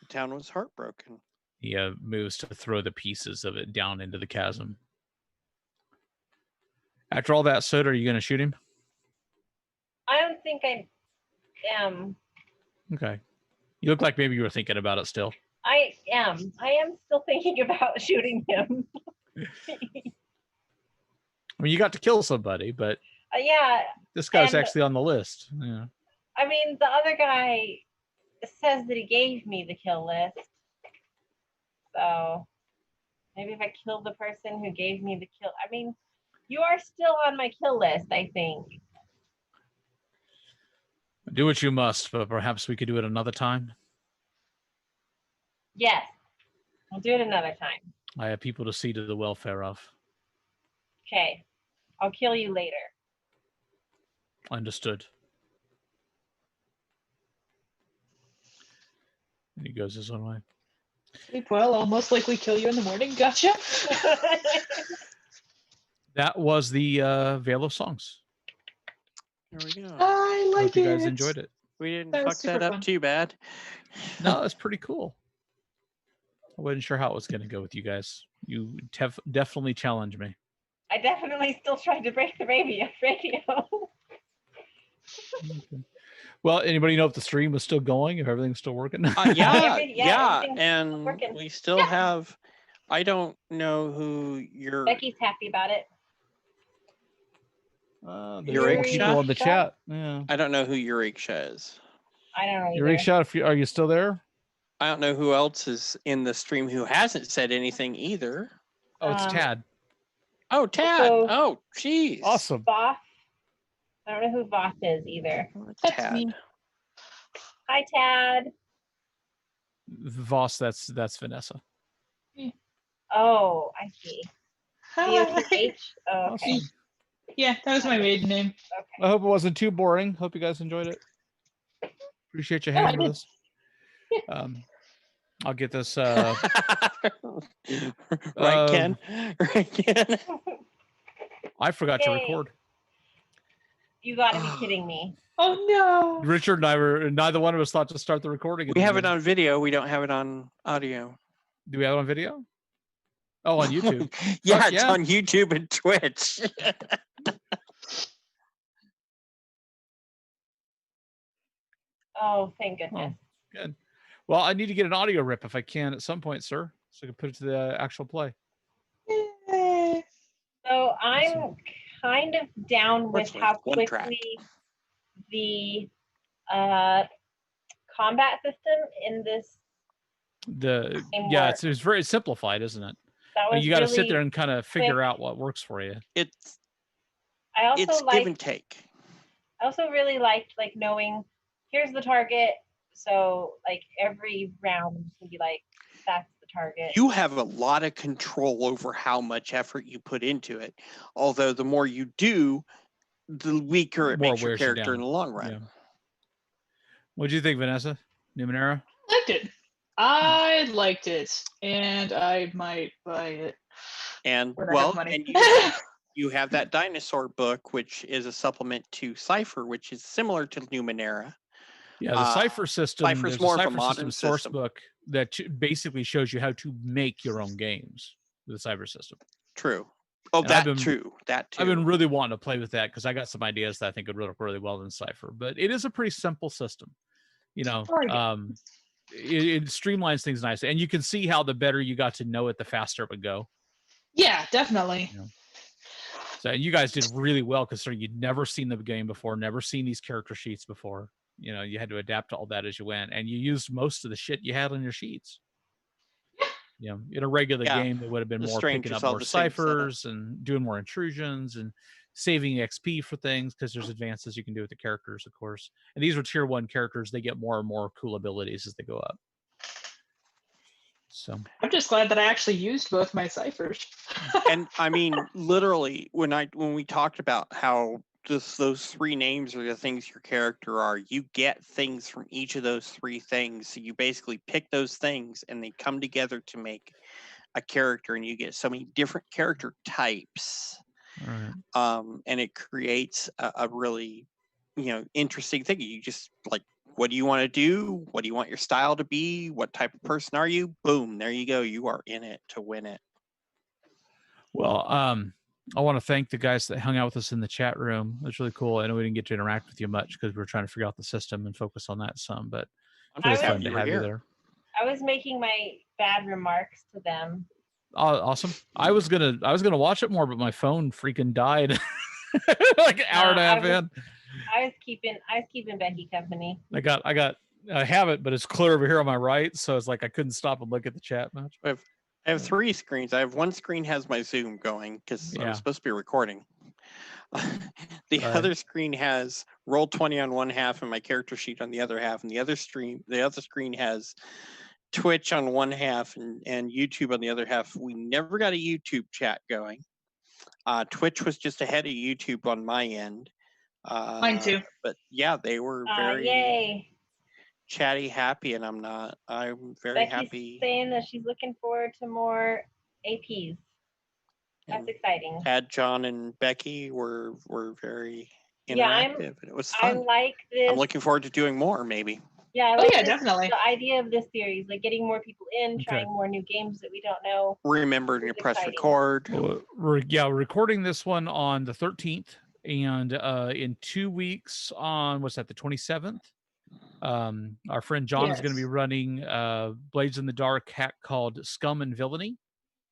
The town was heartbroken. He moves to throw the pieces of it down into the chasm. After all that, Soda, are you going to shoot him? I don't think I am. Okay. You look like maybe you were thinking about it still. I am still thinking about shooting him. I mean, you got to kill somebody, but Yeah. this guy's and- actually on the list. Yeah. I mean, the other guy says that he gave me the kill list. So maybe if I kill the person who gave me the kill, I mean, you are still on my kill list, I think. Do what you must, but perhaps we could do it another time. Yes, I'll do it another time. I have people to see to the welfare of. Okay, I'll kill you later. Understood. And he goes his own way. Sleep well. I'll most likely kill you in the morning. Gotcha. That was the Veil of Songs. There we go. I like Hope you guys enjoyed it. We didn't That was fuck that super up fun. too bad. No, that's pretty cool. I wasn't sure how it was going to go with you guys. You definitely challenged me. I definitely still tried to break the radio. Okay. Well, anybody know if the stream was still going, if everything's still working? Yeah, Yeah, everything's and working. we still have. I don't know who your Becky's happy about it. There's Your more Erik people in the shot? chat. Yeah. I don't know who Eureka is. I don't know either. Erik shot. Are you still there? I don't know who else is in the stream who hasn't said anything either. Oh, it's Um, Tad. Oh, Tad. So- Oh, jeez. Awesome. Voth. I don't know who Voth is either. That's Tad. me. Hi, Tad. Voss, that's Vanessa. Oh, I see. Hi. V-O-T-H? Oh, okay. Awesome. Yeah, that was my maiden name. I hope it wasn't too boring. Hope you guys enjoyed it. Appreciate you Yeah, I hanging with us. Yeah. I'll get this. Right, Ken? Right, Ken? I forgot to Yay. record. You gotta be kidding me. Oh no. Richard and I were neither one of us thought to start the recording. We have it on video. We don't have it on audio. Do we have it on video? Oh, on YouTube. Yeah, Fuck it's yeah. on YouTube and Twitch. Oh, thank goodness. Good. Well, I need to get an audio rip if I can at some point, sir, so I can put it to the actual play. Yay. So I'm kind of down with What's how one track? quickly the combat system in this Yeah, it's very simplified, isn't it? that was You got to sit really- there and kind of figure quick. out what works for you. It's I also give like and take. I also really liked like knowing here's the target. So like every round can be like that's the target. You have a lot of control over how much effort you put into it. Although the more you do, the weaker it More makes your wears you character down. in the long run. Yeah. What do you think, Vanessa? Numenera? Liked it. I liked it, and I might buy it. And When I have well, money. and you have that dinosaur book, which is a supplement to Cipher, which is similar to Numenera. Yeah, the Cipher system. Cipher's there's more of a Cipher modern source system. book that basically shows you how to make your own games with the Cipher system. True. Oh, And I've that been- too. That too. I've been really wanting to play with that because I got some ideas that I think would work really well in Cipher. But it is a pretty simple system. You know, I like it streamlines things nicely, and you can see how the better you got to know it, the faster it would go. Yeah, definitely. So you guys did really well considering you'd never seen the game before, never seen these character sheets before. You know, you had to adapt to all that as you went, and you used most of the shit you had on your sheets. You know, in a regular Yeah, game, it would have been the more picking strangers up all more the same setup. ciphers and doing more intrusions and saving XP for things because there's advances you can do with the characters, of course. And these are tier 1 characters; they get more and more cool abilities as they go up. So I'm just glad that I actually used both my ciphers. And I mean, literally, when we talked about how just those 3 names are the things your character are, you get things from each of those 3 things. So you basically pick those things, and they come together to make a character, and you get so many different character types. Right. And it creates a really, interesting thing. You just like, what do you want to do? What do you want your style to be? What type of person are you? Boom, there you go. You are in it to win it. Well, I want to thank the guys that hung out with us in the chat room. It was really cool. I know we didn't get to interact with you much because we were trying to figure out the system and focus on that some, but I'm really just fun happy to you were have you here. there. I was making my bad remarks to them. Oh, awesome. I was gonna watch it more, but my phone freaking died like an hour and a half in. I was keeping Becky company. I have it, but it's clear over here on my right, so it's like I couldn't stop and look at the chat much. I have 3 screens. I have one screen has my Zoom going because I was supposed to be recording. The other screen has Roll20 on one half and my character sheet on the other half, and the other screen has Twitch on one half and YouTube on the other half. We never got a YouTube chat going. Twitch was just ahead of YouTube on my end. Mine too. But yeah, they were very Yay. chatty, happy, and I'm not. I'm very Becky's happy. saying that she's looking forward to more APs. That's exciting. Tad, John, and Becky were very interactive, and it was I fun. like this. I'm looking forward to doing more, maybe. Yeah, I like definitely. the idea of this series, like getting more people in, trying more new games that we don't know. Remember to press record. Well, we're recording this one on the 13th, and in 2 weeks on the 27th. Our friend John is going to be running Blades in the Dark hack called Scum and Villainy.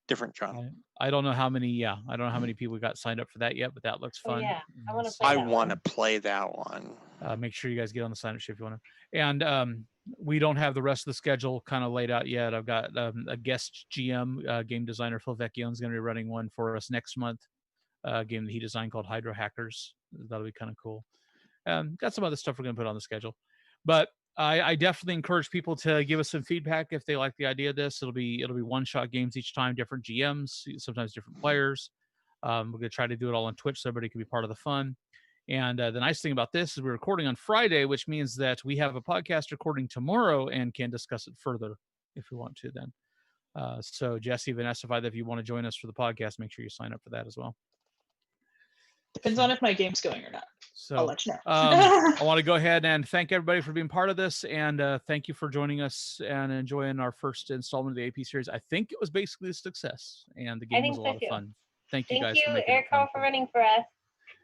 Different John. I don't know how many. I don't know how many people got signed up for that yet, but that looks fun. Yeah, I want to play. I want to play that one. Make sure you guys get on the sign up sheet if you want to. And we don't have the rest of the schedule kind of laid out yet. I've got a guest GM, game designer Phil Vecchione is going to be running one for us next month. Game that he designed called Hydro Hackers. That'll be kind of cool. Got some other stuff we're going to put on the schedule, but I definitely encourage people to give us some feedback if they like the idea of this. It'll be one-shot games each time, different GMs, sometimes different players. We're going to try to do it all on Twitch so everybody can be part of the fun. And the nice thing about this is we're recording on Friday, which means that we have a podcast recording tomorrow and can discuss it further if we want to then. So Jesse, Vanessa, if you want to join us for the podcast, make sure you sign up for that as well. Depends on if my game's going or not. So I'll let you know. I want to go ahead and thank everybody for being part of this, and thank you for joining us and enjoying our first installment of the AP series. I think it was basically a success, and the game was a lot of fun. Thank you guys for making Eric, it fun. for running for us.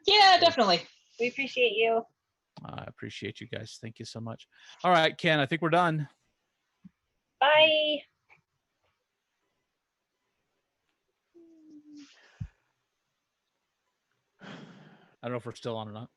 Yeah, definitely. We appreciate you. I appreciate you guys. Thank you so much. All right, Ken, I think we're done. Bye. I don't know if we're still on or not.